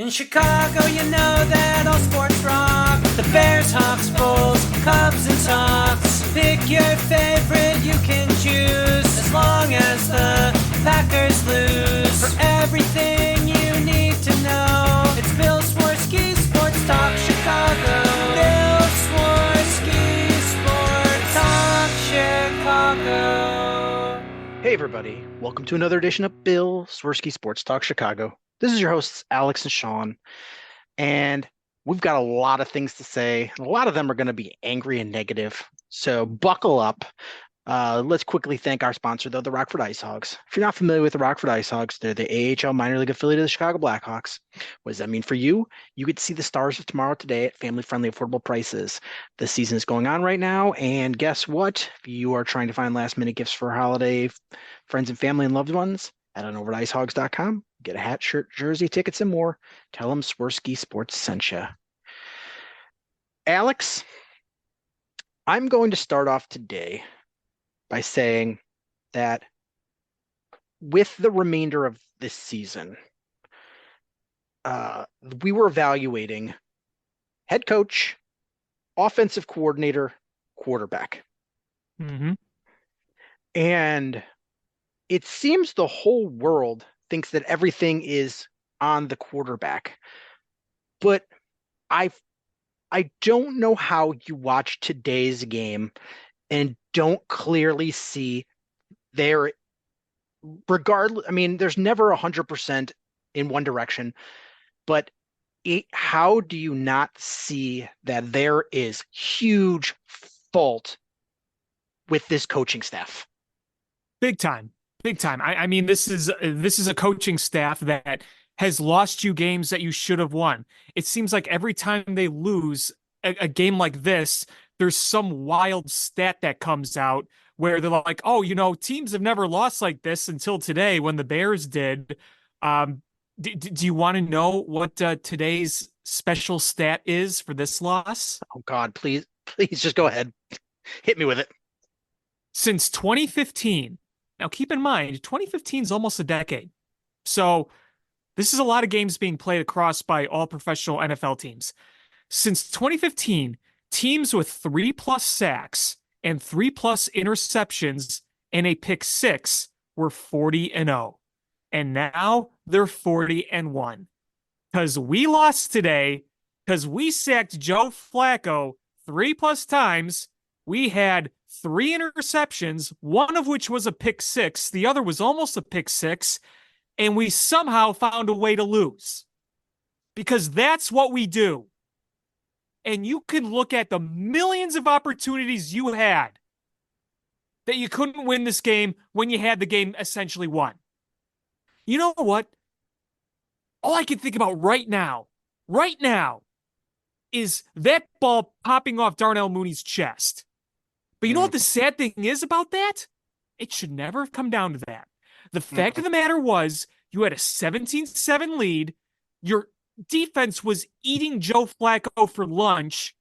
In Chicago, you know that all sports rock. The Bears, Hawks, Bulls, Cubs, and Sox. Pick your favorite, you can choose. As long as the Packers lose. For everything you need to know, it's Bill Swerski Sports Talk Chicago. Bill Swerski Sports Talk Chicago. Hey everybody, welcome to another edition of Bill Swerski Sports Talk Chicago. This is your hosts, Alex and Sean, and we've got a lot of things to say. A lot of them are going to be angry and negative, so buckle up. Let's quickly thank our sponsor, though, the Rockford Ice Hogs. If you're not familiar with the Rockford Ice Hogs, they're the AHL minor league affiliate of the Chicago Blackhawks. What does that mean for you? You get to see the stars of tomorrow today at family-friendly, affordable prices. The season is going on right now, and guess what? If you are trying to find last-minute gifts for holiday friends and family and loved ones, head on over to icehogs.com. Get a hat, shirt, jersey, tickets, and more. Tell them Swerski Sports sent you. Alex, I'm going to start off today by saying that with the remainder of this season, we were evaluating head coach, offensive coordinator, quarterback. Mm-hmm. And it seems the whole world thinks that everything is on the quarterback. But I don't know how you watch today's game and don't clearly see there, regardless. I mean, there's never 100% in one direction, but how do you not see that there is huge fault with this coaching staff? Big time. Big time. I mean, this is a coaching staff that has lost you games that you should have won. It seems like every time they lose a game like this, there's some wild stat that comes out where they're like, oh, teams have never lost like this until today when the Bears did. Do you want to know what today's special stat is for this loss? Oh, God, please just go ahead. Hit me with it. Since 2015, now keep in mind, 2015 is almost a decade. So this is a lot of games being played across by all professional NFL teams. Since 2015, teams with 3+ sacks and 3+ interceptions and a pick six were 40-0. And now they're 40-1. Because we lost today, because we sacked Joe Flacco 3+ times. We had 3 interceptions, one of which was a pick six. The other was almost a pick six. And we somehow found a way to lose. Because that's what we do. And you can look at the millions of opportunities you had that you couldn't win this game when you had the game essentially won. You know what? All I can think about right now, is that ball popping off Darnell Mooney's chest. But you know what the sad thing is about that? It should never have come down to that. The fact of the matter was, you had a 17-7 lead. Your defense was eating Joe Flacco for lunch.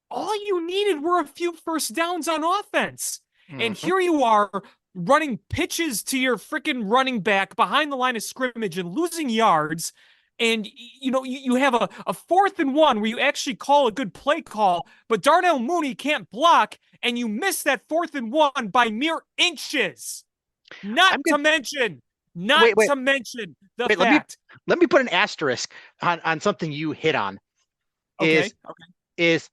All you needed were a few first downs on offense. And here you are running pitches to your freaking running back behind the line of scrimmage and losing yards. And, you have a 4th and 1 where you actually call a good play call, but Darnell Mooney can't block, and you miss that 4th and 1 by mere inches. Not to mention the fact. Let me put an asterisk on something you hit on. Okay. Is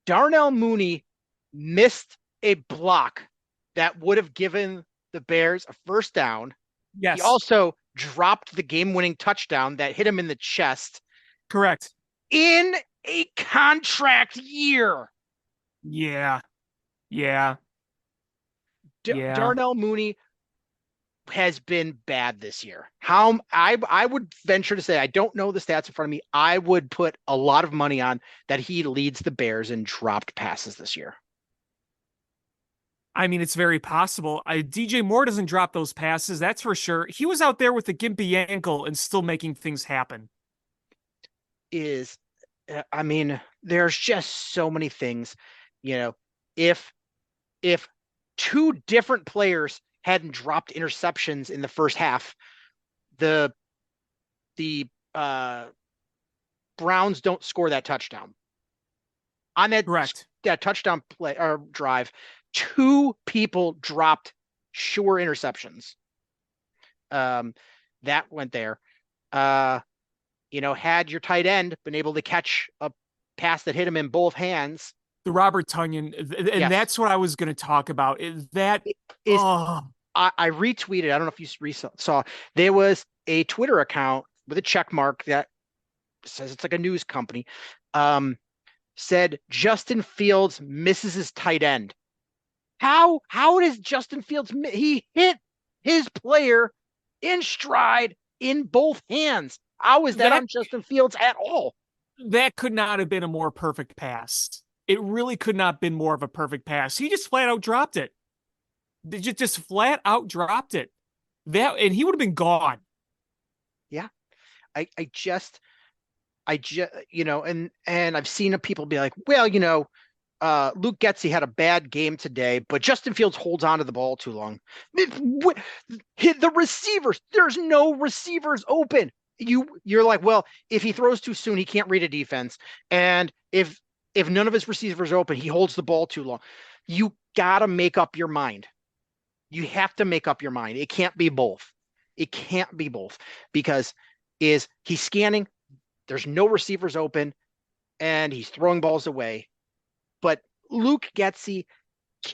Darnell Mooney missed a block that would have given the Bears a first down. Yes. He also dropped the game-winning touchdown that hit him in the chest. Correct. In a contract year. Yeah. Darnell Mooney has been bad this year. I would venture to say, I don't know the stats in front of me. I would put a lot of money on that he leads the Bears in dropped passes this year. I mean, it's very possible. DJ Moore doesn't drop those passes, that's for sure. He was out there with a gimpy ankle and still making things happen. There's just so many things. If 2 different players hadn't dropped interceptions in the first half, the Browns don't score that touchdown. On Correct. that touchdown play or drive, two people dropped sure interceptions. That went there. Had your tight end been able to catch a pass that hit him in both hands. The Robert Tonyan, and Yes. that's what I was going to talk about. Is that I retweeted. I don't know if you saw. There was a Twitter account with a check mark that says it's like a news company. Said Justin Fields misses his tight end. How does Justin Fields? He hit his player in stride in both hands. How is that on Justin Fields at all? That could not have been a more perfect pass. It really could not have been more of a perfect pass. He just flat out dropped it. Just flat out dropped it. And he would have been gone. Yeah. I just, and I've seen people be like, well, Luke Getsy had a bad game today, but Justin Fields holds on to the ball too long. Hit the receivers. There's no receivers open. You're like, well, if he throws too soon, he can't read a defense. And if none of his receivers are open, he holds the ball too long. You got to make up your mind. You have to make up your mind. It can't be both. It can't be both because he's scanning. There's no receivers open and he's throwing balls away. But Luke Getsy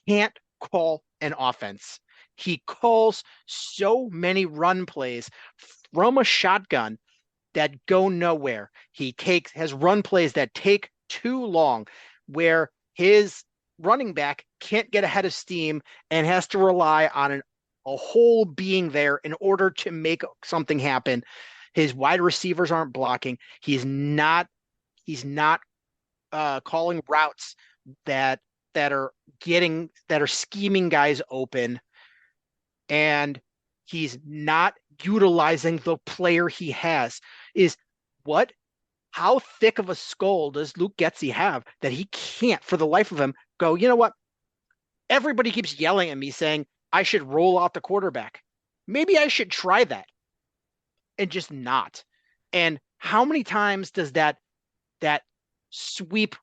can't call an offense. He calls so many run plays from a shotgun that go nowhere. He has run plays that take too long where his running back can't get ahead of steam and has to rely on a whole being there in order to make something happen. His wide receivers aren't blocking. He's not calling routes that are scheming guys open, and he's not utilizing the player he has. How thick of a skull does Luke Getsy have that he can't for the life of him go, you know what? Everybody keeps yelling at me saying I should roll out the quarterback. Maybe I should try that and just not. And how many times does that sweep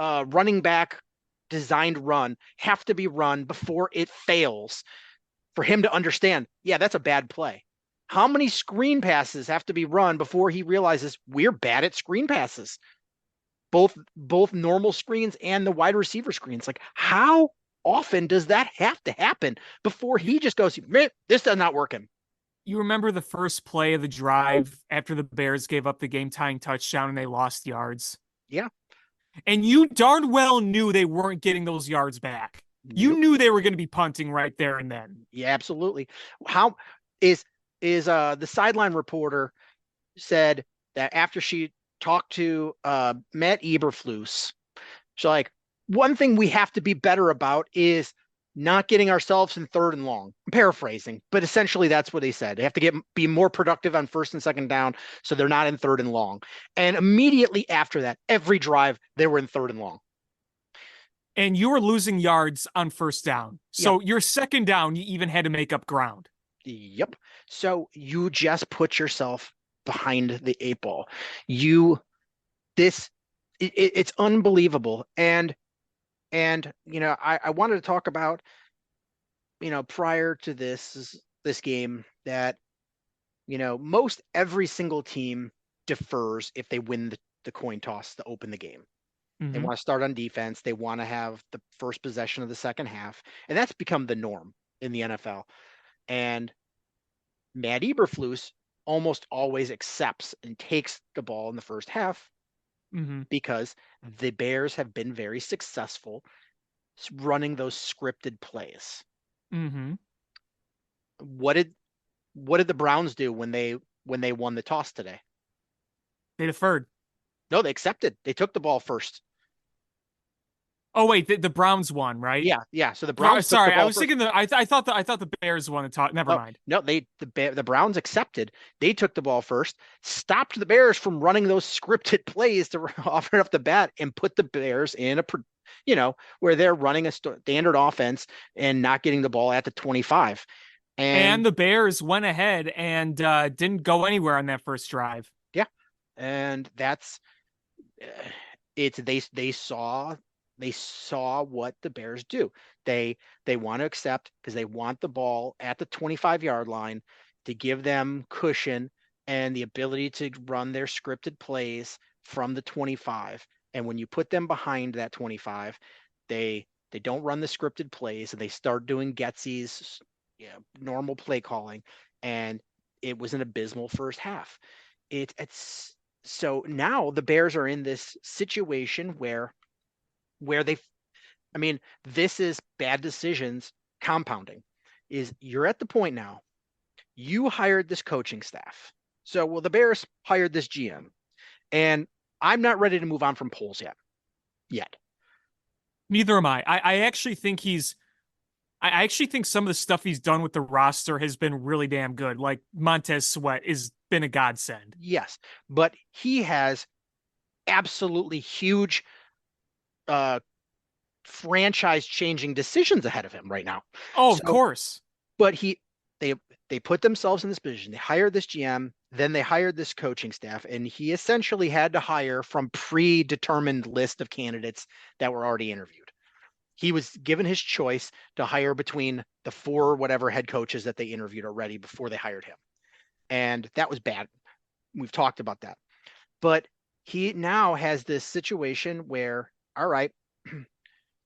running back designed run have to be run before it fails for him to understand, yeah, that's a bad play? How many screen passes have to be run before he realizes we're bad at screen passes? Both normal screens and the wide receiver screens. Like, how often does that have to happen before he just goes, this does not work him? You remember the first play of the drive after the Bears gave up the game-tying touchdown and they lost yards? Yeah. And you darn well knew they weren't getting those yards back. You knew they were going to be punting right there and then. Yeah, absolutely. How is the sideline reporter said that after she talked to Matt Eberflus, she's like, one thing we have to be better about is not getting ourselves in third and long. I'm paraphrasing, but essentially that's what they said. They have to be more productive on first and second down so they're not in third and long. And immediately after that, every drive, they were in third and long. And you were losing yards on first down. So your second down, you even had to make up ground. Yep. So you just put yourself behind the eight ball. It's unbelievable. And I wanted to talk about, prior to this game that, most every single team defers if they win the coin toss to open the game. Mm-hmm. They want to start on defense. They want to have the first possession of the second half. And that's become the norm in the NFL. And Matt Eberflus almost always accepts and takes the ball in the first half because the Bears have been very successful running those scripted plays. Mm-hmm. What did the Browns do when they won the toss today? They deferred. No, they accepted. They took the ball first. Oh wait, the Browns won, right? Yeah. So the Browns. Sorry, I was thinking I thought the Bears won the toss. Never mind. No, the Browns accepted. They took the ball first, stopped the Bears from running those scripted plays to offer it up the bat, and put the Bears in where they're running a standard offense and not getting the ball at the 25. And the Bears went ahead and didn't go anywhere on that first drive. Yeah, And that's it's they saw what the Bears do. They want to accept because they want the ball at the 25-yard line to give them cushion and the ability to run their scripted plays from the 25. And when you put them behind that 25, they don't run the scripted plays and they start doing Getsy's normal play calling. And it was an abysmal first half. It's so now the Bears are in this situation where they, I mean, this is bad decisions compounding. Is you're at the point now, you hired this coaching staff. So, well, the Bears hired this GM, and I'm not ready to move on from Poles yet. Yet. Neither am I. I actually think I actually think some of the stuff he's done with the roster has been really damn good. Like Montez Sweat has been a godsend. Yes, but he has absolutely huge franchise changing decisions ahead of him right now. Oh, of So, course. but they put themselves in this position. They hired this GM, then they hired this coaching staff, and he essentially had to hire from predetermined list of candidates that were already interviewed. He was given his choice to hire between the 4 whatever head coaches that they interviewed already before they hired him. And that was bad. We've talked about that. But he now has this situation where, all right,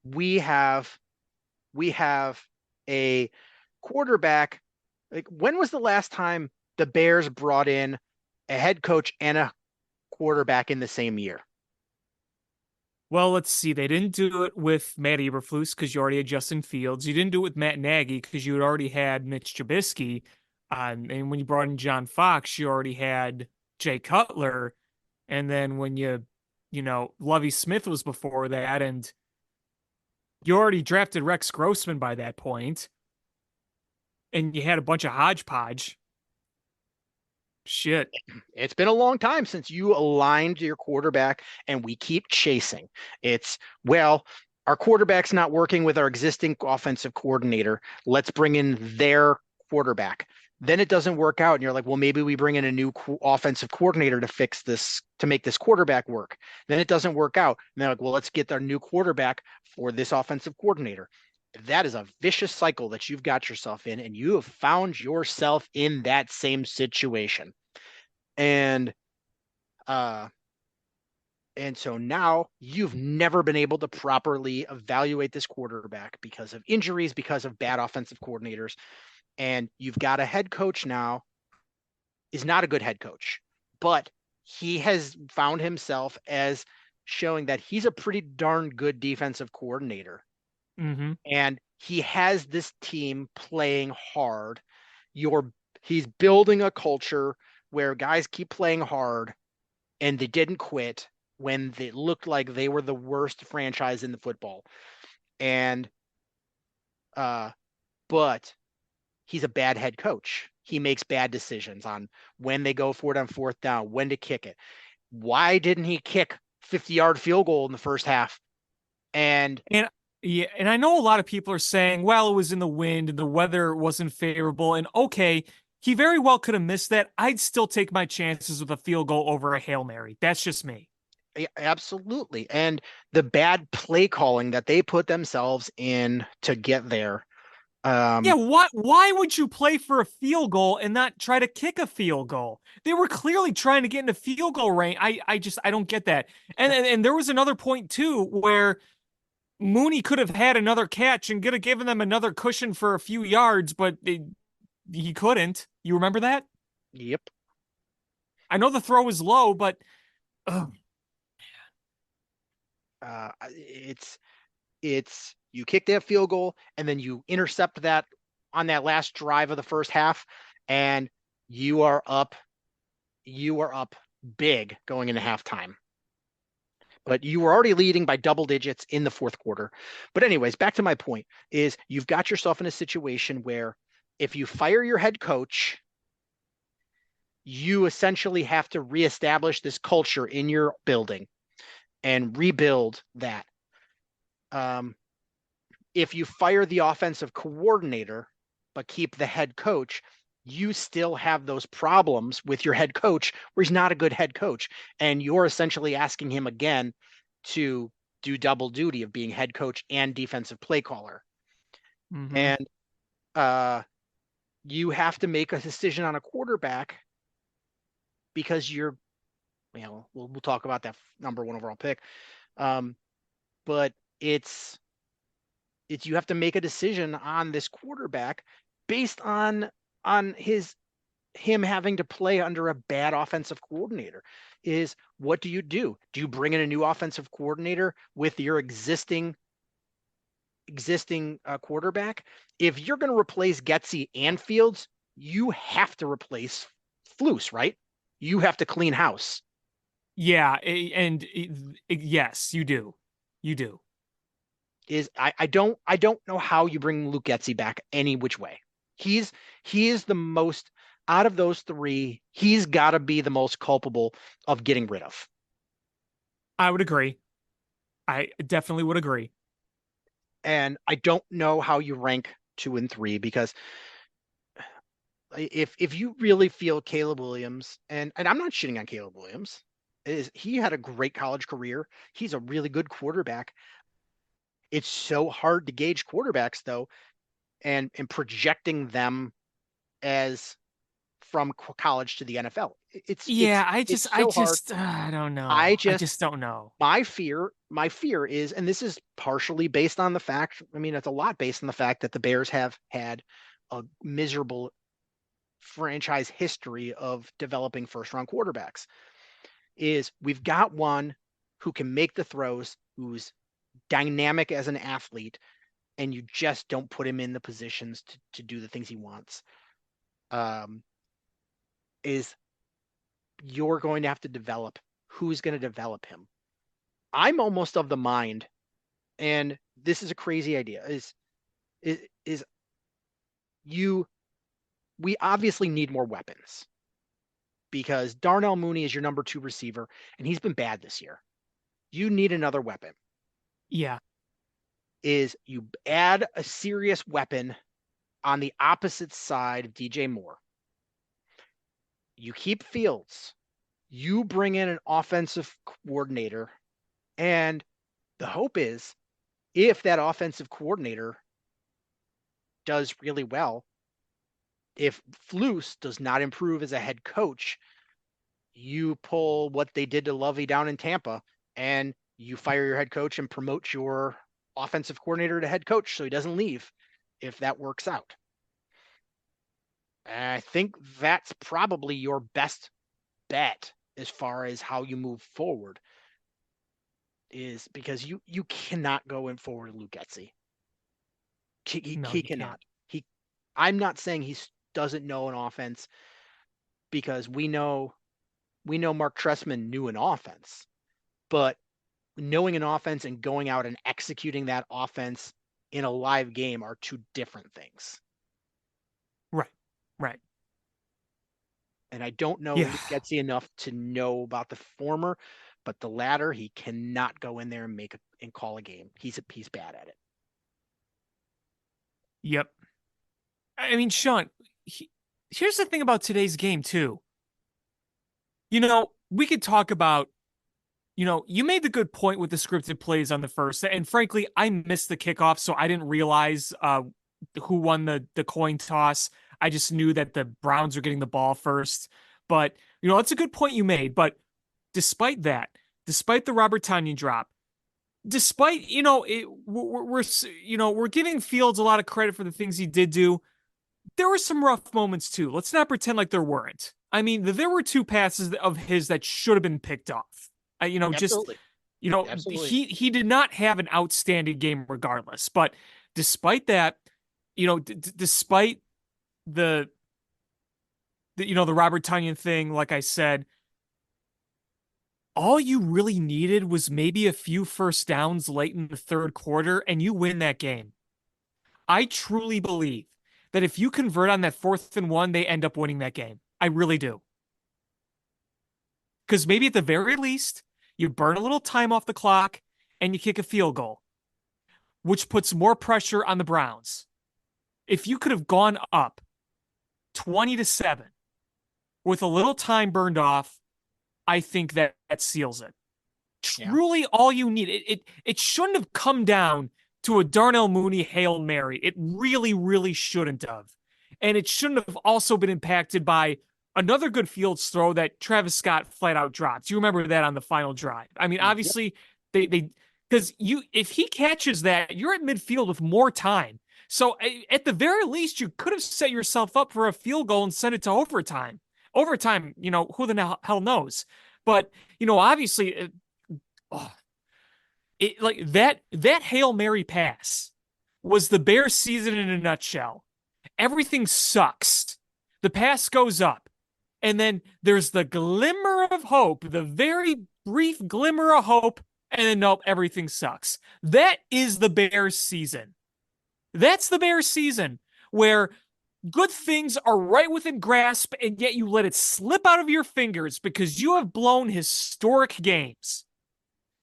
we have a quarterback. Like, when was the last time the Bears brought in a head coach and a quarterback in the same year? Well, let's see. They didn't do it with Matt Eberflus because you already had Justin Fields. You didn't do it with Matt Nagy because you had already had Mitch Trubisky. And when you brought in John Fox, you already had Jay Cutler. And then when Lovie Smith was before that, and you already drafted Rex Grossman by that point, and you had a bunch of hodgepodge. Shit. It's been a long time since you aligned your quarterback, and we keep chasing. It's, well, our quarterback's not working with our existing offensive coordinator. Let's bring in their quarterback. Then it doesn't work out, and you're like, well, maybe we bring in a new offensive coordinator to fix this, to make this quarterback work. Then it doesn't work out, and they're like, well, let's get our new quarterback for this offensive coordinator. That is a vicious cycle that you've got yourself in, and you have found yourself in that same situation. And so now you've never been able to properly evaluate this quarterback because of injuries, because of bad offensive coordinators. And you've got a head coach now, is not a good head coach, but he has found himself as showing that he's a pretty darn good defensive coordinator. Mm-hmm. And he has this team playing hard. He's building a culture where guys keep playing hard and they didn't quit when they looked like they were the worst franchise in the football. And but he's a bad head coach. He makes bad decisions on when they go for it on 4th down, when to kick it. Why didn't he kick 50-yard field goal in the first half? And yeah, and I know a lot of people are saying, well, it was in the wind and the weather wasn't favorable. And okay, he very well could have missed that. I'd still take my chances with a field goal over a Hail Mary. That's just me. absolutely. And the bad play calling that they put themselves in to get there. Yeah, why would you play for a field goal and not try to kick a field goal? They were clearly trying to get into field goal range. I don't get that. And there was another point too where Mooney could have had another catch and could have given them another cushion for a few yards, but he couldn't. You remember that? Yep. I know the throw was low, but it's you kick that field goal and then you intercept that on that last drive of the first half, and you are up big going into halftime. But you were already leading by double digits in the 4th quarter. But anyways, back to my point is you've got yourself in a situation where if you fire your head coach, you essentially have to reestablish this culture in your building and rebuild that. If you fire the offensive coordinator, but keep the head coach, you still have those problems with your head coach where he's not a good head coach. And you're essentially asking him again to do double duty of being head coach and defensive play caller. Mm-hmm. And you have to make a decision on a quarterback because we'll talk about that number one overall pick. But it's you have to make a decision on this quarterback based on him having to play under a bad offensive coordinator. Is what do? Do you bring in a new offensive coordinator with your existing quarterback? If you're going to replace Getsy and Fields, you have to replace Flus, right? You have to clean house. Yeah, yes, you do. You do. I don't know how you bring Luke Getsy back any which way. He is the most out of those three. He's got to be the most culpable of getting rid of. I would agree. I definitely would agree. And I don't know how you rank 2 and 3 because if you really feel Caleb Williams, and I'm not shitting on Caleb Williams, he had a great college career. He's a really good quarterback. It's so hard to gauge quarterbacks though, and projecting them as from college to the NFL. It's so hard. I don't I know. I just just don't know. my fear is, and this is partially based on the fact, I mean, it's a lot based on the fact that the Bears have had a miserable franchise history of developing first round quarterbacks, is we've got one who can make the throws, who's dynamic as an athlete, and you just don't put him in the positions to do the things he wants. Is you're going to have to develop who's going to develop him. I'm almost of the mind, and this is a crazy idea, is we obviously need more weapons because Darnell Mooney is your number 2 receiver, and he's been bad this year. You need another weapon. Yeah. Is you add a serious weapon on the opposite side of DJ Moore. You keep Fields. You bring in an offensive coordinator, and the hope is if that offensive coordinator does really well, if Flus does not improve as a head coach, you pull what they did to Lovey down in Tampa and you fire your head coach and promote your offensive coordinator to head coach so he doesn't leave if that works out. And I think that's probably your best bet as far as how you move forward, is because you cannot go in forward Luke Getsy. He cannot. Can't. I'm not saying he doesn't know an offense, because we know Mark Trestman knew an offense, but knowing an offense and going out and executing that offense in a live game are two different things. Right. And I don't know Luke Getsy enough to know about the former, but the latter, he cannot go in there and call a game. He's bad at it. Yep. I mean, Sean, here's the thing about today's game too. We could talk about, you made the good point with the scripted plays on the first, and frankly, I missed the kickoff, so I didn't realize who won the coin toss. I just knew that the Browns were getting the ball first. But, that's a good point you made. But despite that, despite the Robert Tonyan drop, despite, we're giving Fields a lot of credit for the things he did do. There were some rough moments too. Let's not pretend like there weren't. I mean, there were 2 passes of his that should have been picked off. Absolutely. Absolutely. He did not have an outstanding game regardless. But despite that, despite the Robert Tonyan thing, like I said, all you really needed was maybe a few first downs late in the third quarter, and you win that game. I truly believe that if you convert on that 4th and 1, they end up winning that game. I really do. Because maybe at the very least, you burn a little time off the clock and you kick a field goal, which puts more pressure on the Browns. If you could have gone up 20-7 with a little time burned off. I think that seals it. Truly all you need. It shouldn't have come down to a Darnell Mooney Hail Mary. It really, really shouldn't have. And it shouldn't have also been impacted by another good fields throw that Travis Scott flat out dropped. You remember that on the final drive. I mean, obviously, they because if he catches that, you're at midfield with more time. So at the very least, you could have set yourself up for a field goal and sent it to overtime. Overtime, who the hell knows? But, obviously, like that Hail Mary pass was the Bears season in a nutshell. Everything sucks. The pass goes up, and then there's the glimmer of hope, the very brief glimmer of hope, and then nope, everything sucks. That is the Bears season. That's the Bears season where good things are right within grasp, and yet you let it slip out of your fingers because you have blown historic games.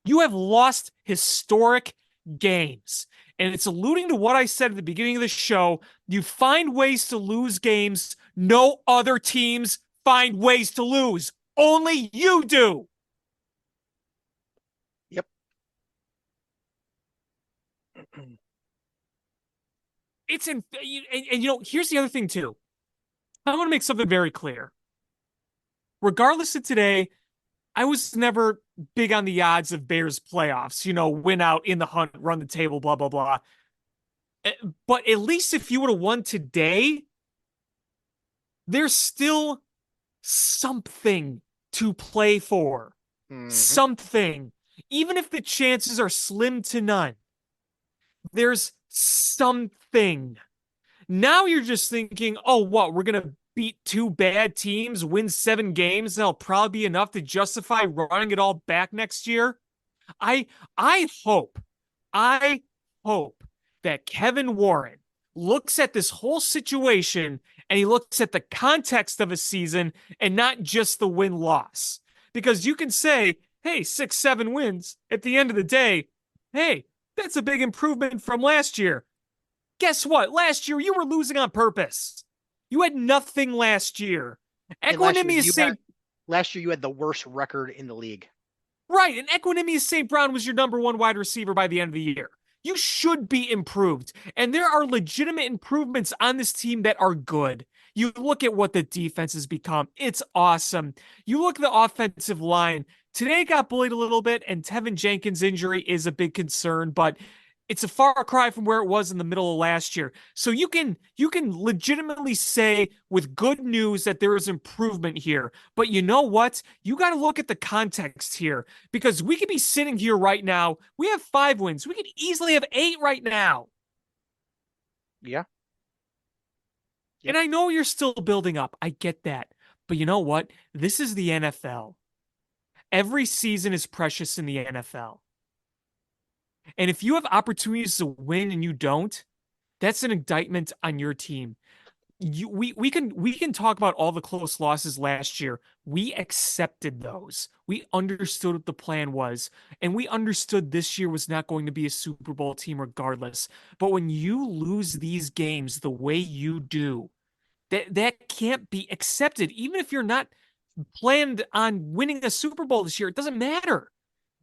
You have lost historic games. And it's alluding to what I said at the beginning of the show. You find ways to lose games. No other teams find ways to lose. Only you do. Yep. Here's the other thing too. I want to make something very clear. Regardless of today, I was never big on the odds of Bears playoffs, win out in the hunt, run the table, blah, blah, blah. But at least if you would have won today, there's still something to play for. Mm-hmm. Something. Even if the chances are slim to none, there's something. Now you're just thinking, oh, what? We're going to beat two bad teams, win 7 games, and that'll probably be enough to justify running it all back next year. I hope that Kevin Warren looks at this whole situation and he looks at the context of a season and not just the win-loss. Because you can say, hey, 6-7 wins. At the end of the day, hey, that's a big improvement from last year. Guess what? Last year, you were losing on purpose. You had nothing last year. Equanimous last year, you had the worst record in the league. Right, and Equanimous St. Brown was your number 1 wide receiver by the end of the year. You should be improved. And there are legitimate improvements on this team that are good. You look at what the defense has become. It's awesome. You look at the offensive line. Today got bullied a little bit, and Tevin Jenkins' injury is a big concern, but it's a far cry from where it was in the middle of last year. So you can legitimately say with good news that there is improvement here. But you know what? You got to look at the context here, because we could be sitting here right now. We have 5 wins. We could easily have 8 right now. Yeah. Yep. And I know you're still building up. I get that. But you know what? This is the NFL. Every season is precious in the NFL. And if you have opportunities to win and you don't, that's an indictment on your team. We can talk about all the close losses last year. We accepted those. We understood what the plan was, and we understood this year was not going to be a Super Bowl team regardless. But when you lose these games the way you do, that can't be accepted. Even if you're not planned on winning a Super Bowl this year, it doesn't matter.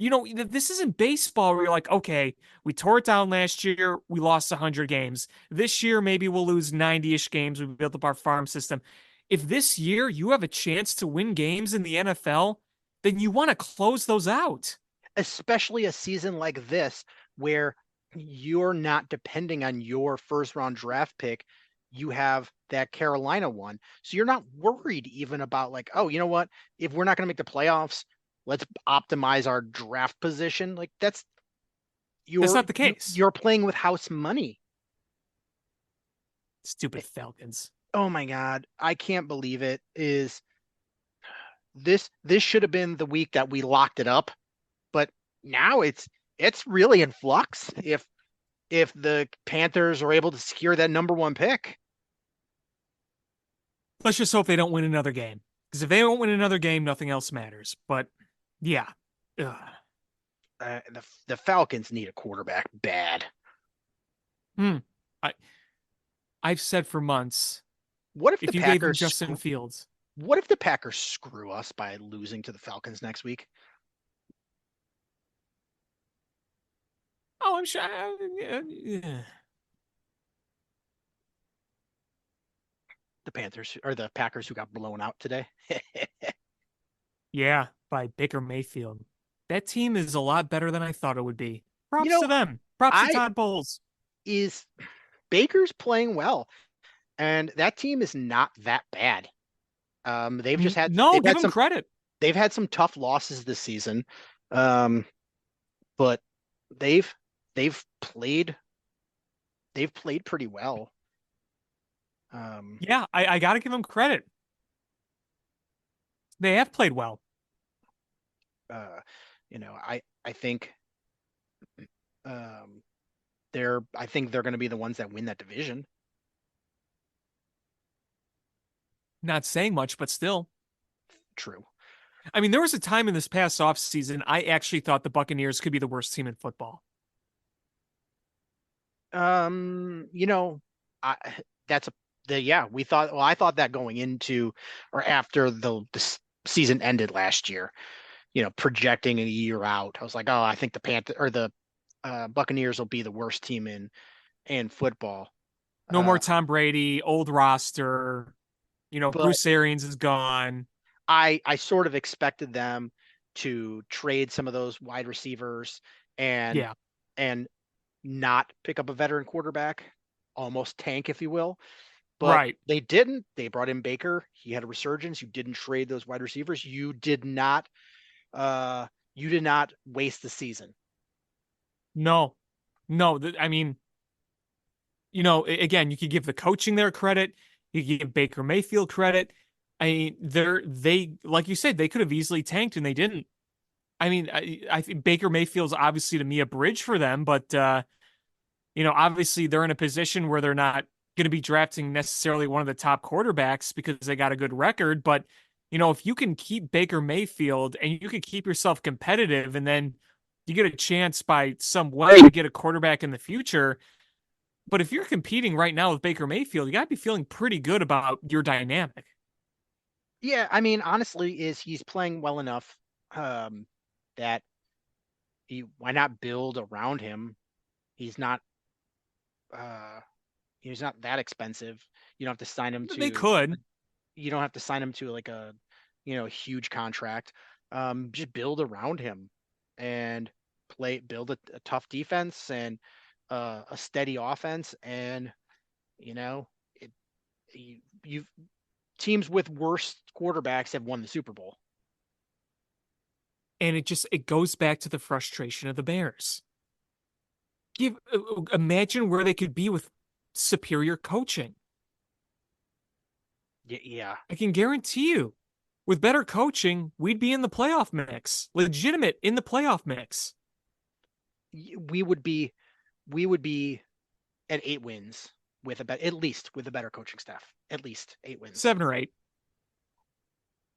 This isn't baseball where you're like, okay, we tore it down last year. We lost 100 games. This year, maybe we'll lose 90-ish games. We built up our farm system. If this year you have a chance to win games in the NFL, then you want to close those out. Especially a season like this where you're not depending on your first-round draft pick. You have that Carolina one. So you're not worried even about like, oh, you know what? If we're not going to make the playoffs, let's optimize our draft position. Like that's not the case. You're playing with house money. Stupid Falcons. Oh my God. I can't believe it. This should have been the week that we locked it up, but now it's really in flux. If the Panthers are able to secure that number 1 pick. Let's just hope they don't win another game. Because if they don't win another game, nothing else matters. But yeah. The Falcons need a quarterback bad. I've said for months, What if the if you gave them Packers Justin Fields. What if the Packers screw us by losing to the Falcons next week? Oh, I'm sure. Yeah. The Panthers or the Packers who got blown out today. Yeah, by Baker Mayfield. That team is a lot better than I thought it would be. You Props know, to them. Props to I Todd Bowles. is Baker's playing well, and that team is not that bad. They've just had No, give him credit. they've had some tough losses this season, um, but they've they've played pretty well. Yeah, I got to give him credit. They have played well. Uh, I think I think they're going to be the ones that win that division. Not saying much, but still. True. I mean, there was a time in this past offseason I actually thought the Buccaneers could be the worst team in football. You know, I that's a the yeah, we thought well, I thought that going into or after the season ended last year, projecting a year out. I was like, oh, I think the Panther or the Buccaneers will be the worst team in football. No more Tom Brady, old roster. But Bruce Arians is gone. I sort of expected them to trade some of those wide receivers and Yeah, and not pick up a veteran quarterback, almost tank, if you will. But right. they didn't. They brought in Baker. He had a resurgence. You didn't trade those wide receivers. You did not waste the season. No, no. I mean, again, you could give the coaching their credit. You could give Baker Mayfield credit. I mean, they like you said, they could have easily tanked and they didn't. I mean, I think Baker Mayfield's obviously to me a bridge for them, but obviously they're in a position where they're not going to be drafting necessarily one of the top quarterbacks because they got a good record. But if you can keep Baker Mayfield and you can keep yourself competitive, and then you get a chance by some way to get a quarterback in the future. But if you're competing right now with Baker Mayfield, you got to be feeling pretty good about your dynamic. Yeah, I mean, honestly, he's playing well enough that why not build around him? He's not uh, he's not that expensive. You don't have to sign him They to could. you don't have to sign him to like a huge contract. Just build around him and build a tough defense and a steady offense, and it you teams with worse quarterbacks have won the Super Bowl. And it goes back to the frustration of the Bears. Imagine where they could be with superior coaching. Yeah. I can guarantee you, with better coaching, we'd be in the playoff mix, legitimate in the playoff mix. We would be at 8 wins at least with a better coaching staff. At least 8 wins. 7 or 8.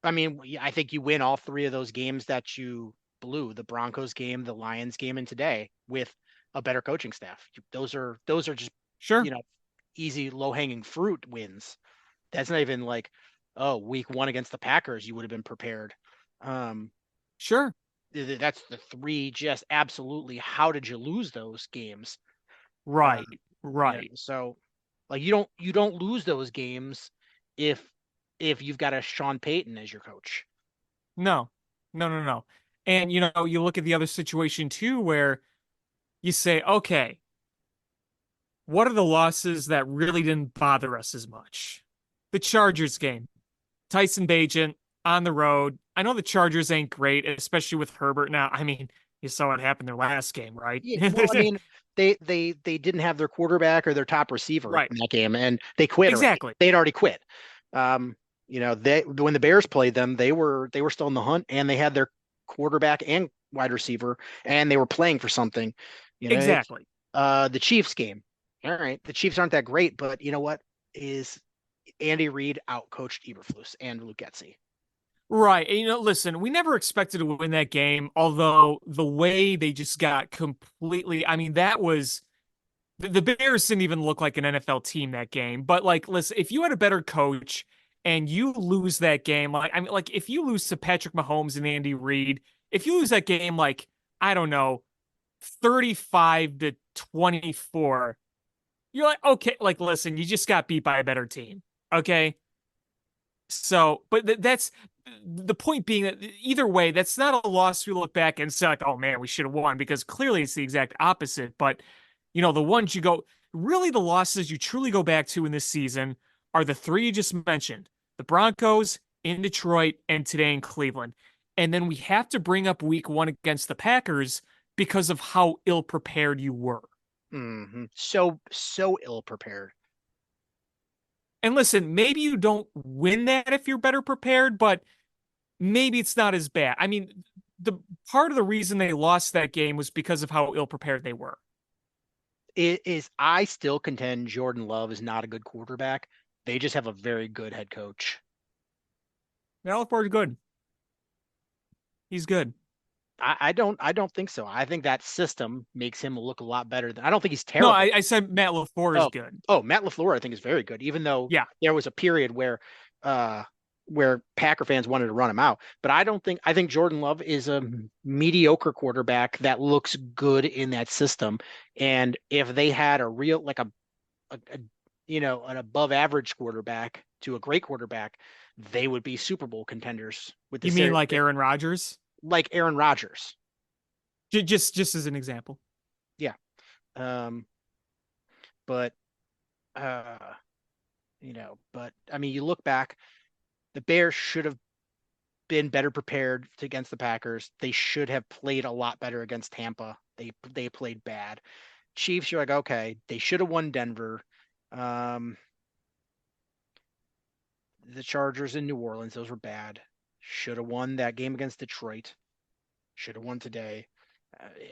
I mean, I think you win all 3 of those games that you blew: the Broncos game, the Lions game, and today with a better coaching staff. Those are just sure, easy low-hanging fruit wins. That's not even like, oh, week 1 against the Packers, you would have been prepared. Sure. That's the 3 just absolutely. How did you lose those games? Right. So, like, you don't lose those games if you've got a Sean Payton as your coach. No. And you look at the other situation too, where you say, okay, what are the losses that really didn't bother us as much? The Chargers game, Tyson Bagent on the road. I know the Chargers ain't great, especially with Herbert. Now, I mean, you saw what happened their last game, right? Yeah, well, I mean, they didn't have their quarterback or their top receiver right in that game, and they quit. Exactly. They'd already quit. When the Bears played them, they were still in the hunt, and they had their quarterback and wide receiver, and they were playing for something. Exactly. The Chiefs game. All right, the Chiefs aren't that great, but you know what? Andy Reid outcoached Eberflus and Luke Getsy. Right. And, listen, we never expected to win that game, although the way they just got completely, I mean, that was The Bears didn't even look like an NFL team that game. But like, listen, if you had a better coach and you lose that game, like I mean, like if you lose to Patrick Mahomes and Andy Reid, if you lose that game, like I don't know, 35-24, you're like, okay, like listen, you just got beat by a better team. Okay. So, but that's the point being that either way, that's not a loss we look back and say like, oh man, we should have won because clearly it's the exact opposite. But the ones you go really the losses you truly go back to in this season are the three you just mentioned: the Broncos in Detroit and today in Cleveland. And then we have to bring up week one against the Packers because of how ill prepared you were. So ill prepared. And listen, maybe you don't win that if you're better prepared, but maybe it's not as bad. I mean, the part of the reason they lost that game was because of how ill prepared they were. It is. I still contend Jordan Love is not a good quarterback. They just have a very good head coach. Alford's good. He's good. I don't think so. I think that system makes him look a lot better than. I don't think he's No, terrible. I said Matt LaFleur is good. Matt LaFleur I think is very good. Even though Yeah. there was a period where Packer fans wanted to run him out, but I think Jordan Love is a mediocre quarterback that looks good in that system. And if they had a real like a an above average quarterback to a great quarterback, they would be Super Bowl contenders with You this mean like Aaron Rodgers? like Aaron Rodgers. Just as an example. Yeah. But uh but I mean, you look back, the Bears should have been better prepared against the Packers. They should have played a lot better against Tampa. They played bad. Chiefs, you're like, okay, they should have won Denver. Um, the Chargers in New Orleans, those were bad. Should have won that game against Detroit. Should have won today.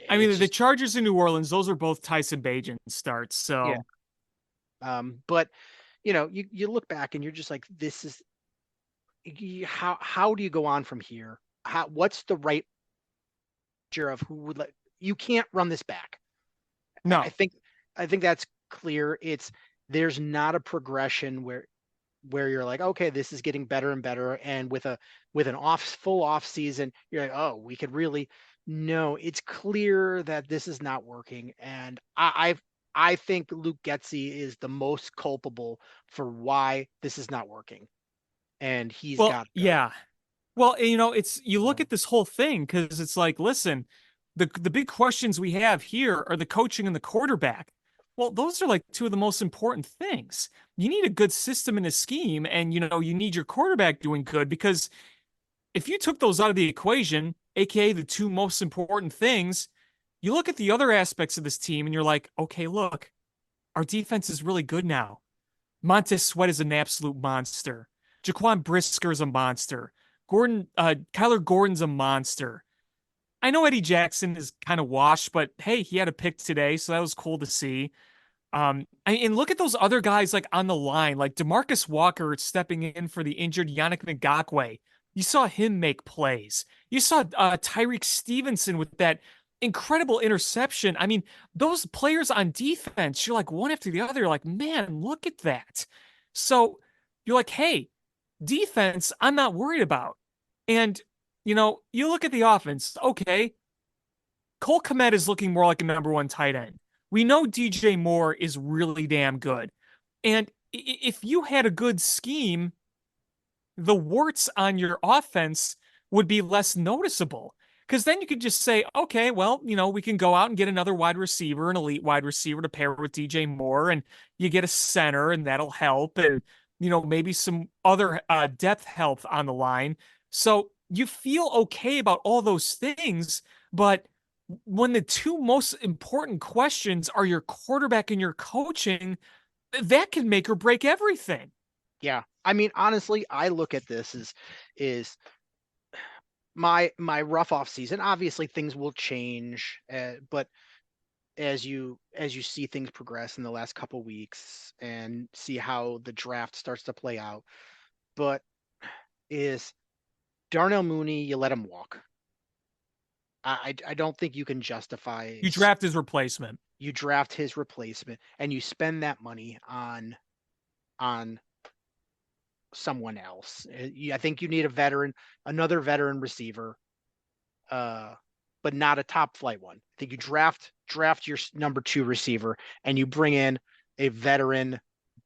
I mean, It's the just, Chargers in New Orleans, those are both Tyson Bagent starts. yeah. So But you look back and you're just like, this is how do you go on from here? What's the right of who would let you can't run this back. I no. think I think that's clear. There's not a progression where you're like, okay, this is getting better and better, and with an full off season, you're like, oh, we could really. No, it's clear that this is not working, and I think Luke Getzey is the most culpable for why this is not working, and he's Well, got to go. yeah. Well, it's you look at this whole thing because it's like, listen, the big questions we have here are the coaching and the quarterback. Well, those are like two of the most important things. You need a good system and a scheme, and you need your quarterback doing good because if you took those out of the equation, aka the two most important things, you look at the other aspects of this team and you're like, okay, look, our defense is really good now. Montez Sweat is an absolute monster. Jaquan Brisker is a monster. Kyler Gordon's a monster. I know Eddie Jackson is kind of washed, but hey, he had a pick today, so that was cool to see. And look at those other guys like on the line, like Demarcus Walker stepping in for the injured Yannick Ngakoue. You saw him make plays. You saw Tyreek Stevenson with that incredible interception. I mean, those players on defense, you're like one after the other. You're like, man, look at that. So you're like, hey, defense, I'm not worried about. And, you look at the offense. Okay, Cole Kmet is looking more like a number one tight end. We know DJ Moore is really damn good. And if you had a good scheme, the warts on your offense would be less noticeable. Because then you could just say, okay, well, we can go out and get another wide receiver, an elite wide receiver to pair with DJ Moore, and you get a center, and that'll help. And, maybe some other depth help on the line. So you feel okay about all those things. But when the two most important questions are your quarterback and your coaching, that can make or break everything. Yeah. I mean, honestly, I look at this is my rough off season. Obviously, things will change, but as you see things progress in the last couple weeks and see how the draft starts to play out, but is Darnell Mooney, you let him walk. I don't think you can justify. You draft his replacement. You draft his replacement and you spend that money on someone else. I think you need another veteran receiver, but not a top flight one. I think you draft your number 2 receiver and you bring in a veteran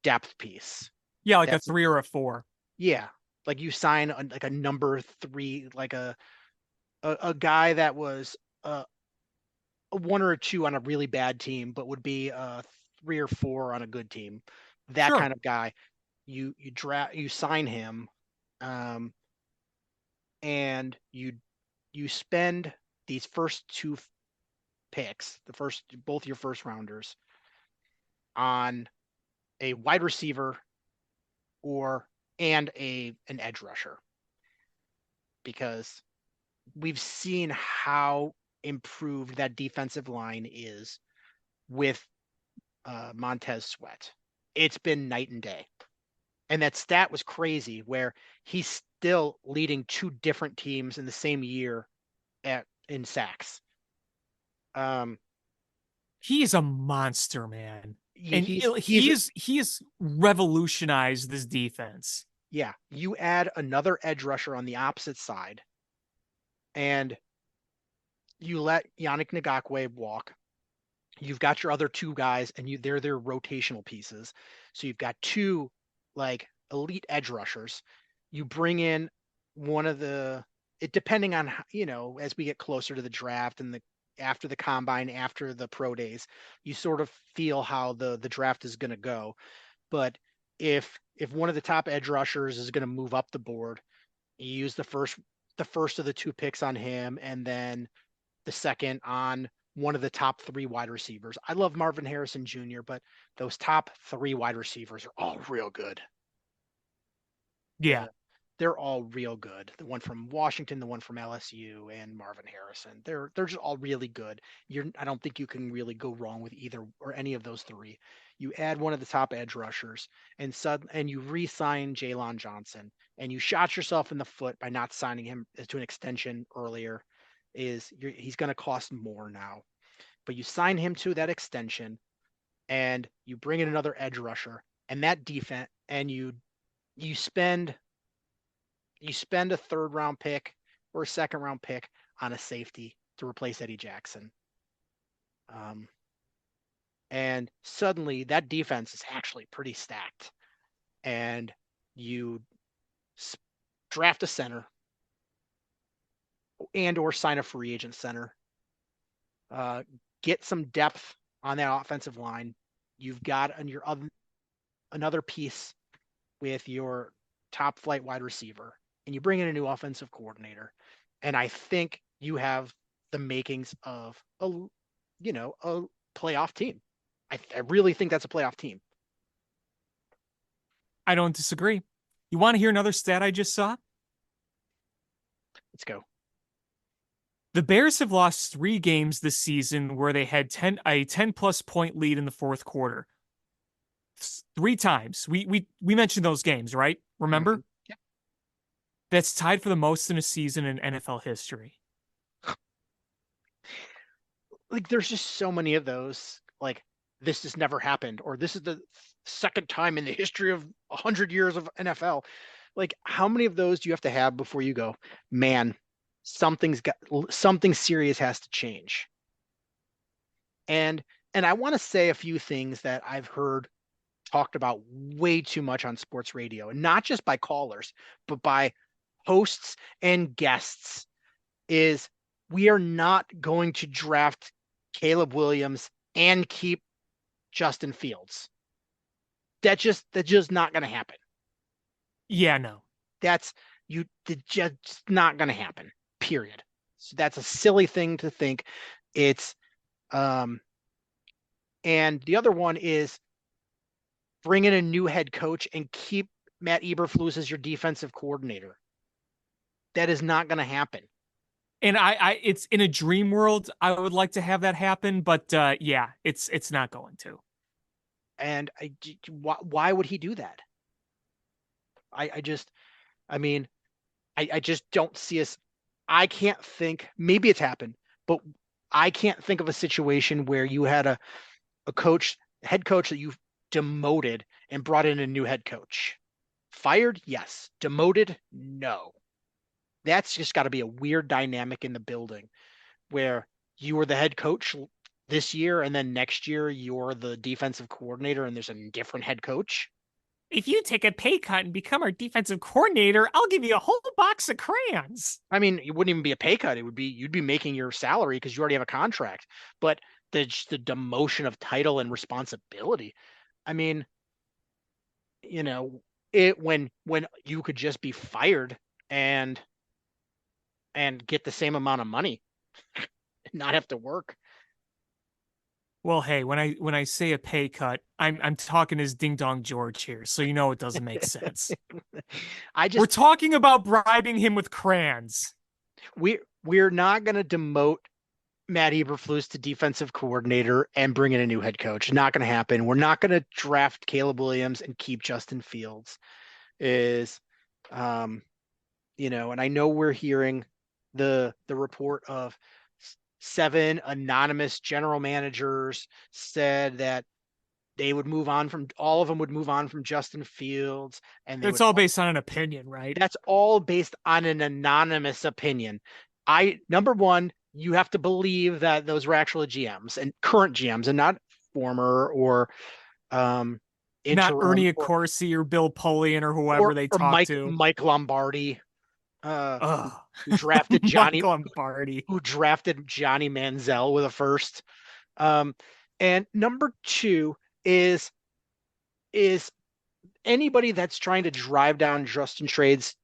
depth piece. Yeah, like a 3 or a 4. Yeah, like you sign like a number 3, like a guy that was a 1 or a 2 on a really bad team, but would be a 3 or 4 on a good team. That Sure. kind of guy. You sign him, and you spend these first 2 picks, both your first rounders, on a wide receiver and an edge rusher, because we've seen how improved that defensive line is with Montez Sweat. It's been night and day. And that stat was crazy, where he's still leading 2 different teams in the same year in sacks. He's a monster, man. And he's revolutionized this defense. Yeah, you add another edge rusher on the opposite side, and you let Yannick Ngakoue walk. You've got your other 2 guys, and they're their rotational pieces. So you've got 2 like elite edge rushers. You bring in one of it depending on, as we get closer to the draft and after the combine, after the pro days, you sort of feel how the draft is going to go. But if one of the top edge rushers is going to move up the board, you use the first of the 2 picks on him, and then the second on one of the top 3 wide receivers. I love Marvin Harrison Jr., but those top 3 wide receivers are all real good. Yeah. They're all real good. The one from Washington, the one from LSU, and Marvin Harrison. They're just all really good. I don't think you can really go wrong with either or any of those 3. You add one of the top edge rushers, and you re-sign Jalen Johnson, and you shot yourself in the foot by not signing him to an extension earlier. He's going to cost more now, but you sign him to that extension, and you bring in another edge rusher, and that defense, and you spend a 3rd round pick or a 2nd round pick on a safety to replace Eddie Jackson. And suddenly that defense is actually pretty stacked, and you draft a center and or sign a free agent center, get some depth on that offensive line. You've got another piece with your top flight wide receiver, and you bring in a new offensive coordinator. And I think you have the makings of a playoff team. I really think that's a playoff team. I don't disagree. You want to hear another stat I just saw? Let's go. The Bears have lost 3 games this season where they had a 10-plus point lead in the 4th quarter. 3 times. We mentioned those games, right? Remember? Mm-hmm. Yeah. That's tied for the most in a season in NFL history. Like, there's just so many of those. Like, this has never happened, or this is the 2nd time in the history of 100 years of NFL. Like, how many of those do you have to have before you go, man, something serious has to change? And I want to say a few things that I've heard talked about way too much on sports radio, and not just by callers, but by hosts and guests, is we are not going to draft Caleb Williams and keep Justin Fields. That's just not going to happen. Yeah, no. That's just not going to happen. Period. So that's a silly thing to think. It's and the other one is bring in a new head coach and keep Matt Eberflus as your defensive coordinator. That is not going to happen. And it's in a dream world, I would like to have that happen, but yeah, it's not going to. And why would he do that? I just don't see us. I can't think. Maybe it's happened, but I can't think of a situation where you had a head coach that you demoted and brought in a new head coach. Fired, yes. Demoted, no. That's just got to be a weird dynamic in the building where you were the head coach this year and then next year you're the defensive coordinator and there's a different head coach. If you take a pay cut and become our defensive coordinator, I'll give you a whole box of crayons. I mean, it wouldn't even be a pay cut. It would be you'd be making your salary because you already have a contract. But the demotion of title and responsibility. I mean, you know, it when you could just be fired and get the same amount of money and not have to work. Well, hey, when I say a pay cut, I'm talking as Ding Dong George here, so you know it doesn't make sense. We're talking about bribing him with crayons. We're not going to demote Matt Eberflus to defensive coordinator and bring in a new head coach. Not going to happen. We're not going to draft Caleb Williams and keep Justin Fields. And I know we're hearing the report of 7 anonymous general managers said that they would move on from all of them would move on from Justin Fields, and it's all based on an opinion, right? That's all based on an anonymous opinion. Number one, you have to believe that those were actual GMs and current GMs and not former or not Ernie Accorsi or Bill Polian or whoever they talked to. Mike Lombardi, who drafted Johnny Lombardi, who drafted Johnny Manziel with a first. And number two is anybody that's trying to drive down Justin Trade's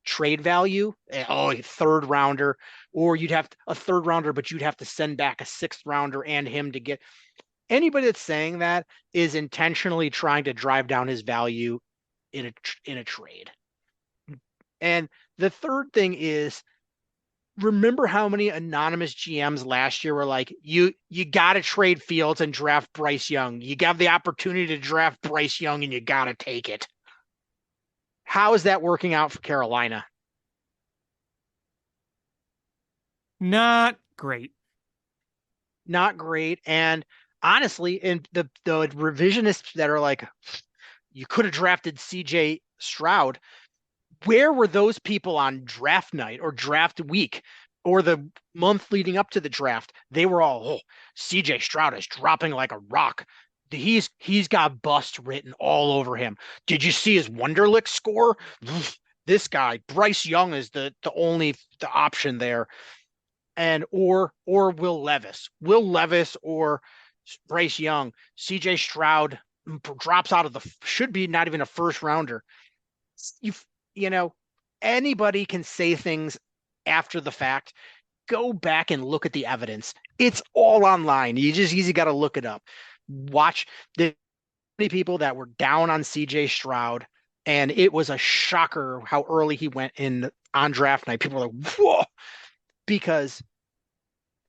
trade value, a third rounder, or you'd have a third rounder, but you'd have to send back a sixth rounder and him to get anybody that's saying that is intentionally trying to drive down his value in a trade. And the third thing is, remember how many anonymous GMs last year were like, you got to trade Fields and draft Bryce Young. You got the opportunity to draft Bryce Young and you got to take it. How is that working out for Carolina? Not great. Not great. And honestly, in the revisionists that are like, you could have drafted CJ Stroud. Where were those people on draft night or draft week or the month leading up to the draft? They were all, CJ Stroud is dropping like a rock. He's got bust written all over him. Did you see his Wonderlic score? This guy, Bryce Young, is the only option there. And or Will Levis or Bryce Young. CJ Stroud drops out of should be not even a first rounder. Anybody can say things after the fact. Go back and look at the evidence. It's all online. You got to look it up. Watch the people that were down on CJ Stroud, and it was a shocker how early he went in on draft night. People were like, whoa, because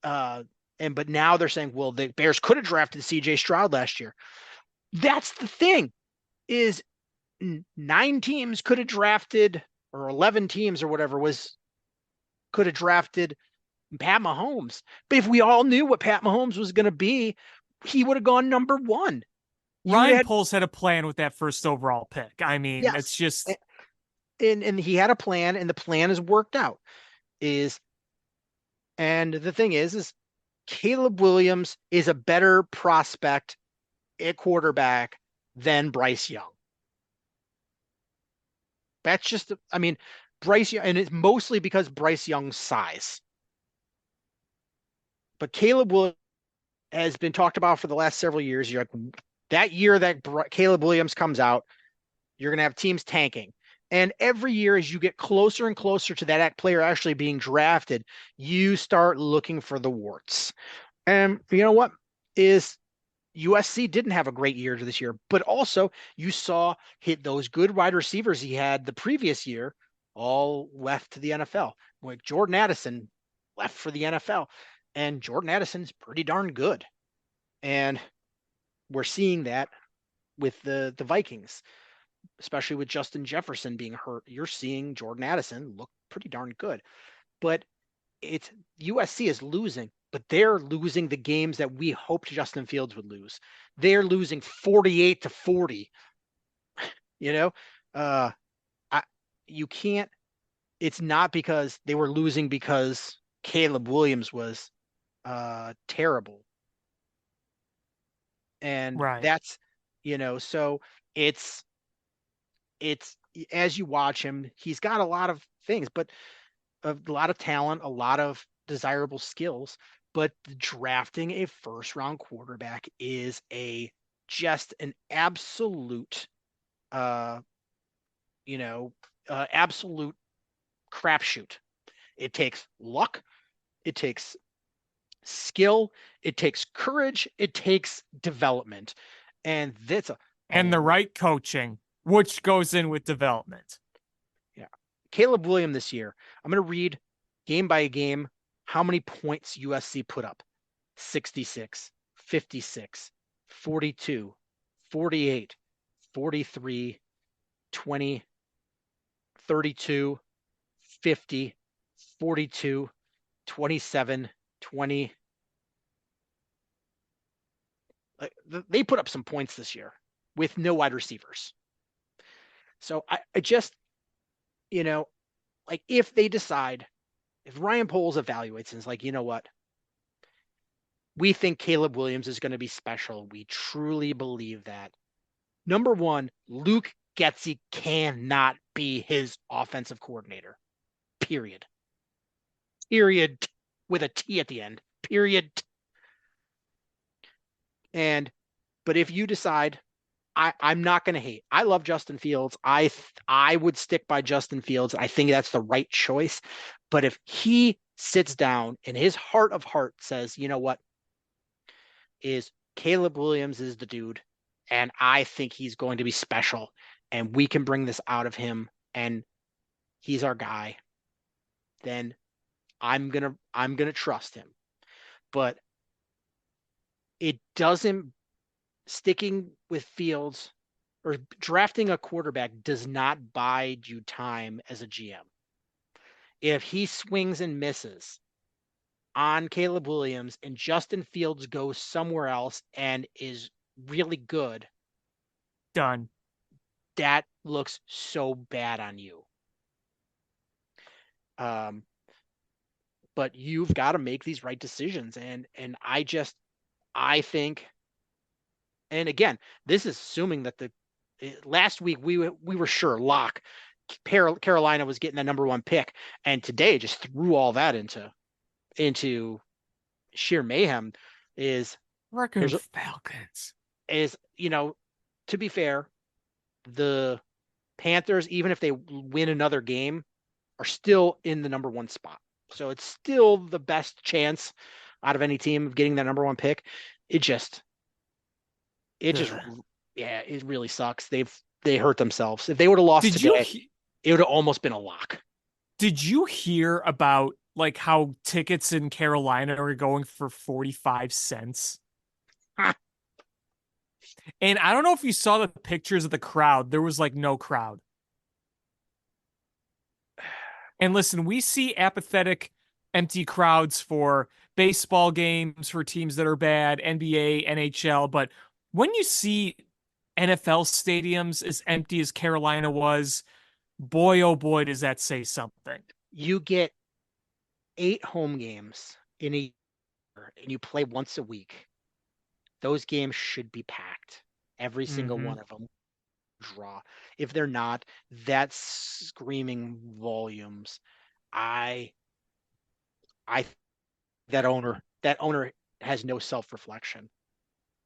but now they're saying, well, the Bears could have drafted CJ Stroud last year. That's the thing, is 9 teams could have drafted, or 11 teams or whatever could have drafted Pat Mahomes. But if we all knew what Pat Mahomes was going to be, he would have gone number 1. Ryan Poles had a plan with that first overall pick. I mean, yes. It's just... And he had a plan, and the plan has worked out. And the thing is Caleb Williams is a better prospect at quarterback than Bryce Young. That's just, Bryce Young, and it's mostly because Bryce Young's size. But Caleb Williams has been talked about for the last several years. You're like, that year that Caleb Williams comes out, you're going to have teams tanking. And every year, as you get closer and closer to that player actually being drafted, you start looking for the warts. And you know what? USC didn't have a great year this year, but also you saw those good wide receivers he had the previous year all left to the NFL. Like Jordan Addison left for the NFL, and Jordan Addison's pretty darn good. And we're seeing that with the Vikings, especially with Justin Jefferson being hurt. You're seeing Jordan Addison look pretty darn good. But it's USC is losing, but they're losing the games that we hoped Justin Fields would lose. They're losing 48-40. You know, uh, I you can't. It's not because they were losing because Caleb Williams was terrible, and Right. that's so it's it's as you watch him, he's got a lot of things, but a lot of talent, a lot of desirable skills, but drafting a first round quarterback is a just an absolute uh absolute crapshoot. It takes luck, it takes skill, it takes courage, it takes development. And that's a And the right coaching, which goes in with development. yeah. Caleb Williams this year. I'm going to read game by game how many points USC put up. 66, 56, 42, 48, 43, 20, 32, 50, 42, 27, 20. They put up some points this year with no wide receivers. So I just, you know, like if they decide, if Ryan Poles evaluates and is like, you know what, we think Caleb Williams is going to be special. We truly believe that. Number one, Luke Getsy cannot be his offensive coordinator. Period. Period. With a T at the end. Period. But if you decide, I'm not going to hate. I love Justin Fields. I would stick by Justin Fields. I think that's the right choice. But if he sits down and his heart of heart says, you know what, is Caleb Williams is the dude, and I think he's going to be special, and we can bring this out of him, and he's our guy, then I'm gonna trust him. But it doesn't sticking with Fields or drafting a quarterback does not buy you time as a GM. If he swings and misses on Caleb Williams and Justin Fields goes somewhere else and is really good, Done. that looks so bad on you. But you've got to make these right decisions. And I think, and again, this is assuming that last week we were sure lock Carolina was getting the number one pick, and today just threw all that into sheer mayhem. Reckon Falcons. To be fair, the Panthers, even if they win another game, are still in the number one spot. So it's still the best chance out of any team of getting that number one pick. It really sucks. They hurt themselves. If they would have lost today, it would have almost been a lock. Did you hear about like how tickets in Carolina are going for 45 cents? And I don't know if you saw the pictures of the crowd. There was like no crowd. And listen, we see apathetic, empty crowds for baseball games, for teams that are bad, NBA, NHL. But when you see NFL stadiums as empty as Carolina was, boy, oh boy, does that say something. You get 8 home games in a year and you play once a week. Those games should be packed. Every single one of them draw. If they're not, that's screaming volumes. That owner has no self-reflection.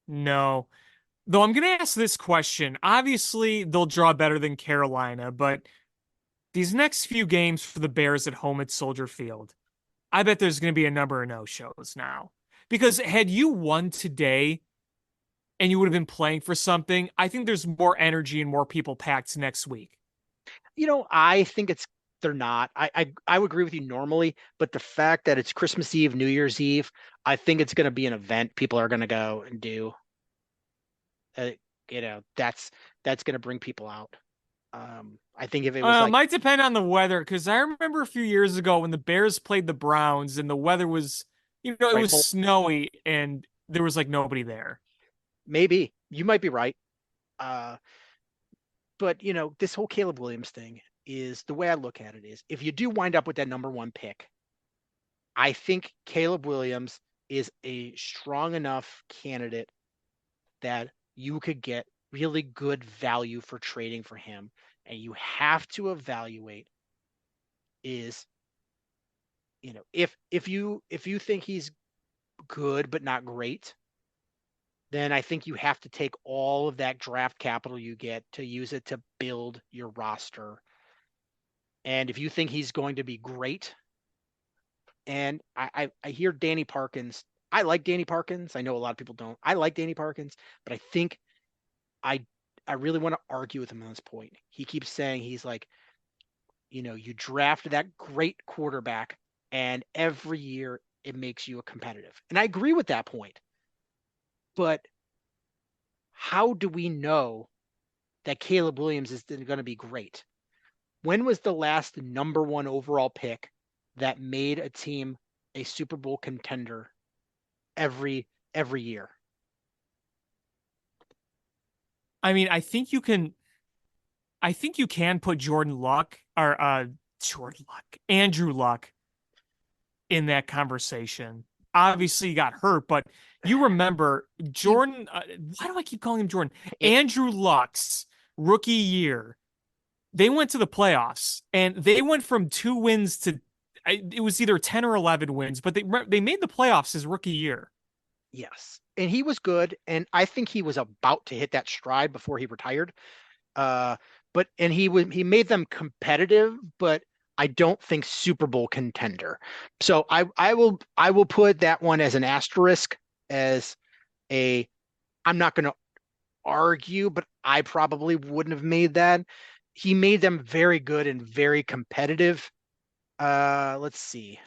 No. Though I'm going to ask this question. Obviously, they'll draw better than Carolina, but these next few games for the Bears at home at Soldier Field, I bet there's going to be a number of no-shows now. Because had you won today and you would have been playing for something, I think there's more energy and more people packed next week. I think they're not. I would agree with you normally, but the fact that it's Christmas Eve, New Year's Eve, I think it's going to be an event people are going to go and do. That's going to bring people out. I think if it was like Might depend on the weather because I remember a few years ago when the Bears played the Browns and the weather was, it right, was snowy and there was like nobody there. maybe you might be right. Uh, but this whole Caleb Williams thing is the way I look at it is if you do wind up with that number one pick, I think Caleb Williams is a strong enough candidate that you could get really good value for trading for him. And you have to evaluate is, if you think he's good but not great, then I think you have to take all of that draft capital you get to use it to build your roster. And if you think he's going to be great, and I hear Danny Parkins, I like Danny Parkins. I know a lot of people don't. I like Danny Parkins, but I think I I really want to argue with him on this point. He keeps saying he's like, you draft that great quarterback, and every year it makes you a competitive. And I agree with that point. But how do we know that Caleb Williams is going to be great? When was the last number one overall pick that made a team a Super Bowl contender every year? I mean, I think you can put Jordan Luck, Andrew Luck in that conversation. Obviously, he got hurt, but you remember He, Jordan. Why do I keep calling him Jordan? it, Andrew Luck's rookie year, they went to the playoffs and they went from 2 wins to it was either 10 or 11 wins, but they made the playoffs his rookie year. yes, and he was good, and I think he was about to hit that stride before he retired. Uh, but and he made them competitive, but I don't think Super Bowl contender. So I will put that one as an asterisk, as a I'm not going to argue, but I probably wouldn't have made that. He made them very good and very competitive. Let's see.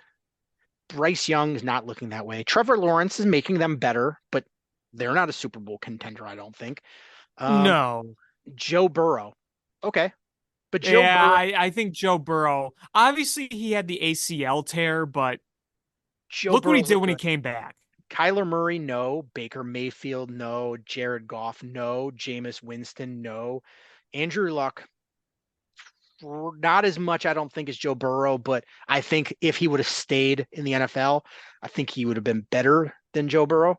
Bryce Young is not looking that way. Trevor Lawrence is making them better, but they're not a Super Bowl contender, I don't think. Um, No. Joe Burrow. Okay. But Joe Yeah, Burrow, I think Joe Burrow. Obviously, he had the ACL tear, but Joe look what he Burrow's did look when he good. came back. Kyler Murray, no. Baker Mayfield, no. Jared Goff, no. Jameis Winston, no. Andrew Luck, not as much, I don't think, as Joe Burrow, but I think if he would have stayed in the NFL, I think he would have been better than Joe Burrow.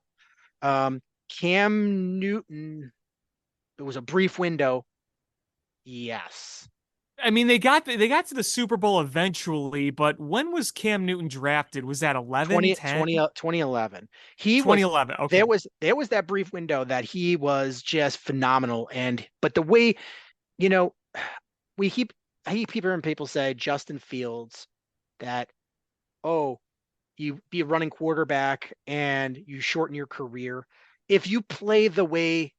Um, Cam Newton, it was a brief window. Yes. I mean, they got to the Super Bowl eventually, but when was Cam Newton drafted? Was that 11, 20, 10, 2011. He was 2011? there Okay. was there was that brief window that he was just phenomenal. And but the way, you know, we keep I keep hearing people say Justin Fields that, oh, you be a running quarterback and you shorten your career. If you play the way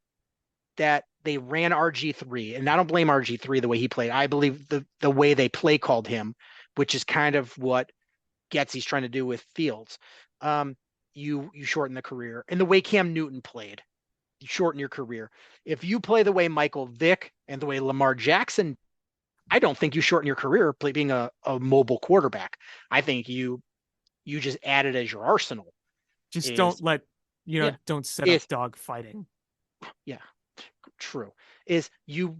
that they ran RG3, and I don't blame RG3 the way he played. I believe the way they play called him, which is kind of what Getsy's trying to do with Fields. Um, you shorten the career, and the way Cam Newton played, you shorten your career. If you play the way Michael Vick and the way Lamar Jackson, I don't think you shorten your career being a mobile quarterback. I think you just add it as your arsenal. Just don't Is let, yeah, don't set up is dog fighting. yeah, true. Is you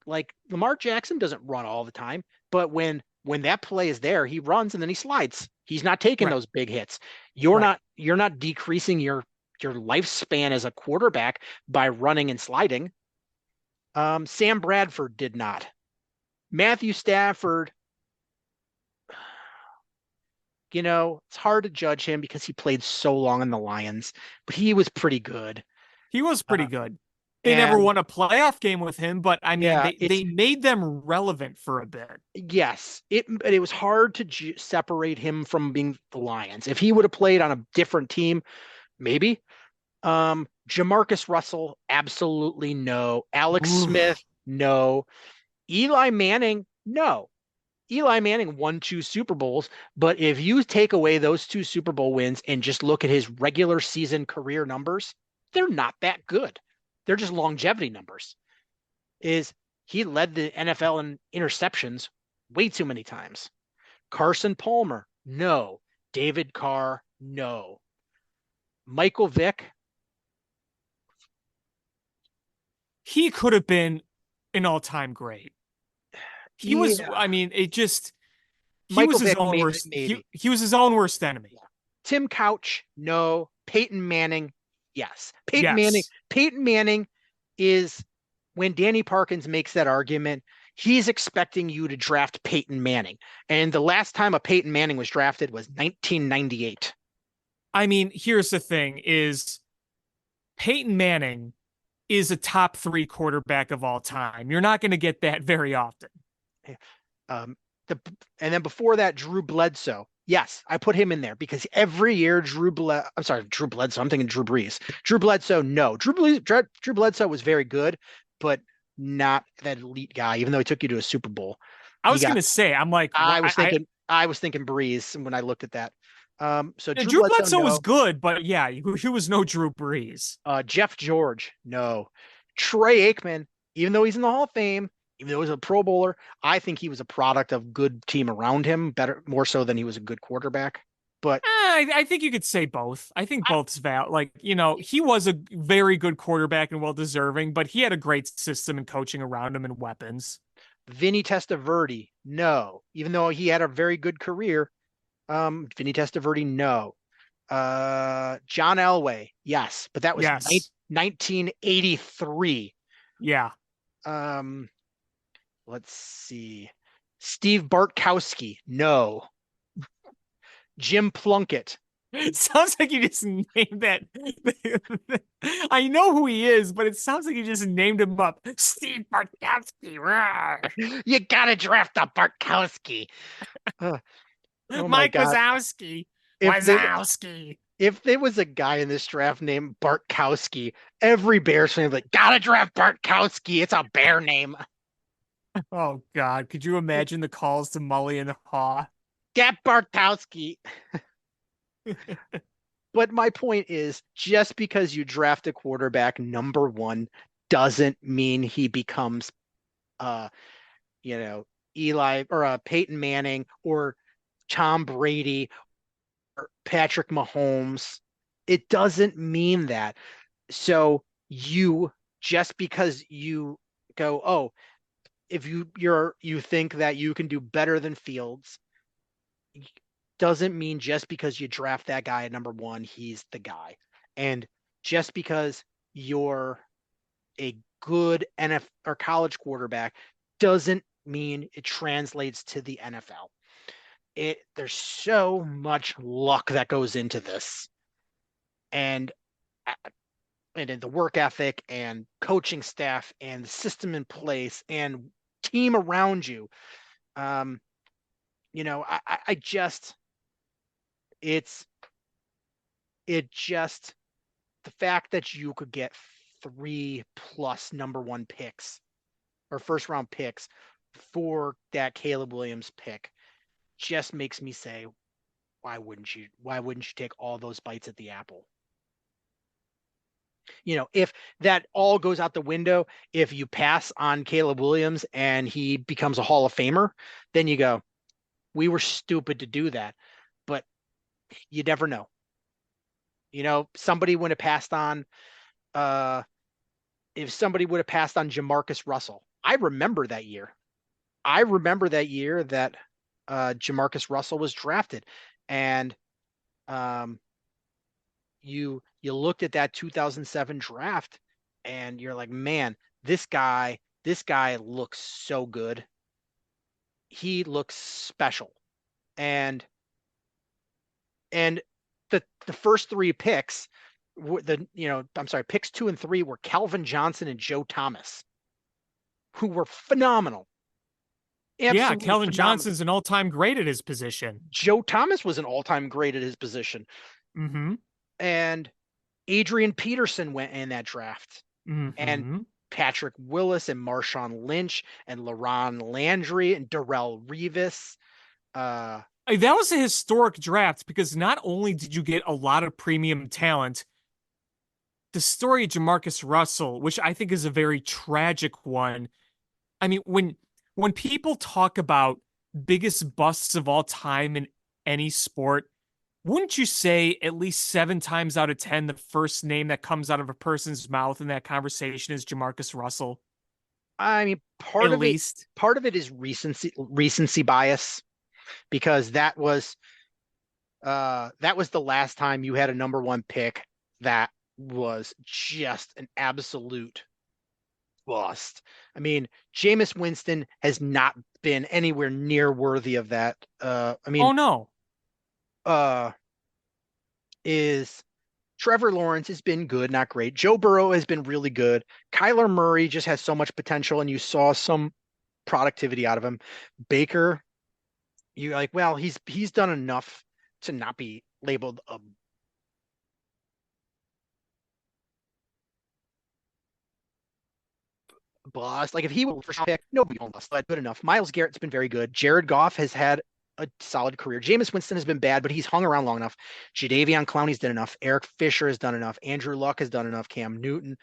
like Lamar Jackson doesn't run all the time, but when that play is there, he runs and then he slides. He's not taking Right. those big hits. You're Right. not decreasing your lifespan as a quarterback by running and sliding. Sam Bradford did not. Matthew Stafford, it's hard to judge him because he played so long in the Lions, but he was pretty good. He was Uh, pretty good. They never and won a playoff game with him, but I mean, yeah, they made them relevant for a bit. yes, it was hard to separate him from being the Lions. If he would have played on a different team, maybe. Jamarcus Russell, absolutely no. Alex Oof. Smith, no. Eli Manning, no. Eli Manning won 2 Super Bowls, but if you take away those 2 Super Bowl wins and just look at his regular season career numbers, they're not that good. They're just longevity numbers. Is He led the NFL in interceptions way too many times. Carson Palmer, no. David Carr, no. Michael Vick, He could have been an all-time great. He was, yeah. I mean, it just he Michael was his Vick, own worst. maybe. He was his own worst enemy. Tim Couch, no. Peyton Manning, yes. Yes. Peyton Manning is when Danny Parkins makes that argument, he's expecting you to draft Peyton Manning. And the last time a Peyton Manning was drafted was 1998. I mean, here's the thing is Peyton Manning is a top 3 quarterback of all time. You're not going to get that very often. Um, and then before that, Drew Bledsoe. Yes, I put him in there because every year Drew Bledsoe. I'm thinking Drew Brees. Drew Bledsoe, no. Drew Bledsoe was very good, but not that elite guy. Even though he took you to a Super Bowl, I was going to say, I'm like, I was thinking Brees when I looked at that. So Drew Bledsoe no. was good, but yeah, he was no Drew Brees. Jeff George, no. Troy Aikman, even though he's in the Hall of Fame, even though he was a Pro Bowler, I think he was a product of good team around him, more so than he was a good quarterback. But I think you could say both. I think both's valid. Like, he was a very good quarterback and well deserving, but he had a great system and coaching around him and weapons. Vinny Testaverde, no. Even though he had a very good career, Vinny Testaverde, no. John Elway, yes, but that was 1983. Yeah. Let's see. Steve Bartkowski, no. Jim Plunkett. It sounds like you just named that. I know who he is, but it sounds like you just named him up. Steve Bartkowski. You gotta draft a Bartkowski. Oh Mike Wazowski. If there was a guy in this draft named Bartkowski, every Bears fan would be like, gotta draft Bartkowski. It's a bear name. Oh God, could you imagine the calls to Mully and Haw? Get Bartkowski. But my point is, just because you draft a quarterback number 1 doesn't mean he becomes Eli or Peyton Manning or Tom Brady or Patrick Mahomes. It doesn't mean that. So just because you go, oh, if you think that you can do better than Fields, doesn't mean just because you draft that guy at number 1, he's the guy. And just because you're a good NFL or college quarterback doesn't mean it translates to the NFL. There's so much luck that goes into this, and in the work ethic and coaching staff and the system in place and team around you. I just, it's just the fact that you could get 3+ number 1 picks or first round picks for that Caleb Williams pick just makes me say, why wouldn't you take all those bites at the apple? If that all goes out the window, if you pass on Caleb Williams and he becomes a Hall of Famer, then you go, we were stupid to do that. But you never know. Somebody would have passed on, if somebody would have passed on Jamarcus Russell. I remember that year that Jamarcus Russell was drafted, and you looked at that 2007 draft and you're like, man, this guy looks so good. He looks special. And the first 3 picks picks 2 and 3 were Calvin Johnson and Joe Thomas, who were phenomenal. Absolutely Calvin phenomenal. Johnson's an all-time great at his position. Joe Thomas was an all-time great at his position. Mm-hmm. And Adrian Peterson went in that draft. Mm-hmm. And Patrick Willis and Marshawn Lynch and LaRon Landry and Darrelle Revis. That was a historic draft because not only did you get a lot of premium talent, the story of Jamarcus Russell, which I think is a very tragic one. I mean, when people talk about biggest busts of all time in any sport, wouldn't you say at least 7 times out of 10, the first name that comes out of a person's mouth in that conversation is Jamarcus Russell? I mean, At least. part of it is recency bias because that was the last time you had a number one pick that was just an absolute bust. I mean, Jameis Winston has not been anywhere near worthy of that. Oh no. Uh, is Trevor Lawrence has been good, not great. Joe Burrow has been really good. Kyler Murray just has so much potential, and you saw some productivity out of him. Baker, you're like, well, he's done enough to not be labeled a bust. Like if he was first pick, nobody on bust. But good enough. Myles Garrett's been very good. Jared Goff has had a solid career. Jameis Winston has been bad, but he's hung around long enough. Jadeveon Clowney's done enough. Eric Fisher has done enough. Andrew Luck has done enough. Cam Newton.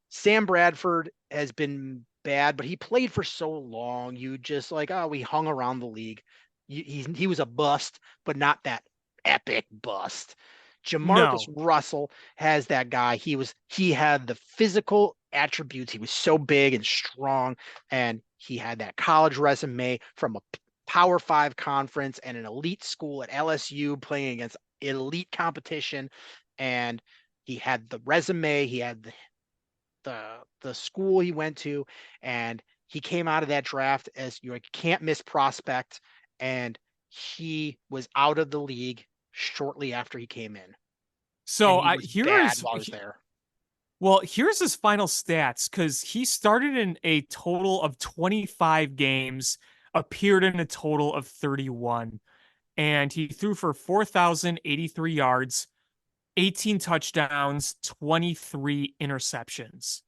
Sam Bradford has been bad, but he played for so long. You just like, oh, we hung around the league. He was a bust, but not that epic bust. Jamarcus No. Russell has that guy. He had the physical attributes. He was so big and strong, and he had that college resume from a Power Five conference and an elite school at LSU playing against elite competition. And he had the resume, he had the school he went to, and he came out of that draft as you can't miss prospect, and he was out of the league shortly after he came in, and So he I was here bad is while I was there. well, here's his final stats because he started in a total of 25 games, appeared in a total of 31, and he threw for 4,083 yards, 18 touchdowns, 23 interceptions.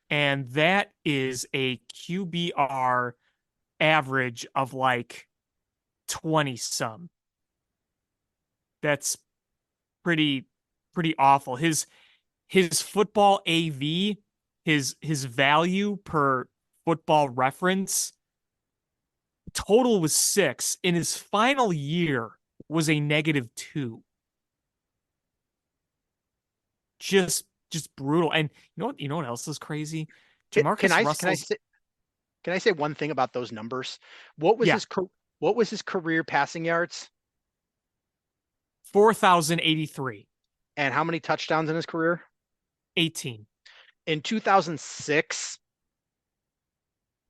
And that is a QBR average of like 20 some. That's pretty awful. His football AV, his value per football reference total was 6. In his final year was a -2. Just brutal. And you know what else is crazy? Can Jamarcus I Russell's can I say one thing about those numbers? What was yeah, his what was his career passing yards, 4,083, and how many touchdowns in his career? 18. In 2006,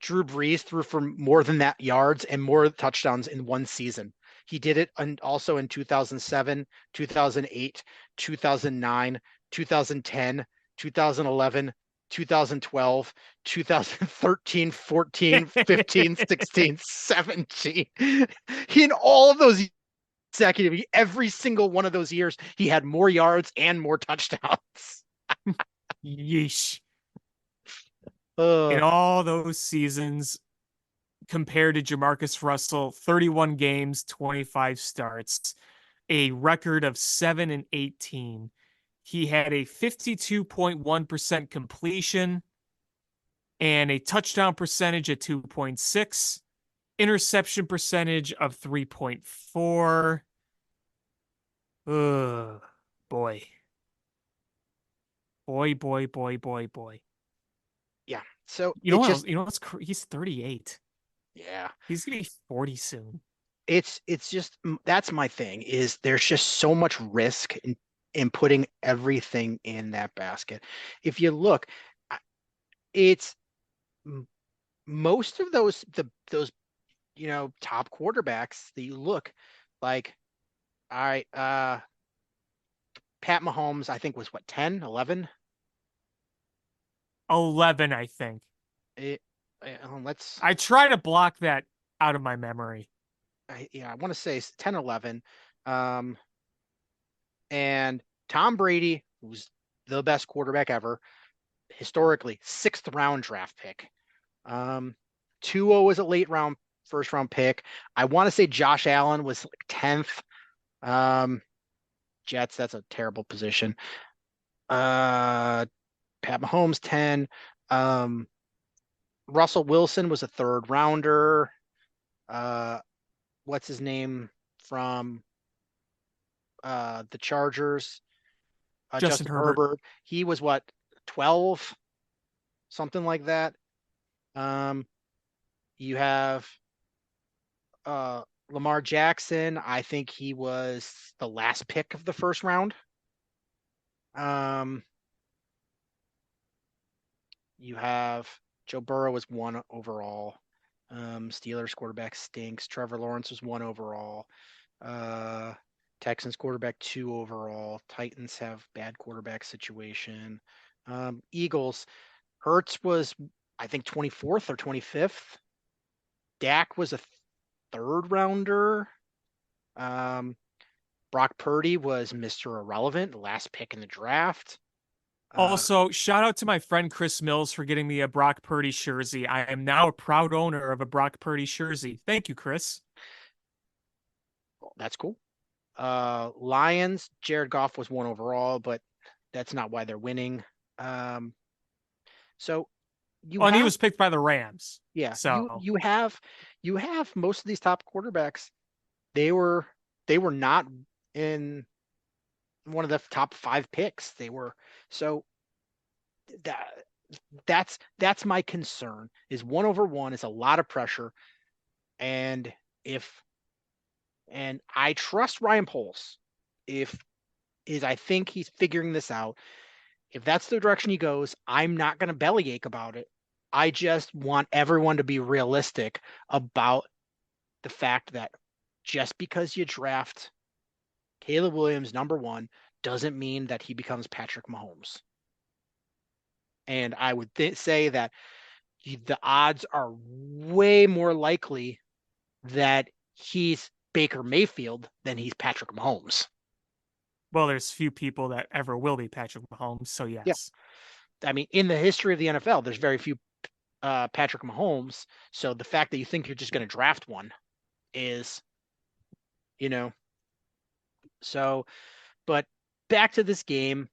Drew Brees threw for more than that yards and more touchdowns in one season. He did it also in 2007, 2008, 2009, 2010, 2011, 2012, 2013, 14, 15, 16, 17. He in all of those consecutive, every single one of those years, he had more yards and more touchdowns. Yeesh. In Uh, all those seasons, compared to Jamarcus Russell, 31 games, 25 starts, a record of 7 and 18. He had a 52.1% completion and a touchdown percentage at 2.6, interception percentage of 3.4. Ugh, boy. Boy. yeah. So You know it what just else? You know what's he's 38. yeah. He's gonna be 40 soon. It's just that's my thing is there's just so much risk in putting everything in that basket. If you look, it's most of those top quarterbacks that you look like. All right, Pat Mahomes I think was what 10, 11. 11, I think. It, let's I try to block that out of my memory. yeah, I want to say 10, 11. And Tom Brady, who's the best quarterback ever, historically, sixth round draft pick. Tua was a first round pick. I want to say Josh Allen was like 10th. Jets, that's a terrible position. Pat Mahomes, 10. Russell Wilson was a third rounder. What's his name from the Chargers? Justin Justin Herbert. Herbert. He was what, 12, something like that. Um, you have uh, Lamar Jackson. I think he was the last pick of the first round. Um, you have Joe Burrow was one overall. Steelers quarterback stinks. Trevor Lawrence was one overall. Uh, Texans quarterback two overall. Titans have bad quarterback situation. Eagles, Hurts was, I think, 24th or 25th. Dak was a third rounder. Um, Brock Purdy was Mr. Irrelevant, the last pick in the draft. Uh, Also, shout out to my friend Chris Mills for getting me a Brock Purdy jersey. I am now a proud owner of a Brock Purdy jersey. Thank you, Chris. that's cool. Lions, Jared Goff was one overall, but that's not why they're winning. Um, so you Oh, and he have, was picked by the Rams. yeah, So, you have most of these top quarterbacks. They were they were not in one of the top five picks. They were so that that's my concern. Is one over one is a lot of pressure, and if and I trust Ryan Poles. If is I think he's figuring this out. If that's the direction he goes, I'm not going to bellyache about it. I just want everyone to be realistic about the fact that just because you draft Caleb Williams number one doesn't mean that he becomes Patrick Mahomes. And I would say that the odds are way more likely that he's Baker Mayfield than he's Patrick Mahomes. well, there's few people that ever will be Patrick Mahomes. So, Yeah. yes. I mean, in the history of the NFL, there's very few Patrick Mahomes. So the fact that you think you're just going to draft one is, you know, so, but back to this game.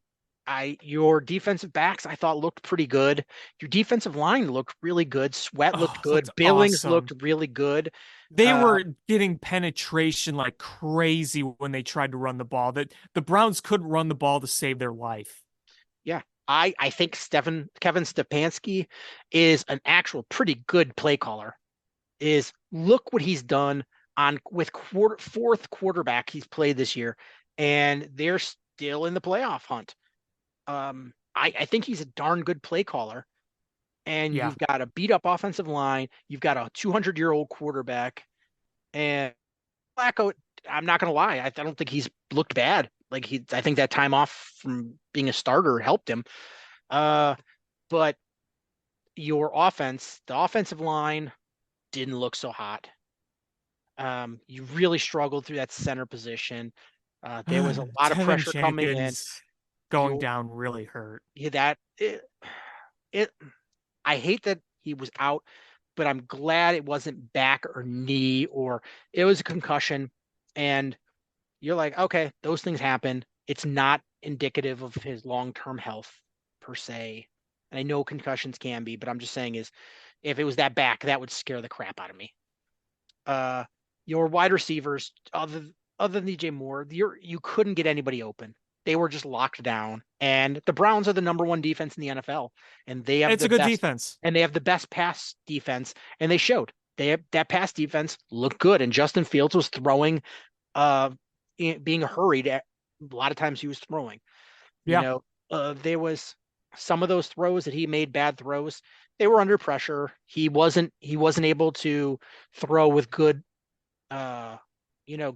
Your defensive backs I thought looked pretty good. Your defensive line looked really good. Sweat looked Oh, good. looked Billings awesome. looked really good. They Uh, were getting penetration like crazy when they tried to run the ball. That the Browns couldn't run the ball to save their life. yeah, I think Kevin Stefanski is an actual pretty good play caller. Is look what he's done on with fourth quarterback he's played this year, and they're still in the playoff hunt. I think he's a darn good play caller. And Yeah. you've got a beat up offensive line, you've got a 200-year-old quarterback, and Flacco. I'm not gonna lie, I don't think he's looked bad. Like I think that time off from being a starter helped him. But your offense, the offensive line, didn't look so hot. You really struggled through that center position. There was a lot of Tevin pressure coming in. Jenkins going You down really hurt. yeah, it I hate that he was out, but I'm glad it wasn't back or knee or it was a concussion. And you're like, okay, those things happen. It's not indicative of his long-term health per se. And I know concussions can be, but I'm just saying is if it was that back, that would scare the crap out of me. Uh, your wide receivers, other than DJ Moore, you couldn't get anybody open. They were just locked down. And the Browns are the number one defense in the NFL, and they have It's a the good best defense. and they have the best pass defense, and they showed. They have that pass defense looked good, and Justin Fields was throwing, being hurried at a lot of times he was throwing. You Yeah. know, there was some of those throws that he made bad throws. They were under pressure. He wasn't able to throw with good, uh,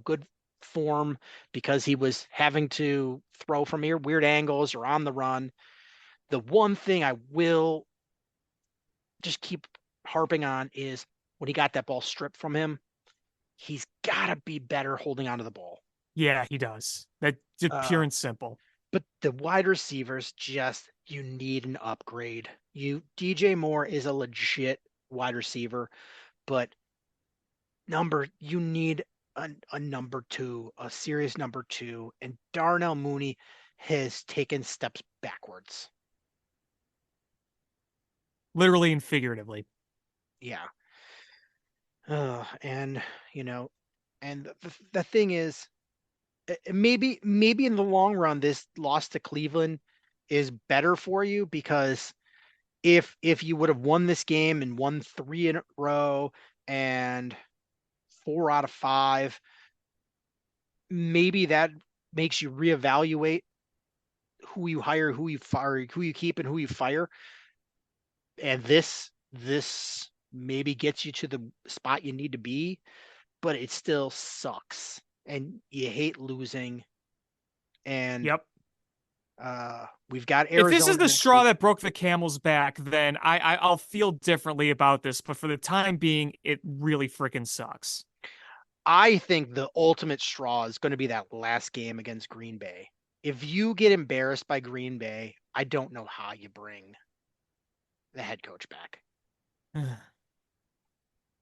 good form because he was having to throw from here weird angles or on the run. The one thing I will just keep harping on is when he got that ball stripped from him, he's got to be better holding onto the ball. Yeah, he does. That's just pure Uh, and simple. but the wide receivers just you need an upgrade. DJ Moore is a legit wide receiver, but you need a number two, a serious number two, and Darnell Mooney has taken steps backwards. Literally and figuratively. Yeah. And you know, and the thing is, maybe in the long run, this loss to Cleveland is better for you because if you would have won this game and won three in a row and 4 out of 5, maybe that makes you reevaluate who you hire, who you fire, who you keep, and who you fire. And this maybe gets you to the spot you need to be, but it still sucks, and you hate losing. And Yep. we've got If this is Arizona the next straw week. that broke the camel's back, then I'll feel differently about this. But for the time being, it really freaking sucks. I think the ultimate straw is going to be that last game against Green Bay. If you get embarrassed by Green Bay, I don't know how you bring the head coach back.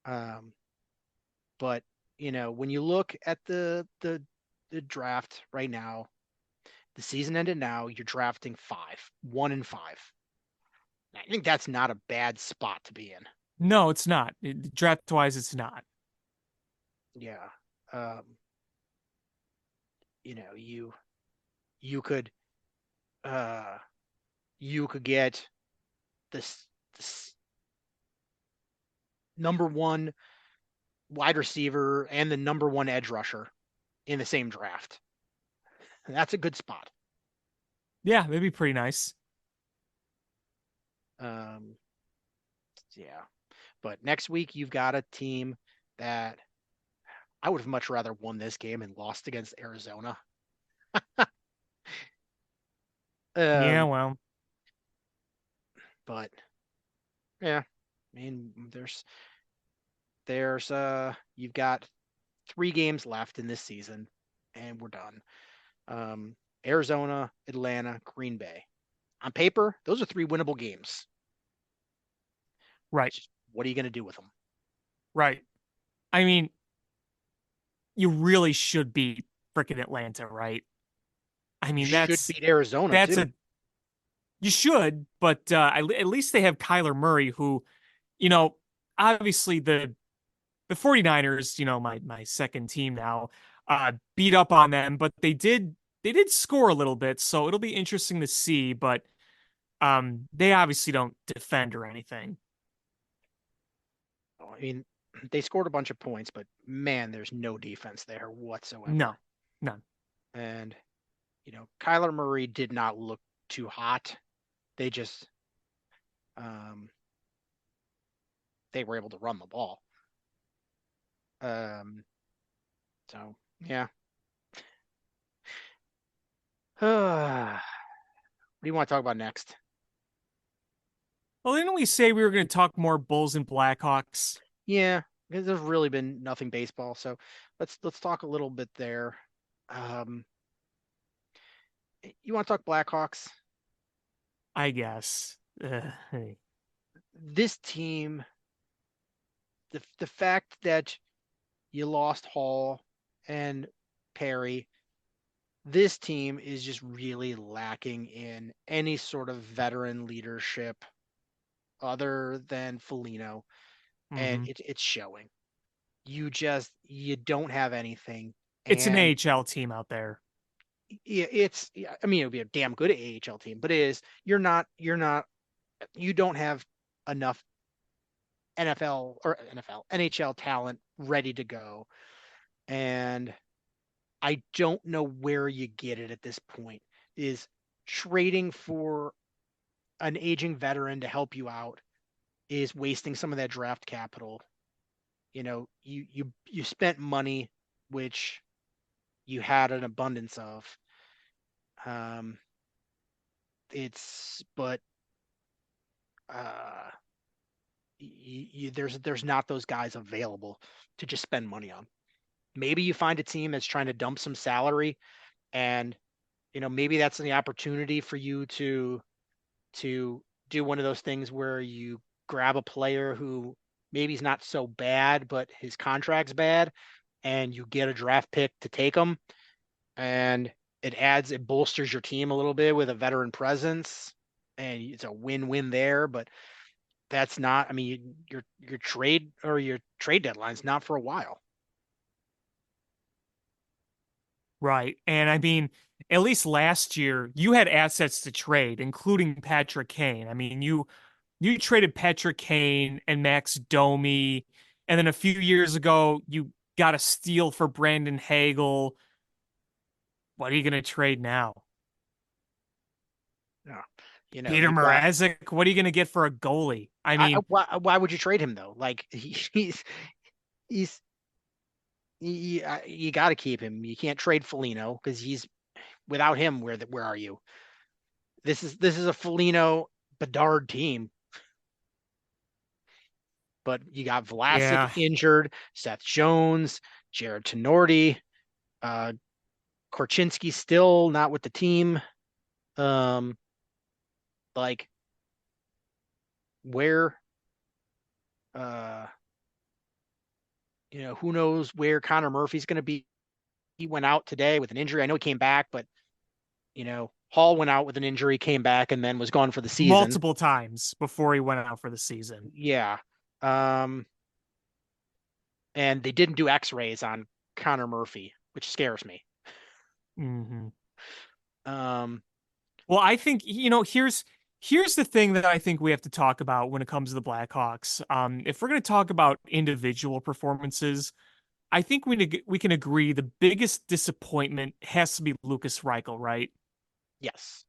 Um, but when you look at the draft right now, the season ended now. You're drafting 1 and 5. I think that's not a bad spot to be in. No, it's not. Draft wise, it's not. Yeah. Um, you know, you could uh you could get this number one wide receiver and the number one edge rusher in the same draft. That's a good spot. Yeah, that'd be pretty nice. Um, yeah. But next week you've got a team that I would have much rather won this game and lost against Arizona. Yeah, Um, well, but yeah, I mean, there's you've got 3 games left in this season, and we're done. Um, Arizona, Atlanta, Green Bay. On paper, those are 3 winnable games. right, Just what are you going to do with them? right. I mean, you really should beat freaking Atlanta, right? I You mean, should that's beat Arizona that's too. a you should, but at least they have Kyler Murray, who, you know, obviously the 49ers, my second team now, beat up on them, but they did score a little bit, so it'll be interesting to see, but they obviously don't defend or anything. I mean, they scored a bunch of points, but man, there's no defense there whatsoever. No. None. And Kyler Murray did not look too hot. They just um, they were able to run the ball. Um, so yeah. What do you want to talk about next? Well, didn't we say we were going to talk more Bulls and Blackhawks? Yeah, because there's really been nothing baseball, so let's talk a little bit there. Um, you want to talk Blackhawks? I guess. Hey. This team, the fact that you lost Hall and Perry, this team is just really lacking in any sort of veteran leadership other than Foligno, and Hmm. it's showing. You don't have anything, It's an and AHL team out there. yeah, I mean, it would be a damn good AHL team, but it is you don't have enough NHL talent ready to go, and I don't know where you get it at this point. Is trading for an aging veteran to help you out is wasting some of that draft capital. You spent money which you had an abundance of. Um, it's but uh, there's not those guys available to just spend money on. Maybe you find a team that's trying to dump some salary, and maybe that's the opportunity for you to do one of those things where you grab a player who maybe he's not so bad, but his contract's bad, and you get a draft pick to take him, and it bolsters your team a little bit with a veteran presence, and it's a win-win there. But that's not. I mean, your trade deadline's not for a while. Right. And I mean, at least last year, you had assets to trade, including Patrick Kane. I mean, you traded Patrick Kane and Max Domi, and then a few years ago, you got a steal for Brandon Hagel. What are you going to trade now? Yeah, you know, Peter you got. Mrazek? What are you going to get for a goalie? I mean, Why would you trade him though? Like he's you got to keep him. You can't trade Foligno because he's without him. Where are you? This is a Foligno Bedard team, but you got Vlasic yeah. injured, Seth Jones, Jared Tenorti, uh, Korchinski still not with the team. Um, like where, uh, who knows where Connor Murphy's going to be? He went out today with an injury. I know he came back, but Hall went out with an injury, came back, and then was gone for the season. Multiple times before he went out for the season. Yeah. Um, and they didn't do X-rays on Connor Murphy, which scares me. Mm-hmm. Um, Well, I think, here's the thing that I think we have to talk about when it comes to the Blackhawks. If we're going to talk about individual performances, I think we can agree the biggest disappointment has to be Lucas Reichel, right? yes,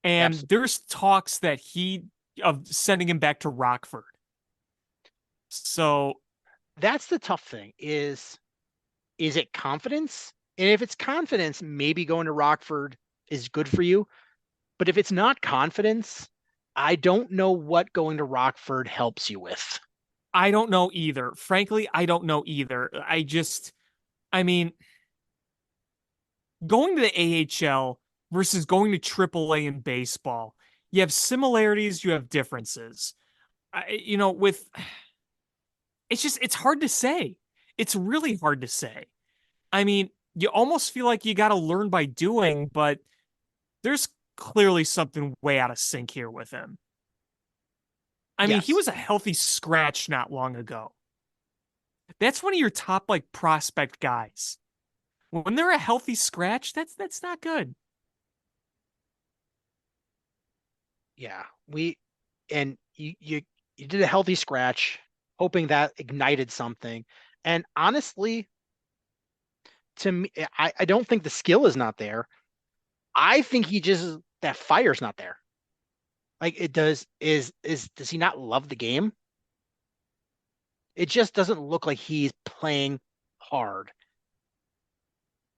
And absolutely. there's talks that of sending him back to Rockford. So That's the tough thing is it confidence? And if it's confidence, maybe going to Rockford is good for you. But if it's not confidence, I don't know what going to Rockford helps you with. I don't know either. Frankly, I don't know either. I mean, going to the AHL versus going to AAA in baseball, you have similarities, you have differences. With it's hard to say. It's really hard to say. I mean, you almost feel like you got to learn by doing, but there's clearly something way out of sync here with him. I mean, he Yes. was a healthy scratch not long ago. That's one of your top like prospect guys. When they're a healthy scratch, that's not good. Yeah. You did a healthy scratch, hoping that ignited something. And honestly, to me, I don't think the skill is not there. I think that fire's not there. Like it does he not love the game? It just doesn't look like he's playing hard.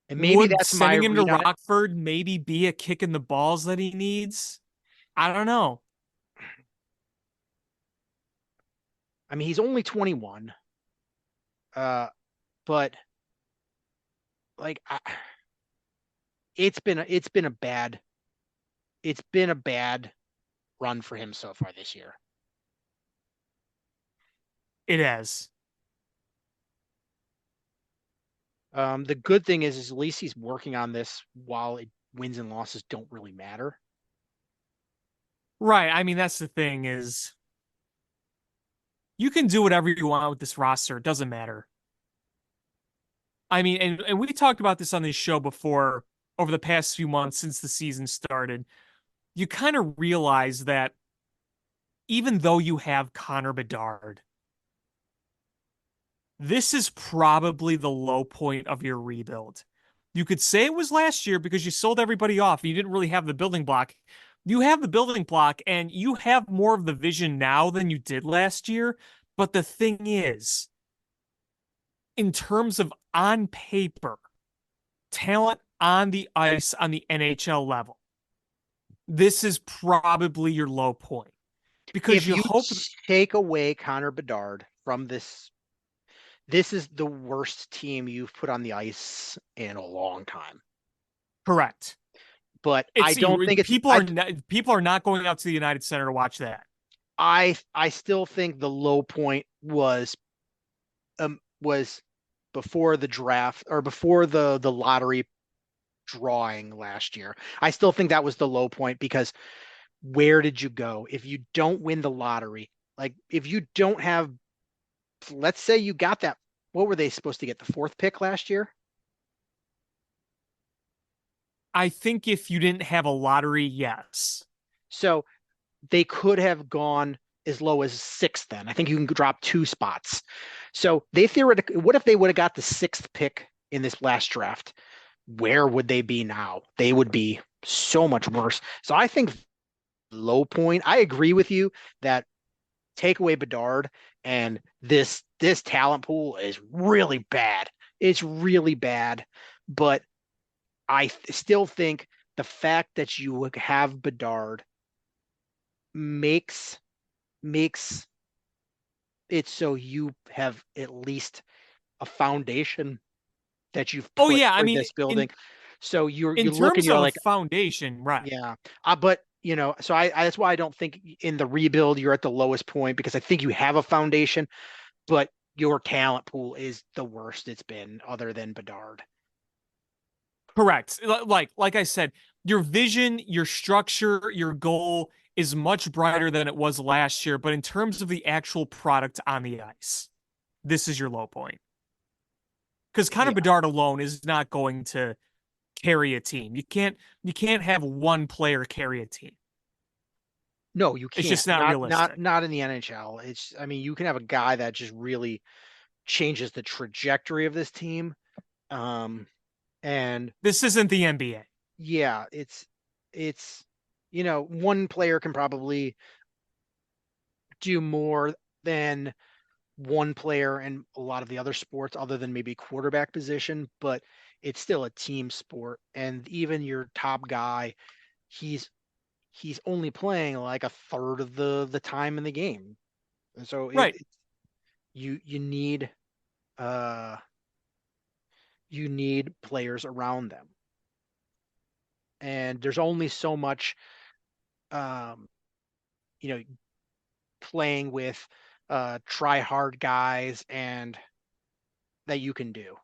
And maybe Would that's my sending him to read on it. Rockford maybe be a kick in the balls that he needs? I don't know. I mean, he's only 21. But like it's been a bad run for him so far this year. It has. The good thing is at least he's working on this while wins and losses don't really matter. Right. I mean, that's the thing is you can do whatever you want with this roster. It doesn't matter. I mean, and we talked about this on this show before over the past few months since the season started. You kind of realize that even though you have Connor Bedard, this is probably the low point of your rebuild. You could say it was last year because you sold everybody off and you didn't really have the building block. You have the building block and you have more of the vision now than you did last year. But the thing is, in terms of on paper, talent on the ice on the NHL level, this is probably your low point because If you you hope. take away Connor Bedard from this is the worst team you've put on the ice in a long time. Correct. But I It's don't think it's people are not going out to the United Center to watch that. I still think the low point was before the draft or before the lottery drawing last year. I still think that was the low point because where did you go if you don't win the lottery? Like if you don't have, let's say you got that, what were they supposed to get? The fourth pick last year? I think if you didn't have a lottery, yes. So they could have gone as low as sixth then. I think you can drop two spots. So they theoretically, what if they would have got the sixth pick in this last draft? Where would they be now? They would be so much worse. So I think low point. I agree with you that take away Bedard and this talent pool is really bad. It's really bad, but still think the fact that you have Bedard makes makes it so you have at least a foundation that you've Oh put yeah, I for mean this building. So you in look and terms you're of like, foundation, right. yeah, but so I that's why I don't think in the rebuild you're at the lowest point because I think you have a foundation, but your talent pool is the worst it's been other than Bedard. Correct. Like I said, your vision, your structure, your goal is much brighter than it was last year, but in terms of the actual product on the ice, this is your low point. Because Connor Yeah. Bedard alone is not going to carry a team. You can't have one player carry a team. No, you It's can't. just not realistic. Not in the NHL. It's I mean, you can have a guy that just really changes the trajectory of this team. Um and This isn't the NBA. yeah, it's one player can probably do more than one player in a lot of the other sports other than maybe quarterback position, but it's still a team sport. And even your top guy, he's he's only playing like a third of the time in the game. And so Right. you need uh you need players around them. And there's only so much um you know playing with try hard guys and that you can do.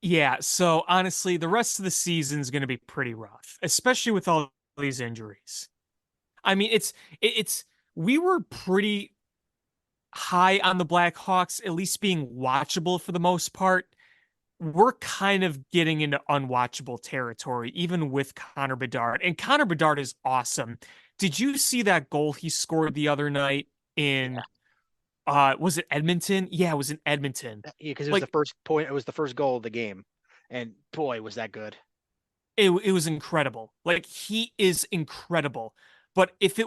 Yeah, so honestly, the rest of the season is going to be pretty rough, especially with all these injuries. I mean, it's we were pretty high on the Blackhawks, at least being watchable for the most part. We're kind of getting into unwatchable territory, even with Connor Bedard. And Connor Bedard is awesome. Did you see that goal he scored the other night Yeah. in was it Edmonton? Yeah, it was in Edmonton. Yeah, because it was the Like first point, it was the first goal of the game. And boy, was that good. it was incredible. Like he is incredible. But if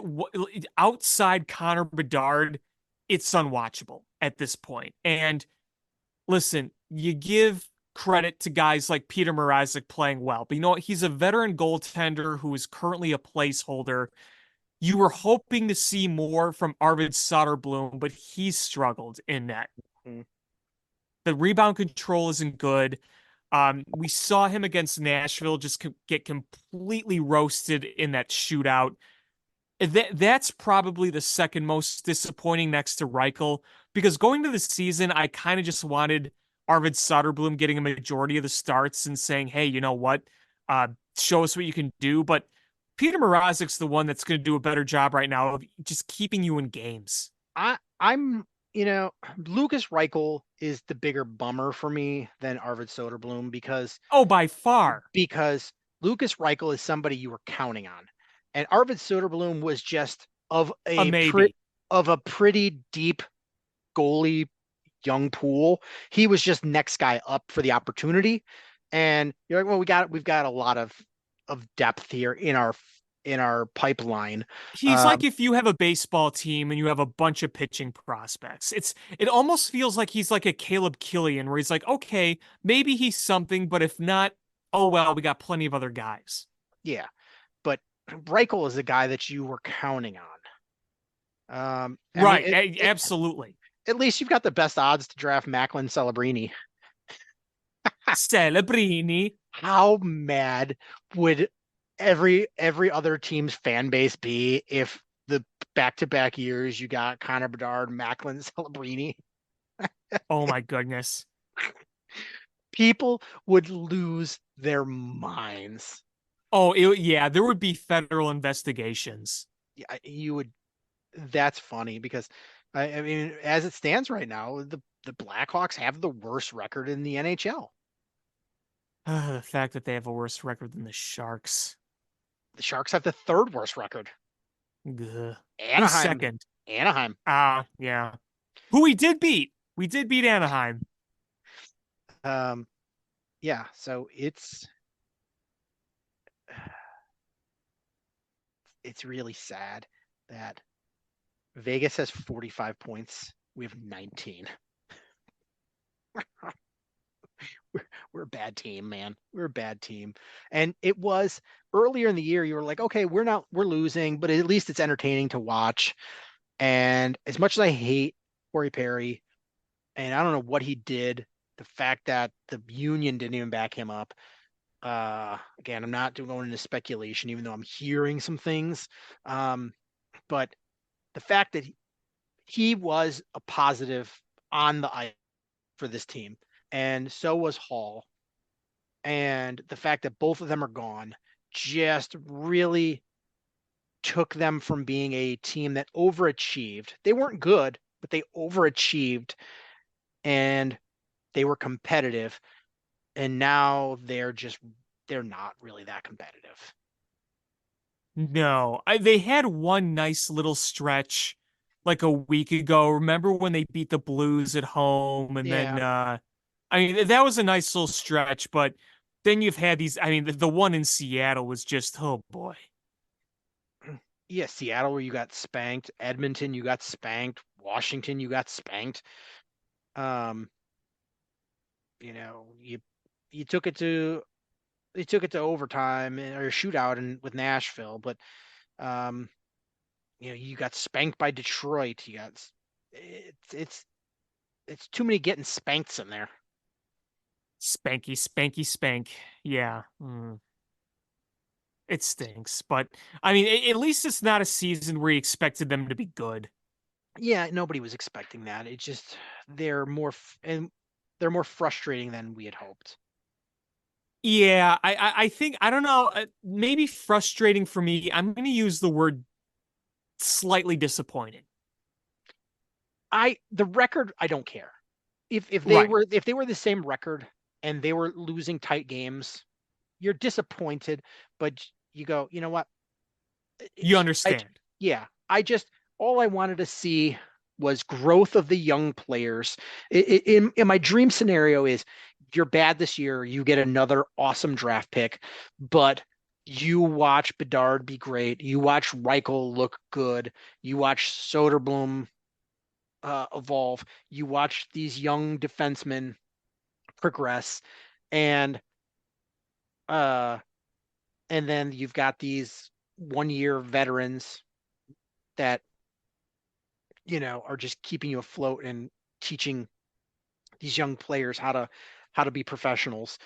outside Connor Bedard, it's unwatchable at this point. And listen, you give credit to guys like Peter Mrazek playing well, but you know what? He's a veteran goaltender who is currently a placeholder. You were hoping to see more from Arvid Soderblom, but he struggled in that. Mhm. The rebound control isn't good. We saw him against Nashville just get completely roasted in that shootout. That's probably the second most disappointing next to Reichel because going to the season, I kind of just wanted Arvid Soderblom getting a majority of the starts and saying, "Hey, you know what? Show us what you can do." But Peter Mrazek's the one that's going to do a better job right now of just keeping you in games. I'm Lucas Reichel is the bigger bummer for me than Arvid Soderblom Oh, by far, because Lucas Reichel is somebody you were counting on. And Arvid Soderblom was just a maybe. of a pretty deep goalie young pool. He was just next guy up for the opportunity. And you're like, well, we've got a lot of depth here in our pipeline. He's like if you have a baseball team and you have a bunch of pitching prospects. It almost feels like he's like a Caleb Killian where he's like, okay, maybe he's something, but if not, oh well, we got plenty of other guys. Yeah, but Reichel is the guy that you were counting on. I mean, Right, absolutely. at least you've got the best odds to draft Macklin Celebrini. Celebrini. How mad would every other team's fan base be if the back-to-back years you got Connor Bedard, Macklin Celebrini? Oh my goodness. People would lose their minds. Oh, yeah, there would be federal investigations. Yeah, you would. That's funny because I mean, as it stands right now, the Blackhawks have the worst record in the NHL. The fact that they have a worse record than the Sharks. The Sharks have the third worst record. Ugh. Who's Anaheim, second? Anaheim. Yeah. Who we did beat. We did beat Anaheim. Um, yeah. So it's really sad that Vegas has 45 points. We have 19. We're a bad team, man. We're a bad team. And it was earlier in the year, you were like, okay, we're losing, but at least it's entertaining to watch. And as much as I hate Corey Perry, and I don't know what he did, the fact that the union didn't even back him up. Again, I'm not going into speculation, even though I'm hearing some things. But the fact that he was a positive on the ice for this team, and so was Hall. And the fact that both of them are gone just really took them from being a team that overachieved. They weren't good, but they overachieved and they were competitive. And now they're not really that competitive. No, they had one nice little stretch like a week ago. Remember when they beat the Blues at home? And then, Yeah. I mean, that was a nice little stretch, but then you've had these. I mean, the one in Seattle was just, oh boy. Yeah, Seattle where you got spanked, Edmonton you got spanked, Washington you got spanked. Um, you you took it to overtime or shootout and with Nashville, but um, you got spanked by Detroit. You got it's too many getting spanks in there. Spanky, spanky, spank. Yeah. It stinks, but I mean, at least it's not a season where you expected them to be good. Yeah, nobody was expecting that. It just and they're more frustrating than we had hoped. Yeah, I think I don't know. Maybe frustrating for me. I'm going to use the word slightly disappointing. The record, I don't care. Right. If they were the same record and they were losing tight games, you're disappointed, but you go, you know what? You I understand. yeah, I just all I wanted to see was growth of the young players. In my dream scenario is you're bad this year, you get another awesome draft pick, but you watch Bedard be great, you watch Reichel look good, you watch Soderblom evolve, you watch these young defensemen progress, and uh, and then you've got these 1 year veterans that are just keeping you afloat and teaching these young players how to be professionals.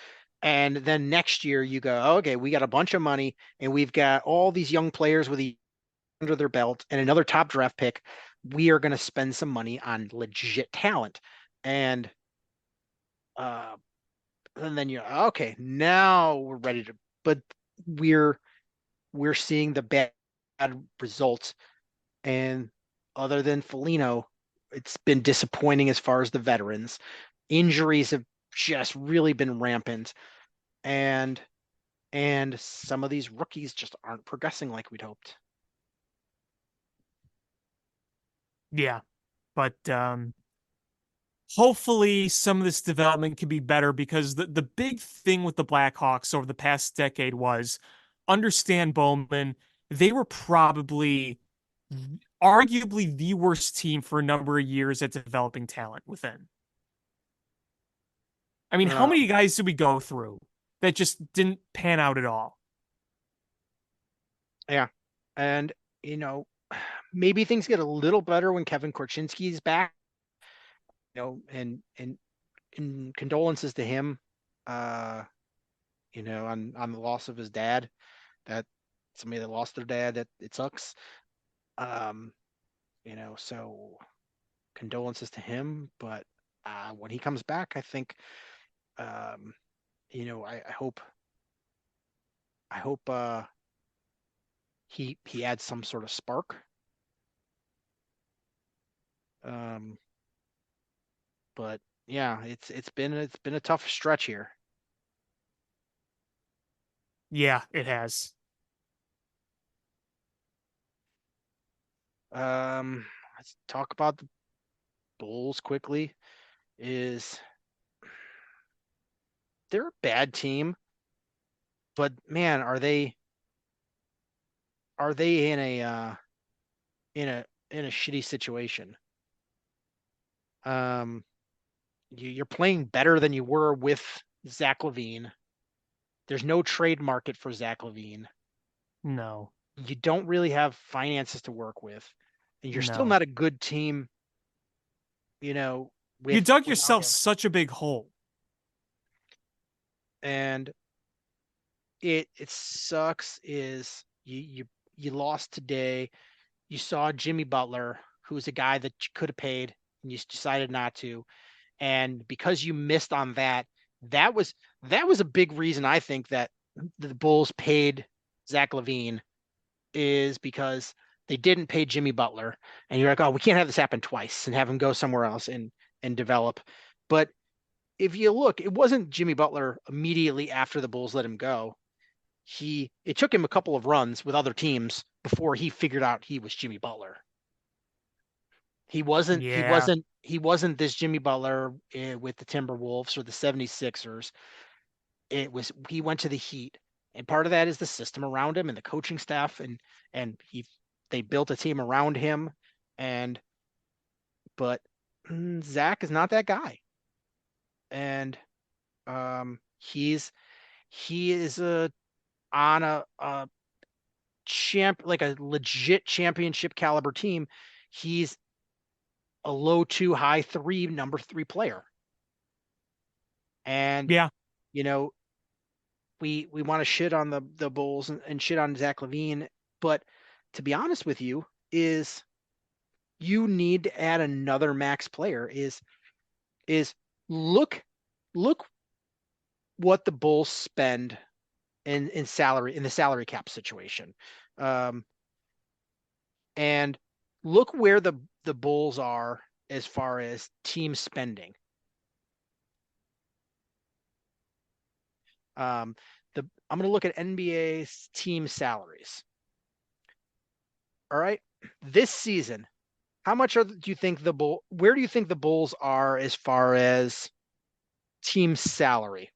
And then next year you go, oh, okay, we got a bunch of money and we've got all these young players under their belt and another top draft pick. We are going to spend some money on legit talent. And uh and then you're okay, now we're ready to, but we're seeing the bad results. And other than Foligno, it's been disappointing as far as the veterans. Injuries have just really been rampant, and some of these rookies just aren't progressing like we'd hoped. Yeah. But hopefully some of this development can be better because the big thing with the Blackhawks over the past decade was understand Bowman. They were probably arguably the worst team for a number of years at developing talent within. I mean, how Uh, many guys did we go through that just didn't pan out at all? yeah, and you know, maybe things get a little better when Kevin Korchinski's back. And condolences to him. Uh, on the loss of his dad. That somebody that lost their dad, that it sucks. Um, so condolences to him. But when he comes back, I think, um, I I hope he adds some sort of spark. But yeah, it's been a tough stretch here. Yeah, it has. Let's talk about the Bulls quickly. Is they're a bad team, but man, are they in a shitty situation? Um, you're playing better than you were with Zach LaVine. There's no trade market for Zach LaVine. No, You don't really have finances to work with, and you're still no. not a good team. You know, You with dug without yourself him, such a big hole. and it sucks. Is you lost today. You saw Jimmy Butler, who's a guy that you could have paid, and you decided not to. And because you missed on that, that was that was a big reason I think that the Bulls paid Zach LaVine, is because they didn't pay Jimmy Butler. And you're like, oh, we can't have this happen twice and have him go somewhere else and develop. But if you look, it wasn't Jimmy Butler immediately after the Bulls let him go. It took him a couple of runs with other teams before he figured out he was Jimmy Butler. He wasn't he Yeah. wasn't he wasn't this Jimmy Butler with the Timberwolves or the 76ers. He went to the Heat, and part of that is the system around him and the coaching staff, and they built a team around him. And but Zach is not that guy. And he is on a like a legit championship caliber team. He's a low 2, high 3, number 3 player. And Yeah. you know, we want to shit on the Bulls and shit on Zach LaVine, but to be honest with you, is you need to add another max player. Is look what the Bulls spend in salary, in the salary cap situation. Um, and look where the Bulls are as far as team spending. Um, I'm going to look at NBA's team salaries. All right, this season, how much do you think where do you think the Bulls are as far as team salary?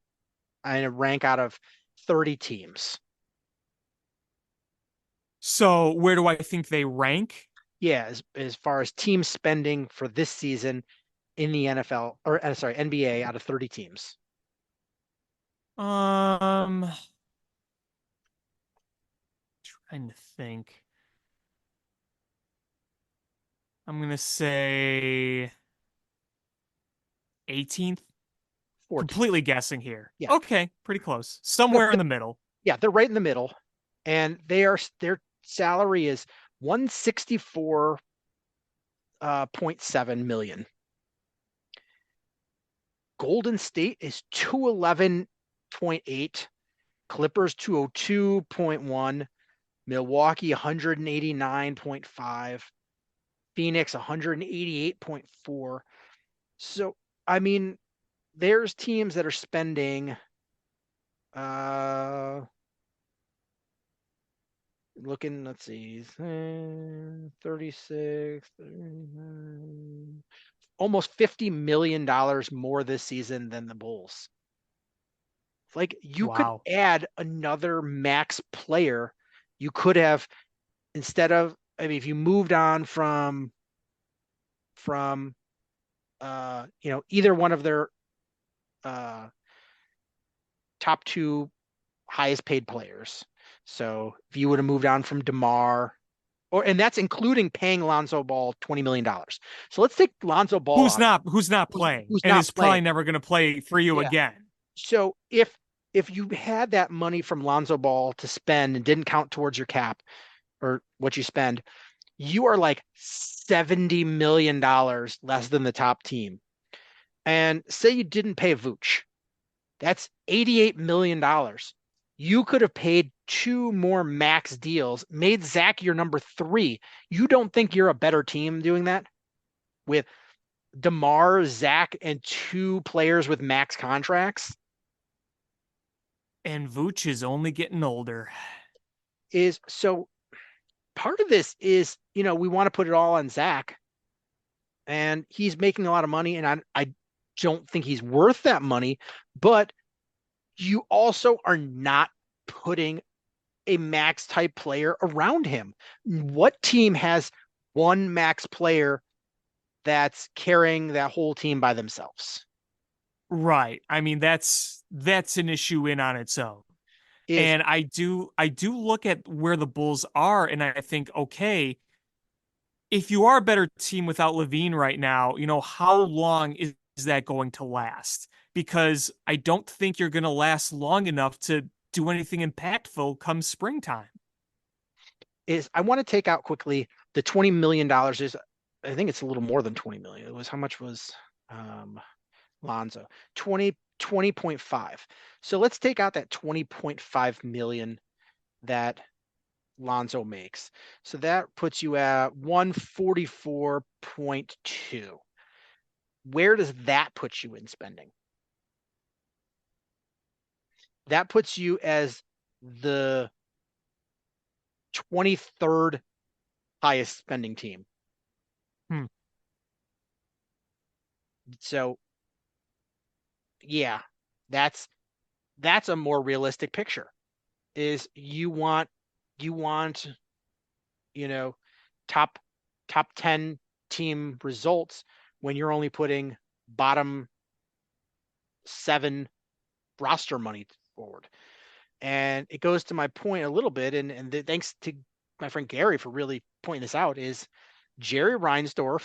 I rank out of 30 teams. So where do I think they rank? Yeah, as far as team spending for this season in the NFL, or sorry, NBA, out of 30 teams. Um, trying to think. I'm gonna say 18th. 14. Completely guessing here. Yeah. Okay, pretty close. Somewhere in the middle. Yeah, they're right in the middle. And their salary is 164.7 million. Golden State is 211.8, Clippers 202.1, Milwaukee 189.5, Phoenix 188.4. So, I mean, there's teams that are spending let's see, 36, 39, almost $50 million more this season than the Bulls. Like, you could Wow. add another max player. You could have, instead of, I mean, if you moved on from either one of their top 2 highest paid players. So if you would have moved on from DeMar, and that's including paying Lonzo Ball $20 million. So let's take Lonzo Ball out, Who's not playing who's and not is playing. probably never going to play for you Yeah. again. So if you had that money from Lonzo Ball to spend and didn't count towards your cap or what you spend, you are like $70 million less than the top team. And say you didn't pay Vooch, that's $88 million. You could have paid 2 more max deals, made Zach your number 3. You don't think you're a better team doing that with DeMar, Zach, and 2 players with max contracts? And Vooch is only getting older. Is so part of this is, we want to put it all on Zach, and he's making a lot of money, and I don't think he's worth that money, but you also are not putting a max type player around him. What team has one max player that's carrying that whole team by themselves? Right. I mean, that's an issue in on its own. Is And I do look at where the Bulls are, and I think, okay, if you are a better team without Levine right now, how long is that going to last? Because I don't think you're going to last long enough to do anything impactful come springtime. is I want to take out quickly the $20 million is, I think it's a little more than 20 million. It was, how much was Lonzo? 20.5. So let's take out that 20.5 million that Lonzo makes. So that puts you at 144.2. Where does that put you in spending? That puts you as the 23rd highest spending team. Hmm. So yeah, that's a more realistic picture. Is you want, you know, top 10 team results when you're only putting bottom 7 roster money forward. And it goes to my point a little bit, and thanks to my friend Gary for really pointing this out, is Jerry Reinsdorf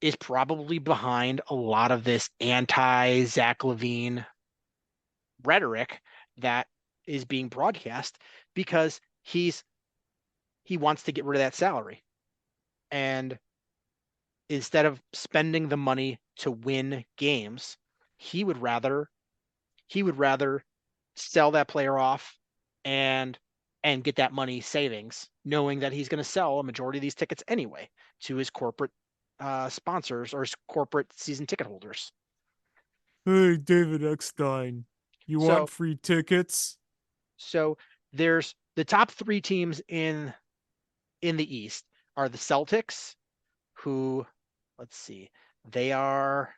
is probably behind a lot of this anti Zach Levine rhetoric that is being broadcast, because he wants to get rid of that salary. And instead of spending the money to win games, he would rather sell that player off and get that money savings, knowing that he's going to sell a majority of these tickets anyway to his corporate sponsors or his corporate season ticket holders. Hey, David Eckstein, you want So free tickets? there's the top 3 teams in the East are the Celtics, who, let's see, they are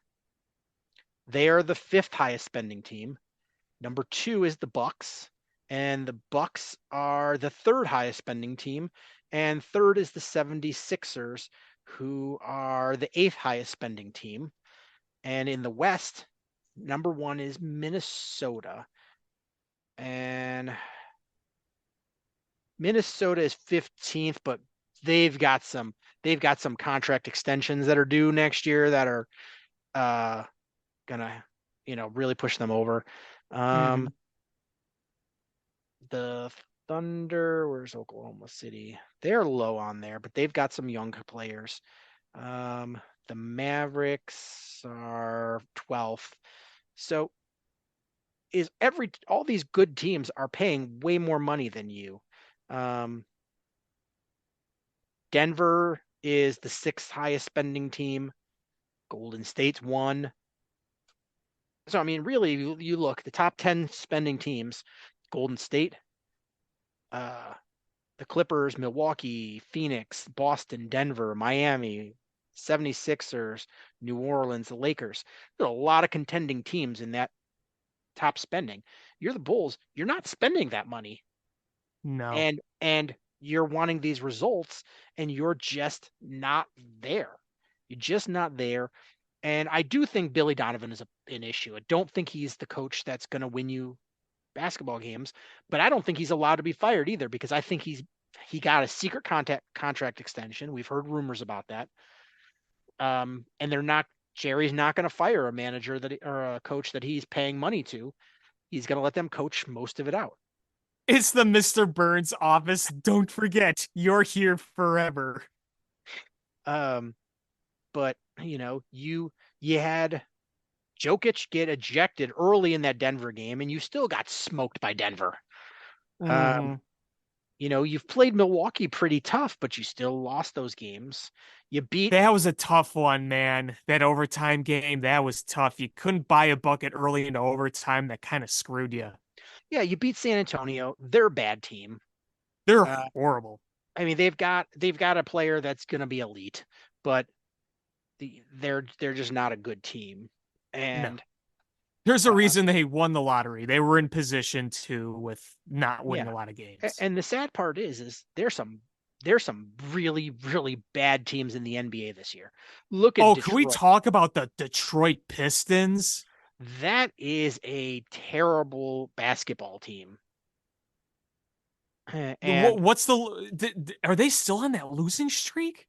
the 5th highest spending team. Number 2 is the Bucks, and the Bucks are the 3rd highest spending team, and third is the 76ers, who are the 8th highest spending team. And in the West, number 1 is Minnesota, and Minnesota is 15th, but they've got some contract extensions that are due next year that are gonna really push them over. Mm-hmm. The Thunder, where's Oklahoma City? They're low on there, but they've got some young players. The Mavericks are 12th. So all these good teams are paying way more money than you. Denver is the 6th highest spending team. Golden State's 1. So I mean, really, you look the top 10 spending teams: Golden State, uh, the Clippers, Milwaukee, Phoenix, Boston, Denver, Miami, 76ers, New Orleans, the Lakers. There are a lot of contending teams in that top spending. You're the Bulls. You're not spending that money, No. and you're wanting these results, and you're just not there. You're just not there. And I do think Billy Donovan is an issue. I don't think he's the coach that's going to win you basketball games, but I don't think he's allowed to be fired either, because I think he got a secret contract extension. We've heard rumors about that. And Jerry's not going to fire a manager or a coach that he's paying money to. He's going to let them coach most of it out. It's the Mr. Burns office. Don't forget, you're here forever. But you had Jokic get ejected early in that Denver game, and you still got smoked by Denver. Um, Hmm. you've played Milwaukee pretty tough, but you still lost those games. You beat, That was a tough one, man. That overtime game, that was tough. You couldn't buy a bucket early into overtime. That kind of screwed you. yeah, you beat San Antonio. They're a bad team. They're Uh, horrible. I mean, they've got a player that's going to be elite, but they're just not a good team. No. And There's a uh, reason they won the lottery. They were in position to with not winning yeah, a lot of games. and the sad part is there's some really really bad teams in the NBA this year. Look at Oh, can we Detroit. talk about the Detroit Pistons? That is a terrible basketball team. And What's are they still on that losing streak?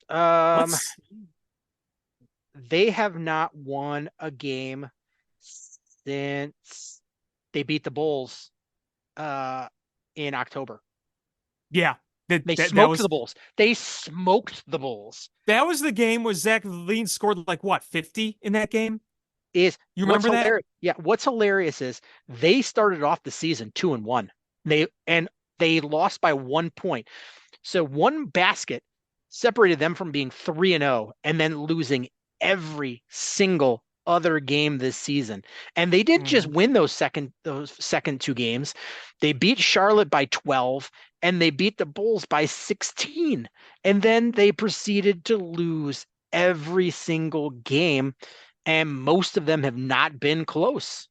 um, Let's they have not won a game since they beat the Bulls in October. yeah. They That smoked was the Bulls. They smoked the Bulls. the game where Zach Levine scored like what, 50 in that game? Is You what's remember that? hilarious. Yeah, what's hilarious is they started off the season 2-1. They lost by 1 point. So one basket separated them from being 3-0 and then losing every single other game this season. And they didn't just Mhm. win those second two games. They beat Charlotte by 12 and they beat the Bulls by 16. And then they proceeded to lose every single game and most of them have not been close.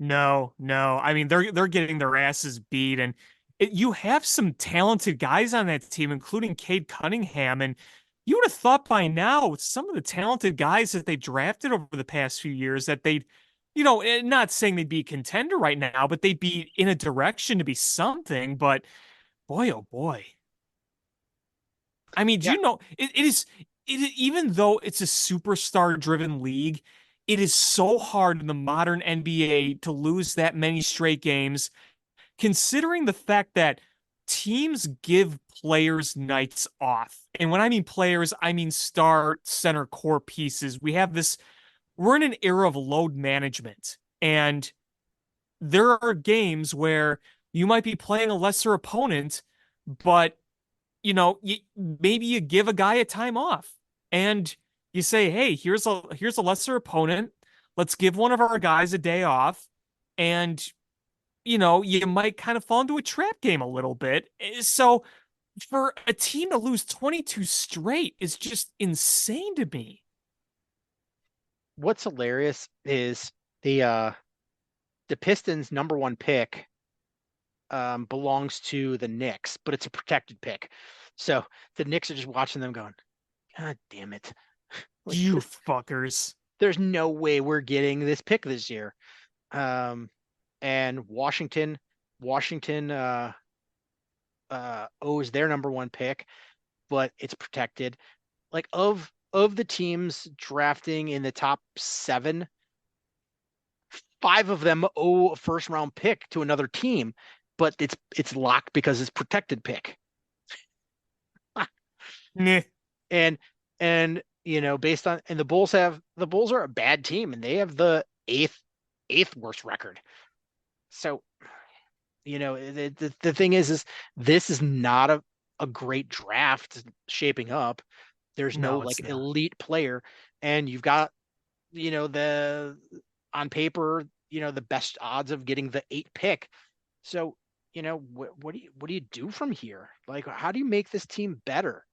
No, no. I mean, they're getting their asses beat, and you have some talented guys on that team, including Cade Cunningham. And you would have thought by now, with some of the talented guys that they drafted over the past few years, that they'd, not saying they'd be a contender right now, but they'd be in a direction to be something. But boy, oh boy. I mean, do Yeah. you know even though it's a superstar driven league, it is so hard in the modern NBA to lose that many straight games, considering the fact that teams give players nights off. And when I mean players, I mean star center core pieces. We're in an era of load management. And there are games where you might be playing a lesser opponent, but maybe you give a guy a time off and you say, "Hey, here's a lesser opponent. Let's give one of our guys a day off." And you might kind of fall into a trap game a little bit. So for a team to lose 22 straight is just insane to me. What's hilarious is the Pistons number one pick belongs to the Knicks, but it's a protected pick. So the Knicks are just watching them going, God damn it. Like You this, fuckers. there's no way we're getting this pick this year. Um, and Washington owes their number one pick, but it's protected. Like of the teams drafting in the top seven, five of them owe a first round pick to another team, but it's locked because it's protected pick. Meh. and and based on and the Bulls are a bad team and they have the eighth worst record. So the thing is this is not a great draft shaping up. There's no No, it's like not. elite player, and you've got the on paper the best odds of getting the eight pick. So what do you do from here? Like, how do you make this team better?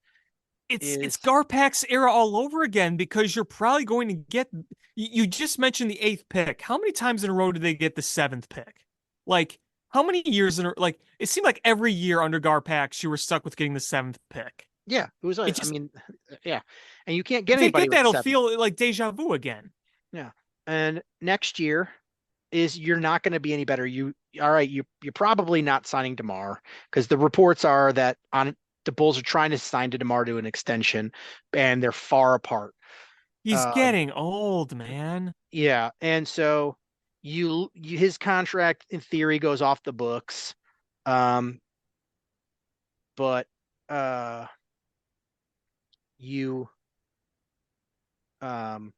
It's Is Garpax era all over again because you're probably going to get. You just mentioned the eighth pick. How many times in a row did they get the seventh pick? Like how many years in a like? It seemed like every year under Garpax you were stuck with getting the seventh pick. Yeah, it was. It I just mean, yeah, and you can't get if they anybody get with that, the it'll seventh. feel like deja vu again. Yeah, and next year is you're not going to be any better. You all right? You're probably not signing DeMar because the reports are that on the Bulls are trying to sign to DeMar to an extension, and they're far apart. He's Um, getting old, man. yeah, and so his contract in theory goes off the books, um, but uh, you um,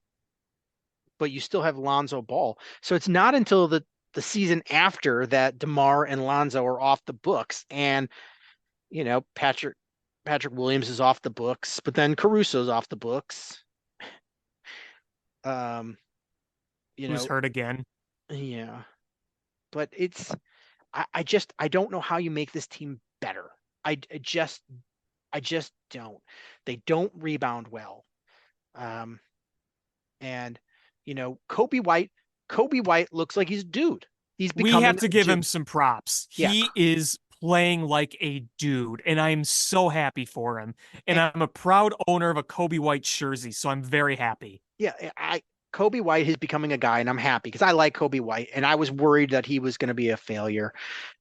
but you still have Lonzo Ball. So it's not until the season after that DeMar and Lonzo are off the books, and Patrick Williams is off the books, but then Caruso's off the books. Um, you Who's know, hurt again? yeah, but I don't know how you make this team better. I just don't. They don't rebound well. Um, and Kobe White looks like he's a dude. He's We have becoming to a give dude. him some props. Yeah. He is playing like a dude, and I'm so happy for him. And And, I'm a proud owner of a Kobe White jersey, so I'm very happy. yeah, Kobe White is becoming a guy, and I'm happy because I like Kobe White, and I was worried that he was going to be a failure.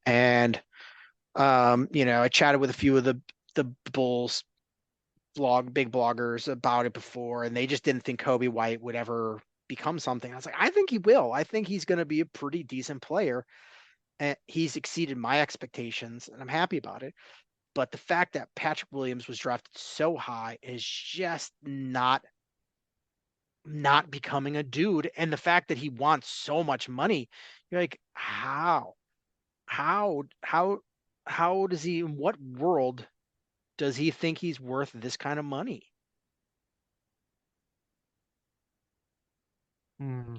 And I chatted with a few of the Bulls big bloggers about it before, and they just didn't think Kobe White would ever become something. I was like, I think he will. I think he's going to be a pretty decent player, and he's exceeded my expectations, and I'm happy about it. But the fact that Patrick Williams was drafted so high is just not becoming a dude. And the fact that he wants so much money, you're like, how, how, how does he, in what world does he think he's worth this kind of money? Hmm.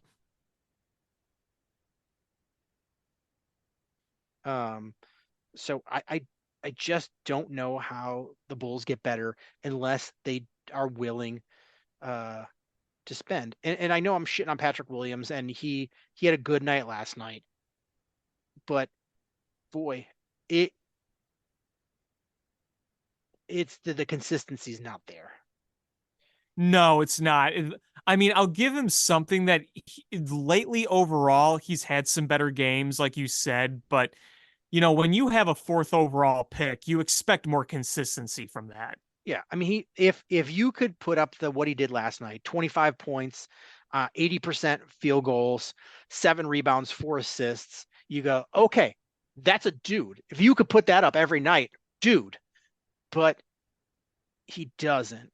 Um, so I just don't know how the Bulls get better unless they are willing uh to spend. And I know I'm shitting on Patrick Williams, and he had a good night last night, but boy, it it's the consistency's not there. No, it's not. I mean, I'll give him something that lately overall he's had some better games, like you said. But when you have a fourth overall pick, you expect more consistency from that. Yeah, I mean, if you could put up what he did last night, 25 points, 80% field goals, 7 rebounds, 4 assists, you go, okay, that's a dude. If you could put that up every night, dude. But he doesn't.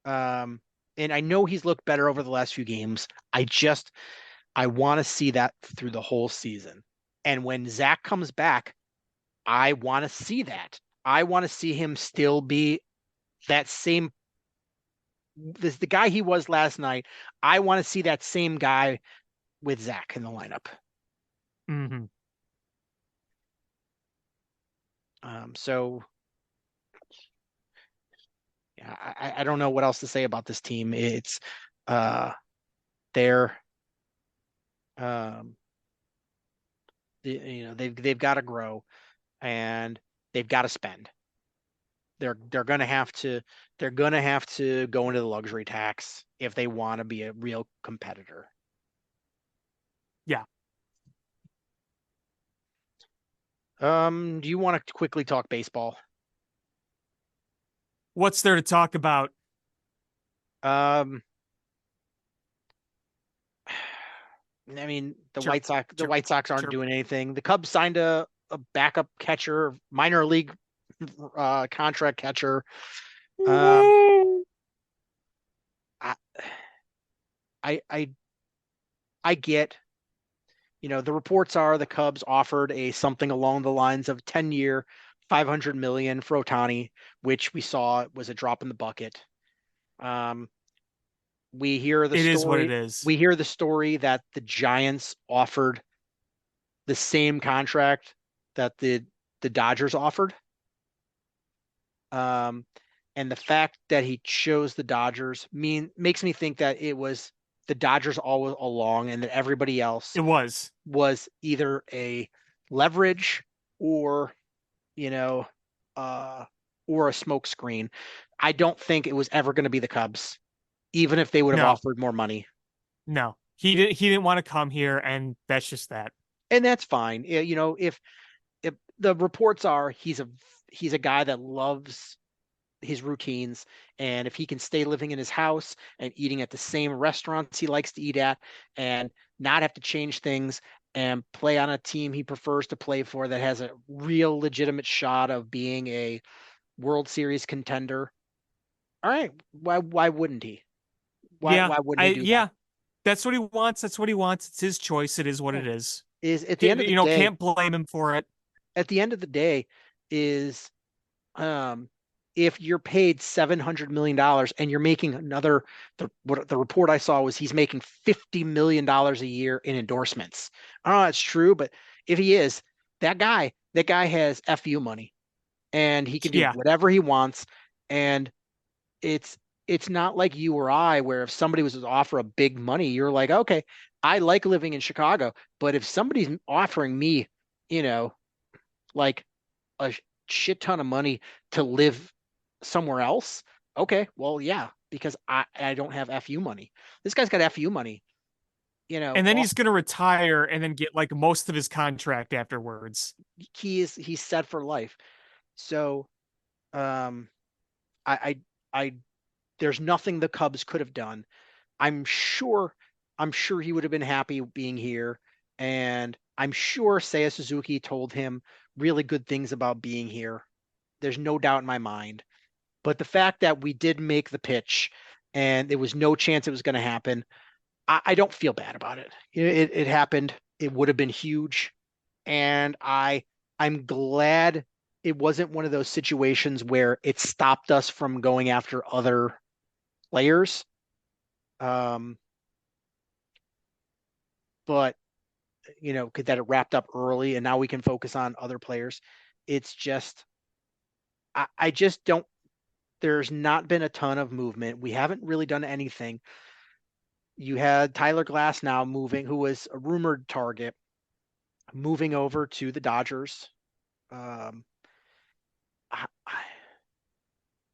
Um and I know he's looked better over the last few games. I want to see that through the whole season. And when Zach comes back, I want to see that. I want to see him still be that same the guy he was last night. I want to see that same guy with Zach in the lineup. Hmm. So yeah, I don't know what else to say about this team. It's uh they're um they've got to grow, and they've got to spend. They're gonna have to go into the luxury tax if they want to be a real competitor. Yeah. Do you want to quickly talk baseball? What's there to talk about? Um, I mean, Sure. The Sure. White Sox aren't Sure. doing anything. The Cubs signed a backup catcher, minor league contract catcher. Um, I, I I get, the reports are the Cubs offered a something along the lines of 10-year, 500 million for Ohtani, which we saw was a drop in the bucket. Um, we hear the It is what it story. is. We hear the story that the Giants offered the same contract that the Dodgers offered. Um, and the fact that he chose the Dodgers makes me think that it was the Dodgers all along, and that everybody else It was. was either a leverage or you know uh or a smoke screen. I don't think it was ever going to be the Cubs, even if they would have No. offered more money. No. He didn't want to come here, and that's just that. And that's fine. If the reports are he's a guy that loves his routines, and if he can stay living in his house and eating at the same restaurants he likes to eat at, and not have to change things, and play on a team he prefers to play for that has a real legitimate shot of being a World Series contender, all right, why wouldn't he? Yeah. Why wouldn't I he do that? yeah. That's what he wants. That's what he wants. It's his choice. It is what Yeah. it is. Is at the end of the day, Can't blame him for it. at the end of the day, is um, if you're paid $700 million and you're making another, what the report I saw was he's making $50 million a year in endorsements. I don't know if that's true, but if he is, that guy has FU money and he can do Yeah. whatever he wants. And it's it's not like you or I, where if somebody was to offer a big money, you're like, okay, I like living in Chicago, but if somebody's offering me, you know, like a shit ton of money to live somewhere else, okay, well, yeah, because I don't have FU money. This guy's got FU money, And then he's going to retire and then get like most of his contract afterwards. he's set for life. So um I I there's nothing the Cubs could have done. I'm sure I'm sure he would have been happy being here. And I'm sure Seiya Suzuki told him really good things about being here. There's no doubt in my mind. But the fact that we did make the pitch and there was no chance it was going to happen, I don't feel bad about it. It happened. It would have been huge. And I'm glad it wasn't one of those situations where it stopped us from going after other players. Um, but that it wrapped up early and now we can focus on other players. It's just I just don't there's not been a ton of movement. We haven't really done anything. You had Tyler Glass now moving, who was a rumored target, moving over to the Dodgers. Um,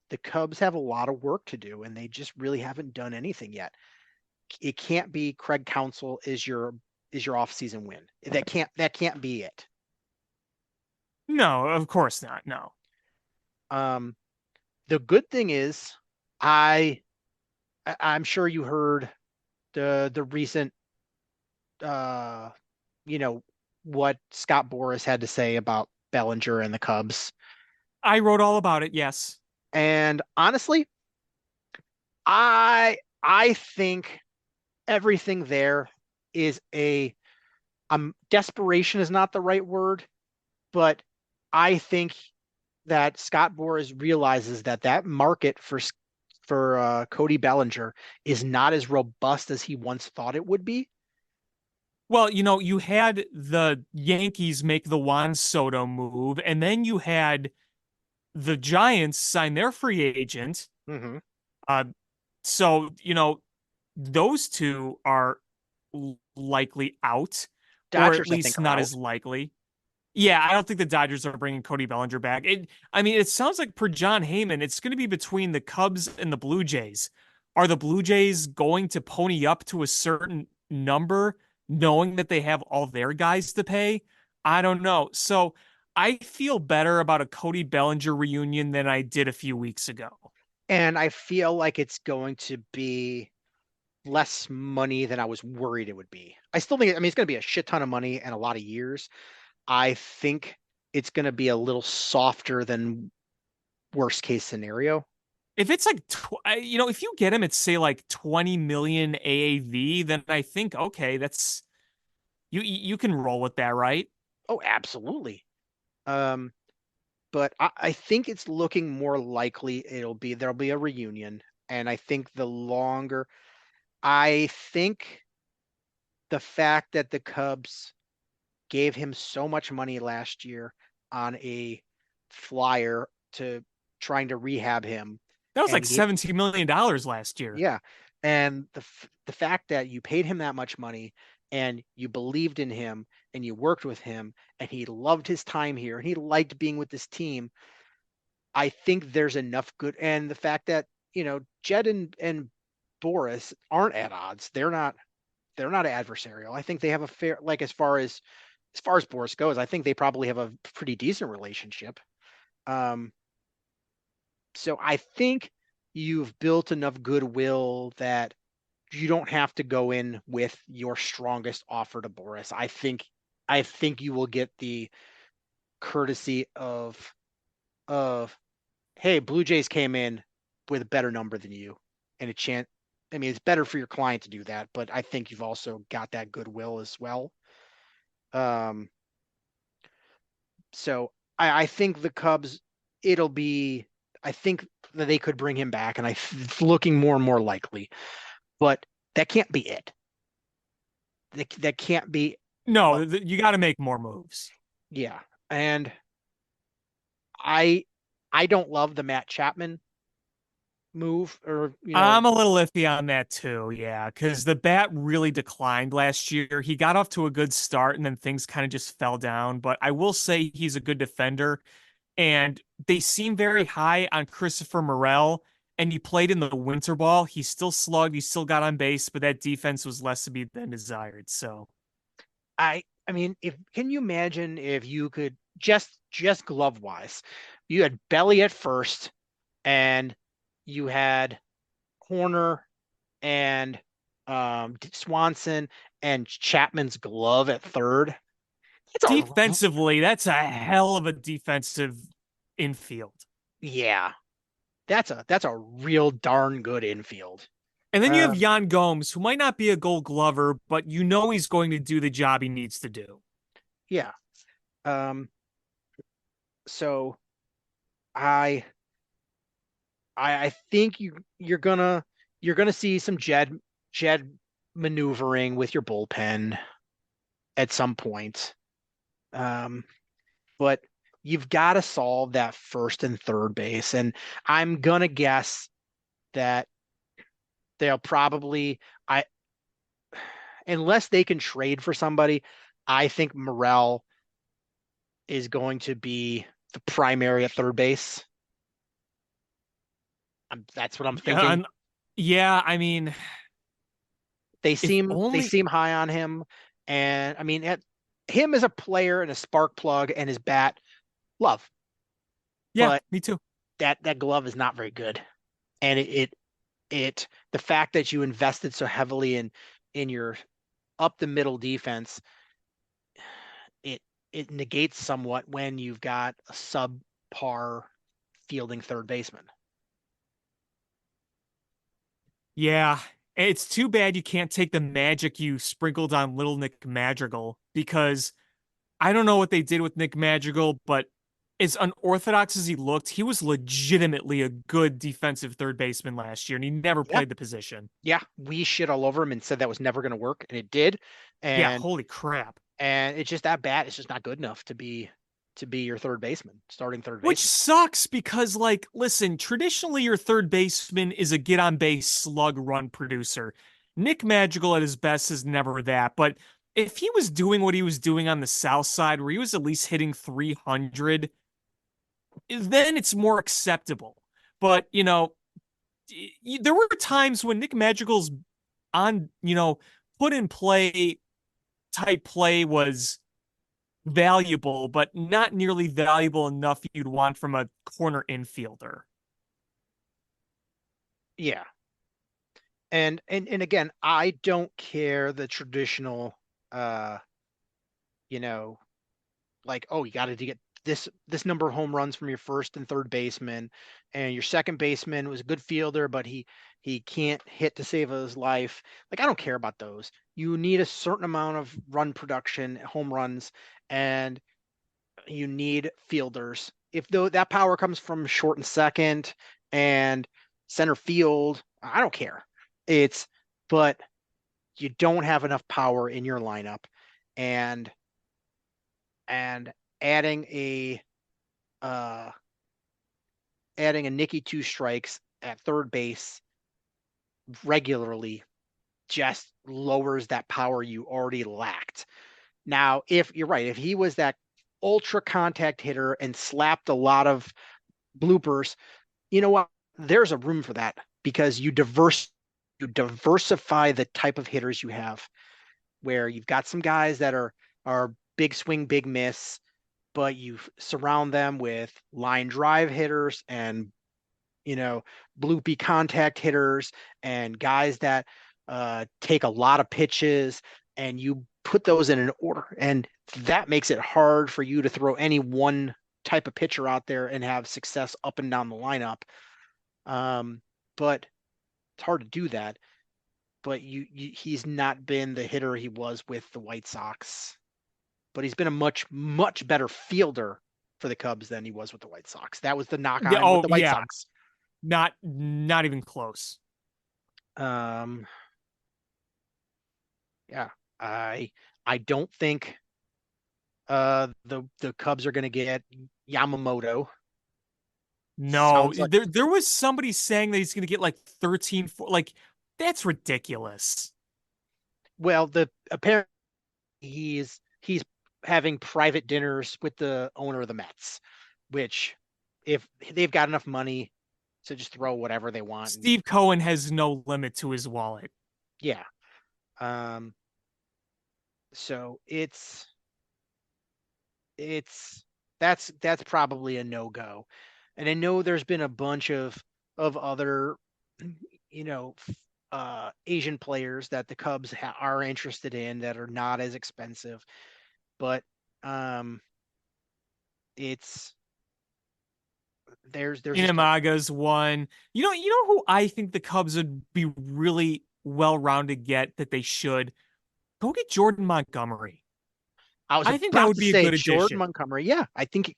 the Cubs have a lot of work to do, and they just really haven't done anything yet. It can't be Craig Counsell is your offseason win. That can't be it. No, of course not. No. Um, the good thing is, I I'm sure you heard the recent uh what Scott Boras had to say about Bellinger and the Cubs. I wrote all about it. Yes. And honestly, I think everything there is desperation is not the right word, but I think that Scott Boras realizes that market for Cody Bellinger is not as robust as he once thought it would be. Well, you had the Yankees make the Juan Soto move, and then you had the Giants sign their free agent. Mm-hmm. Uh, so, those two are likely out, or at Dodgers, I think, least are not out. as likely. Yeah, I don't think the Dodgers are bringing Cody Bellinger back. I mean, it sounds like per John Heyman, it's going to be between the Cubs and the Blue Jays. Are the Blue Jays going to pony up to a certain number, knowing that they have all their guys to pay? I don't know. So I feel better about a Cody Bellinger reunion than I did a few weeks ago. And I feel like it's going to be less money than I was worried it would be. I still think, I mean, it's going to be a shit ton of money and a lot of years. I think it's going to be a little softer than worst case scenario. If it's like, if you get him at say like 20 million AAV, then I think, okay, that's you can roll with that, right? Oh, absolutely. Um, but I think it's looking more likely there'll be a reunion. And I think I think the fact that the Cubs gave him so much money last year on a flyer to trying to rehab him. That was And like $17 million last year. yeah, and the fact that you paid him that much money and you believed in him and you worked with him and he loved his time here and he liked being with this team, I think there's enough good. And the fact that Jed and Boris aren't at odds. They're not adversarial. I think they have a fair, like, as far as Boris goes, I think they probably have a pretty decent relationship. Um, so I think you've built enough goodwill that you don't have to go in with your strongest offer to Boris. I think you will get the courtesy of hey, Blue Jays came in with a better number than you and a chance. I mean, it's better for your client to do that, but I think you've also got that goodwill as well. Um, so I think the Cubs, it'll be, I think that they could bring him back, and it's looking more and more likely. But that can't be it. That can't be. No, you got to make more moves. Yeah, and I I don't love the Matt Chapman move, or I'm a little iffy on that too, yeah, because the bat really declined last year. He got off to a good start and then things kind of just fell down. But I will say he's a good defender, and they seem very high on Christopher Morel. And he played in the winter ball. He still slugged, he still got on base, but that defense was less to be than desired. So I mean, if can you imagine if you could just glove wise, you had Belly at first, and you had Horner and Swanson and Chapman's glove at third. It's a defensively, that's a hell of a defensive infield. Yeah, that's a real darn good infield. And then you have Um, Jan Gomes, who might not be a gold glover, but you know he's going to do the job he needs to do. yeah. Um, so I I think you're gonna see some Jed maneuvering with your bullpen at some point. Um, but you've got to solve that first and third base. And I'm gonna guess that they'll probably I unless they can trade for somebody, I think Morel is going to be the primary at third base. That's what I'm Yeah, thinking. yeah, I mean, They if seem they only, seem high on him, and I mean, him as a player and a spark plug and his bat, love. yeah, But me too. that glove is not very good, and the fact that you invested so heavily in your up the middle defense, it it negates somewhat when you've got a subpar fielding third baseman. Yeah, it's too bad you can't take the magic you sprinkled on Little Nick Madrigal because I don't know what they did with Nick Madrigal, but as unorthodox as he looked, he was legitimately a good defensive third baseman last year, and he never Yeah, played the position. yeah, we shit all over him and said that was never going to work, and it did. Yeah, And holy crap. it's just that bat is just not good enough to be your third baseman, starting third Which baseman. sucks because, like, listen, traditionally your third baseman is a get on base slug run producer. Nick Madrigal at his best is never that, but if he was doing what he was doing on the south side, where he was at least hitting 300, then it's more acceptable. But, there were times when Nick Madrigal's on, put in play type play was valuable, but not nearly valuable enough you'd want from a corner infielder. Yeah. And again, I don't care the traditional uh you know like, oh, you got to get this number of home runs from your first and third baseman, and your second baseman was a good fielder, but he can't hit to save his life. Like, I don't care about those. You need a certain amount of run production, home runs, and you need fielders. If though that power comes from short and second and center field, I don't care. It's but you don't have enough power in your lineup, and and adding a uh adding a Nicky two strikes at third base regularly just lowers that power you already lacked. Now, if you're right, if he was that ultra contact hitter and slapped a lot of bloopers, you know what? There's a room for that because you diversify the type of hitters you have, where you've got some guys that are big swing, big miss, but you surround them with line drive hitters and bloopy contact hitters and guys that take a lot of pitches, and you put those in an order, and that makes it hard for you to throw any one type of pitcher out there and have success up and down the lineup. But it's hard to do that. but he's not been the hitter he was with the White Sox. But he's been a much better fielder for the Cubs than he was with the White Sox. That was the knock on Yeah, him with oh the White yeah, Sox. not even close. Um, yeah, I I don't think the Cubs are going to get Yamamoto. No, Sounds like there was somebody saying that he's going to get like 13 like that's ridiculous. well, the apparently he's having private dinners with the owner of the Mets, which if they've got enough money to just throw whatever they want and Steve Cohen has no limit to his wallet. yeah. Um, so it's that's probably a no-go. And I know there's been a bunch of other you know Asian players that the Cubs are interested in that are not as expensive, but um it's there's just a Inamaga's one. You know who I think the Cubs would be really well-rounded get that they should go get Jordan Montgomery. I was I think that about would to be a say good Jordan addition. Montgomery. Yeah, I think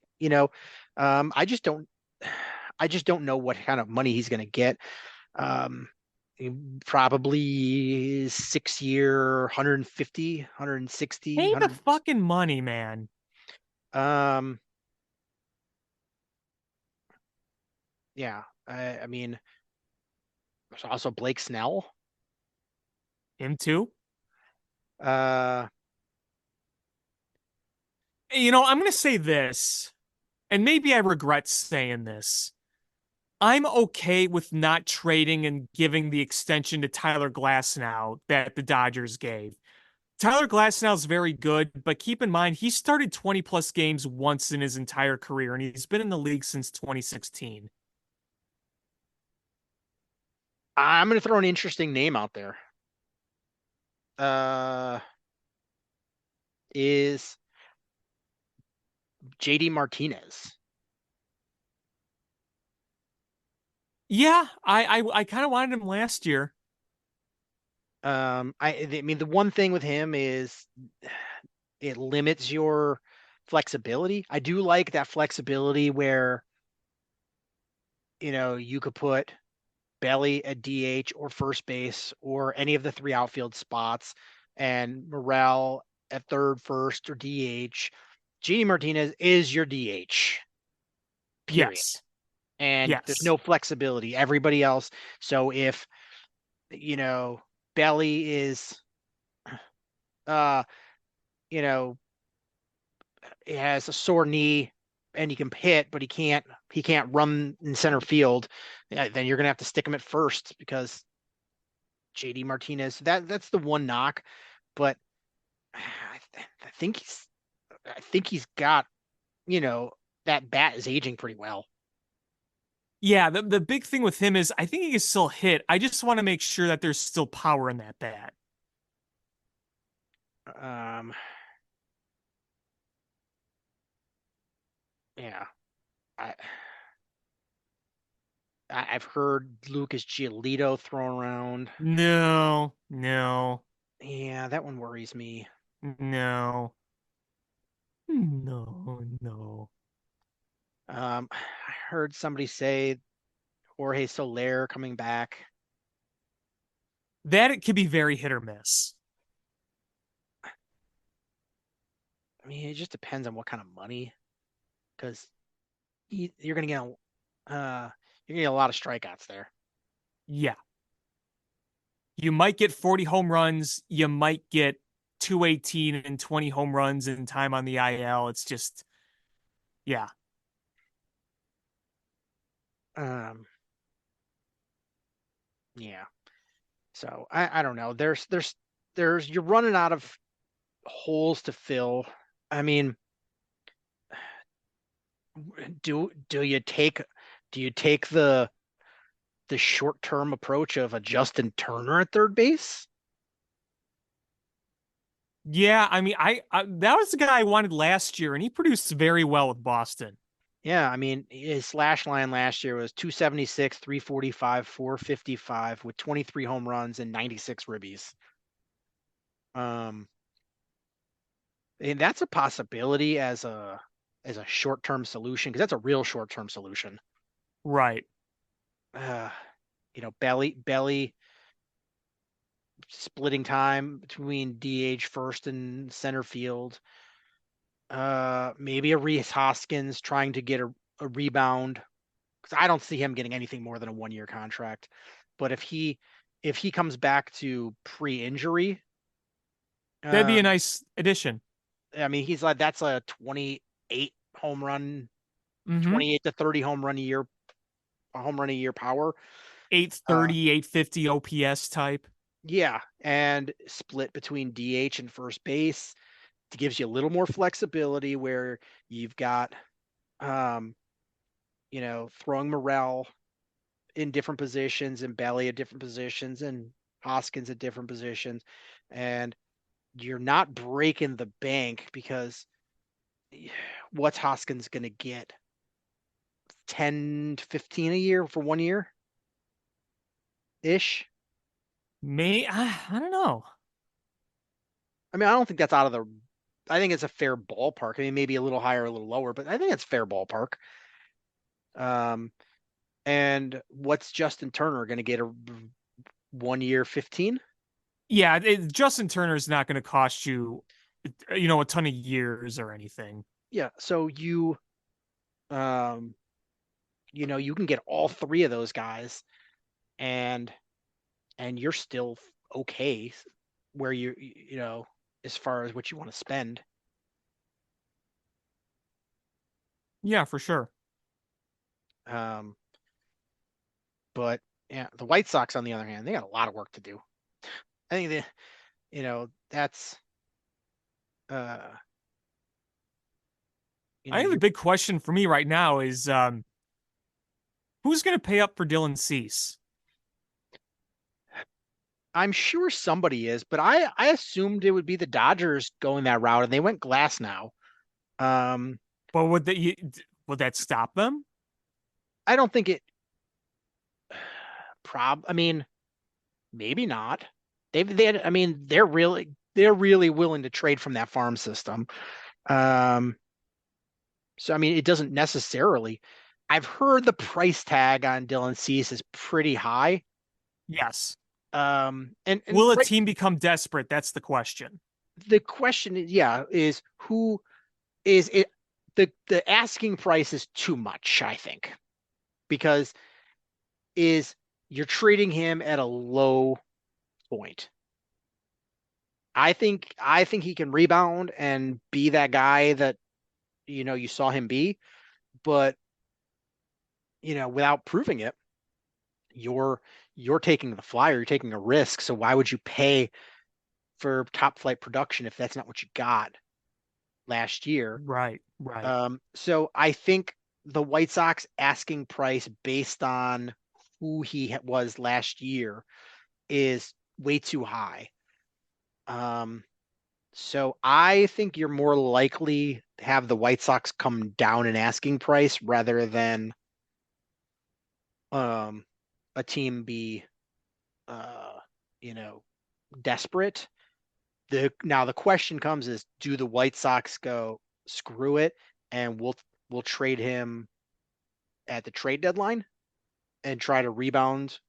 I just don't I just don't know what kind of money he's going to get. Um, Probably 6 year, 150, 160, Pay the 100. fucking money, man. Um, yeah, I mean, there's also Blake Snell. Him too. Uh, I'm going to say this, and maybe I regret saying this. I'm okay with not trading and giving the extension to Tyler Glasnow that the Dodgers gave. Tyler Glasnow is very good, but keep in mind he started 20 plus games once in his entire career, and he's been in the league since 2016. I'm going to throw an interesting name out there. Uh, is JD Martinez. Yeah, I kind of wanted him last year. I mean, the one thing with him is it limits your flexibility. I do like that flexibility where, you could put Belly at DH or first base or any of the three outfield spots and Morel at third, first, or DH. JD Martinez is your DH, period. Yes, And there's yes, no flexibility. Everybody else. So if, you know, Belly is, uh, you know, he has a sore knee and he can hit, but he can't run in center field, then you're gonna have to stick him at first because JD Martinez, that's the one knock. But I think he's got, you know, that bat is aging pretty well. yeah. The big thing with him is I think he can still hit. I just want to make sure that there's still power in that bat. Um, yeah, I I've heard Lucas Giolito thrown around. No, no, Yeah, that one worries me. no, no. I heard somebody say Jorge Soler coming back. That it could be very hit or miss. I mean, it just depends on what kind of money, because you're gonna get you're gonna get a lot of strikeouts there. Yeah. You might get 40 home runs. You might get 218 and 20 home runs in time on the IL. It's just, yeah. Um, yeah. So I don't know. There's you're running out of holes to fill. I mean, do you take the short term approach of a Justin Turner at third base? Yeah, I mean, I that was the guy I wanted last year, and he produced very well with Boston. Yeah, I mean, his slash line last year was 276, 345, 455 with 23 home runs and 96 ribbies. Um, and that's a possibility as a short-term solution because that's a real short-term solution. Right. Uh, belly splitting time between DH first and center field. Maybe a Reese Hoskins trying to get a rebound because I don't see him getting anything more than a 1 year contract. But if he comes back to pre-injury, That'd be a um, nice addition. I mean he's like that's a 28 home run, Mm-hmm. 28 to 30 home run a year power. Uh, 830, 850 OPS type. yeah, and split between DH and first base. It gives you a little more flexibility where you've got um, throwing Morel in different positions and Belly at different positions and Hoskins at different positions. And you're not breaking the bank because what's Hoskins going to get? 10 to 15 a year for 1 year ish. I don't know. I mean, I don't think that's out of the. I think it's a fair ballpark. I mean, maybe a little higher, a little lower, but I think it's fair ballpark. Um, and what's Justin Turner going to get a 1 year 15? Yeah, Justin Turner is not going to cost you, a ton of years or anything. Yeah. So um, you can get all three of those guys and you're still okay where as far as what you want to spend. Yeah, for sure. Um, but yeah, the White Sox on the other hand, they got a lot of work to do. I think that that's uh I think the you're big question for me right now is who's going to pay up for Dylan Cease? I'm sure somebody is, but I assumed it would be the Dodgers going that route and they went glass now. Um But would that stop them? I don't think it I mean, maybe not. I mean, they're really willing to trade from that farm system. Um, so I mean, it doesn't necessarily. I've heard the price tag on Dylan Cease is pretty high. Yes. And Will a right, team become desperate? That's the question. the question is, yeah, is who is it? The asking price is too much, I think, because is you're treating him at a low point. I think he can rebound and be that guy that you saw him be, but without proving it, you're you're taking the flyer, you're taking a risk. So why would you pay for top flight production if that's not what you got last year? Right, right. So I think the White Sox asking price based on who he was last year is way too high. Um, So I think you're more likely to have the White Sox come down in asking price rather than um a team be uh you know desperate. The question comes is do the White Sox go screw it and we'll trade him at the trade deadline and try to rebound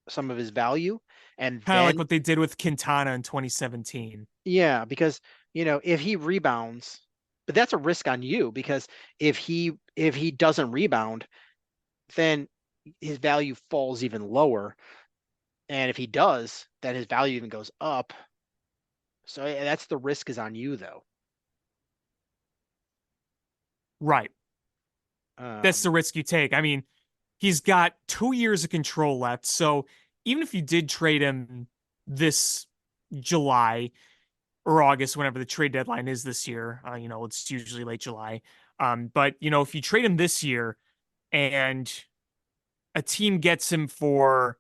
some of his value and Kind of like then what they did with Quintana in 2017. yeah, because if he rebounds, but that's a risk on you because if he doesn't rebound, then his value falls even lower. And if he does, then his value even goes up. So that's the risk is on you though. Right. That's Um, the risk you take. I mean, he's got 2 years of control left. So even if you did trade him this July or August, whenever the trade deadline is this year, it's usually late July. But if you trade him this year and a team gets him for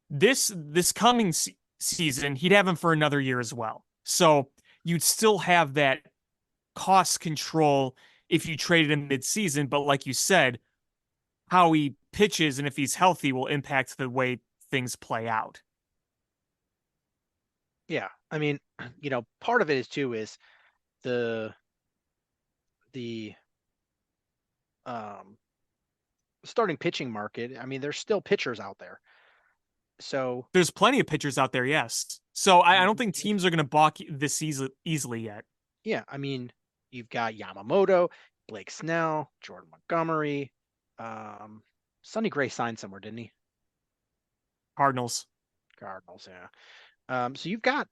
this coming season, he'd have him for another year as well. So you'd still have that cost control if you traded him mid-season. But like you said, how he pitches and if he's healthy will impact the way things play out. Yeah, I mean, part of it is too is the the um starting pitching market. I mean, there's still pitchers out there. So There's plenty of pitchers out there, yes. So I don't think if- teams are going to balk this easily yet. yeah, I mean, you've got Yamamoto, Blake Snell, Jordan Montgomery, um, Sonny Gray signed somewhere, didn't he? Cardinals. Cardinals, yeah. So you've got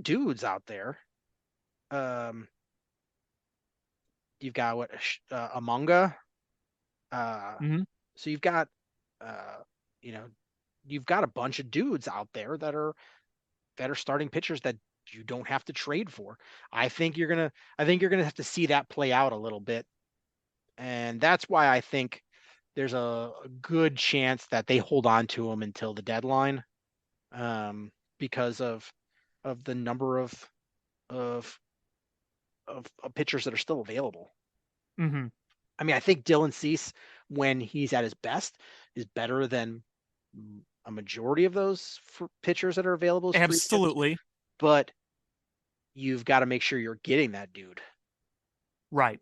dudes out there. Um, you've got what Amonga. Mm-hmm. So uh, you know, you've got a bunch of dudes out there that are starting pitchers that you don't have to trade for. I think you're gonna have to see that play out a little bit, and that's why I think there's a good chance that they hold on to him until the deadline, because of the number of of pitchers that are still available. Mm-hmm. I mean, I think Dylan Cease, when he's at his best, is better than a majority of those pitchers that are available as free agents. Absolutely. But you've got to make sure you're getting that dude. Right.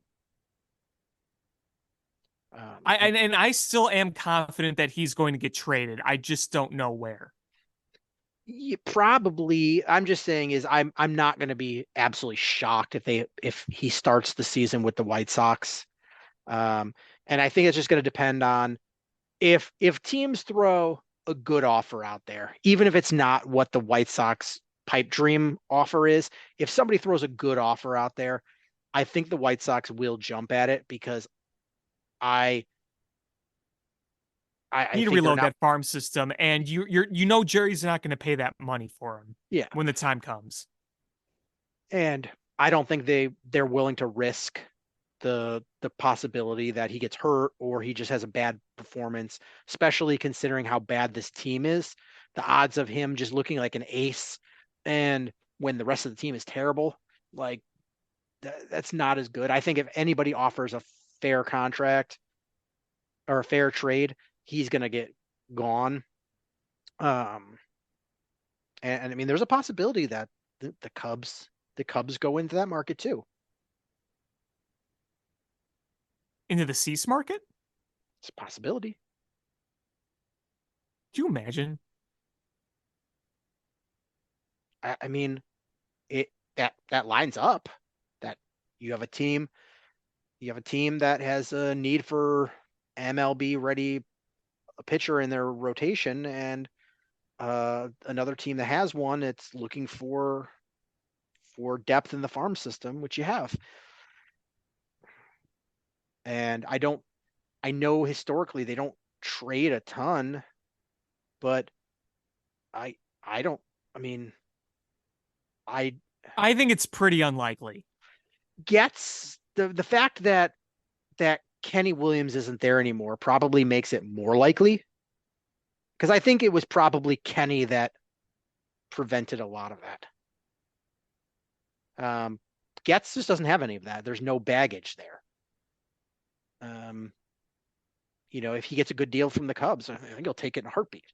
And And I still am confident that he's going to get traded. I just don't know where. probably, I'm just saying is I'm not going to be absolutely shocked if he starts the season with the White Sox. And I think it's just going to depend on if teams throw a good offer out there, even if it's not what the White Sox pipe dream offer is. If somebody throws a good offer out there, I think the White Sox will jump at it because I You need to think they're reload not. that farm system, and you know Jerry's not going to pay that money for him Yeah, when the time comes. and I don't think they're willing to risk the possibility that he gets hurt or he just has a bad performance, especially considering how bad this team is. The odds of him just looking like an ace and when the rest of the team is terrible, like that's not as good. I think if anybody offers a fair contract or a fair trade, he's going to get gone. Um, and I mean, there's a possibility that the Cubs go into that market too. Into the Cease market? It's a possibility. Do you imagine? I mean, it that lines up. That you have a team, that has a need for MLB ready a pitcher in their rotation, and another team that has one. It's looking for depth in the farm system, which you have. And I know historically they don't trade a ton, but I I don't. I mean, I I think it's pretty unlikely. gets the fact that Kenny Williams isn't there anymore probably makes it more likely because I think it was probably Kenny that prevented a lot of that. Getz just doesn't have any of that. There's no baggage there. Um, if he gets a good deal from the Cubs, I think he'll take it in a heartbeat.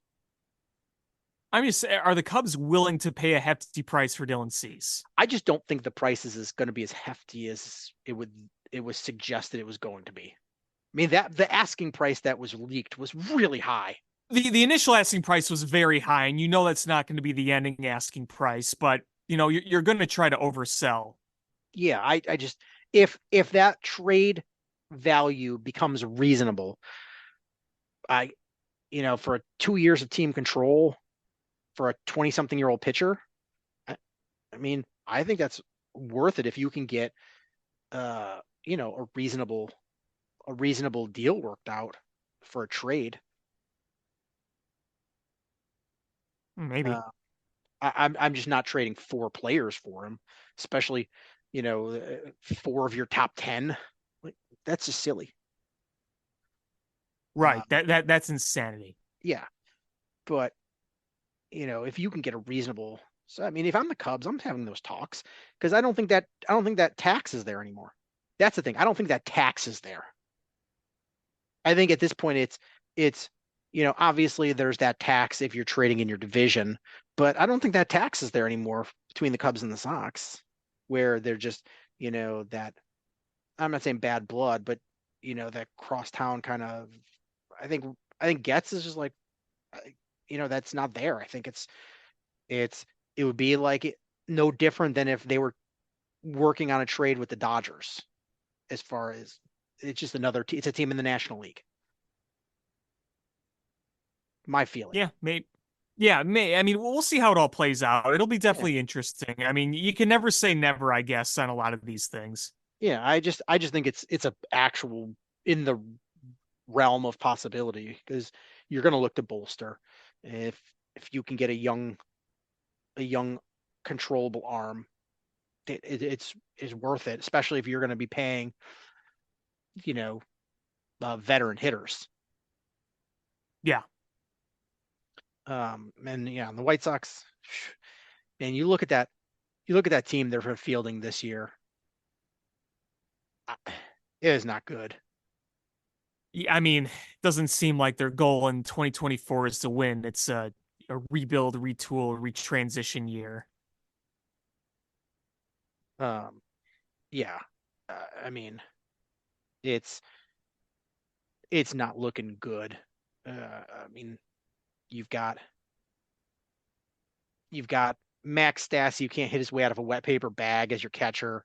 I'm just are the Cubs willing to pay a hefty price for Dylan Cease? I just don't think the price is going to be as hefty as it was suggested it was going to be. I mean, that the asking price that was leaked was really high. The initial asking price was very high, and you know that's not going to be the ending asking price, but you're going to try to oversell. Yeah, I just if that trade value becomes reasonable, for 2 years of team control for a 20-something-year-old pitcher, I mean, I think that's worth it if you can get a reasonable deal worked out for a trade. Maybe. I'm just not trading 4 players for him, especially 4 of your top 10. Like that's just silly. Right. That's insanity. Yeah, but if you can get a reasonable, so I mean, if I'm the Cubs, I'm having those talks because I don't think that tax is there anymore. That's the thing. I don't think that tax is there. I think at this point it's obviously there's that tax if you're trading in your division, but I don't think that tax is there anymore between the Cubs and the Sox, where they're just, that I'm not saying bad blood, but that crosstown kind of I think Getz is just like that's not there. I think it would be like no different than if they were working on a trade with the Dodgers, as far as it's just it's a team in the National League. My feeling. Yeah, maybe. Yeah, I mean, we'll see how it all plays out. It'll be definitely interesting. I mean, you can never say never, I guess, on a lot of these things. Yeah, I just think it's a actual in the realm of possibility, because you're going to look to bolster if you can get a young controllable arm. It's worth it, especially if you're going to be paying veteran hitters. Yeah. And yeah, the White Sox, and you look at that team they're fielding this year. It is not good. Yeah, I mean, it doesn't seem like their goal in 2024 is to win. It's a rebuild, retool, retransition year. Yeah, I mean, it's not looking good. I mean, you've got Max Stassi, who can't hit his way out of a wet paper bag, as your catcher.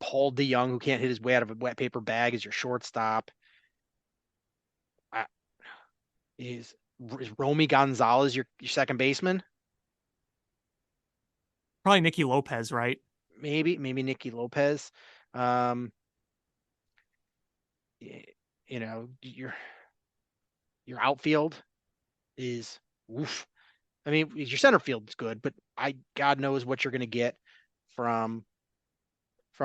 Paul DeYoung, who can't hit his way out of a wet paper bag, as your shortstop. Is Romy Gonzalez your second baseman? Probably Nicky Lopez, right? Maybe Nicky Lopez. Your outfield is oof. I mean, your center field is good, but God knows what you're going to get from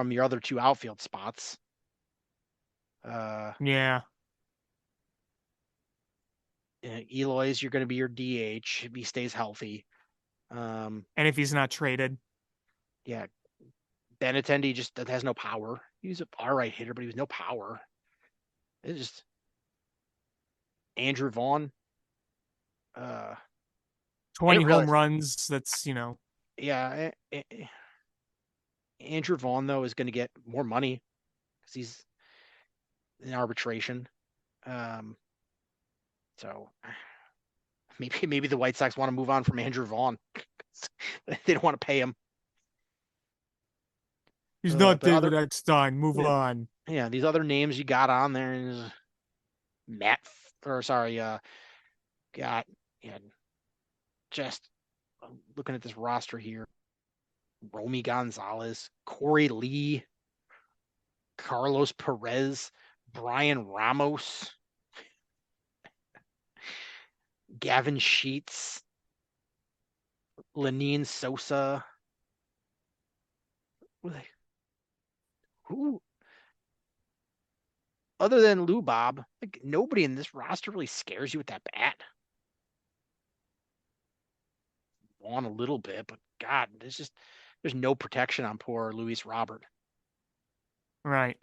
your other two outfield spots. Yeah. Eloy's you're going to be your DH if he stays healthy. And if he's not traded. Yeah. Benintendi just has no power. He's an all right hitter, but he was no power. It's just Andrew Vaughn. 20 home runs. That's, Yeah. Andrew Vaughn, though, is going to get more money because he's in arbitration. So maybe the White Sox want to move on from Andrew Vaughn. They don't want to pay him. He's not David Eckstein. Move on. Yeah, these other names you got on there is just looking at this roster here. Romy Gonzalez, Corey Lee, Carlos Perez, Brian Ramos, Gavin Sheets, Lenine Sosa. Who? Other than Lou Bob, like nobody in this roster really scares you with that bat. On a little bit, but God, there's no protection on poor Luis Robert. Right.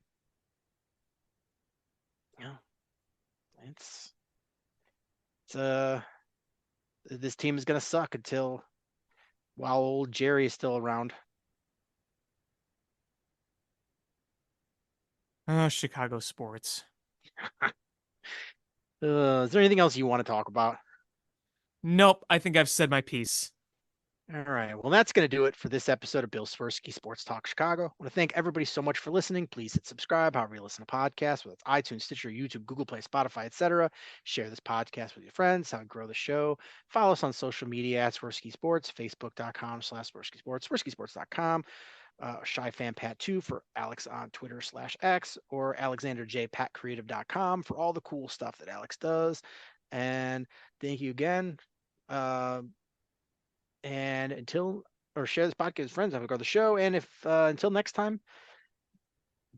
Yeah. This team is gonna suck while old Jerry is still around. Chicago sports. Is there anything else you want to talk about? Nope. I think I've said my piece. All right. Well, that's going to do it for this episode of Bill Swerski Sports Talk Chicago. I want to thank everybody so much for listening. Please hit subscribe, however you listen to podcasts, whether it's iTunes, Stitcher, YouTube, Google Play, Spotify, etc. Share this podcast with your friends, how to grow the show. Follow us on social media at Swerski Sports, facebook.com/Swerski Sports, SwerskiSports.com. Shy Fan Pat 2 for Alex on Twitter/X, or AlexanderJPatCreative.com for all the cool stuff that Alex does. And thank you again. And share this podcast with friends, have a grow the show. And until next time,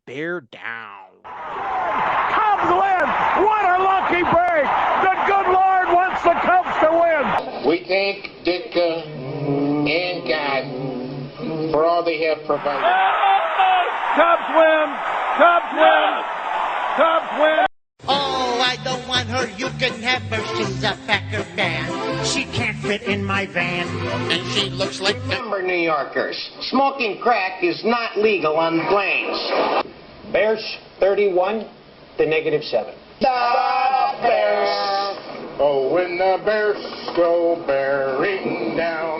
bear down. Cubs win! What a lucky break! The good Lord wants the Cubs to win! We thank Ditka and God for all they have provided. Cubs win! Cubs win! Cubs win! Oh, I don't want her. You can have her. She's a Packer fan. She can't fit in my van. And she looks like Remember, New Yorkers, smoking crack is not legal on planes. Bears 31 to -7. the Bears. Oh, when the Bears go bearing down.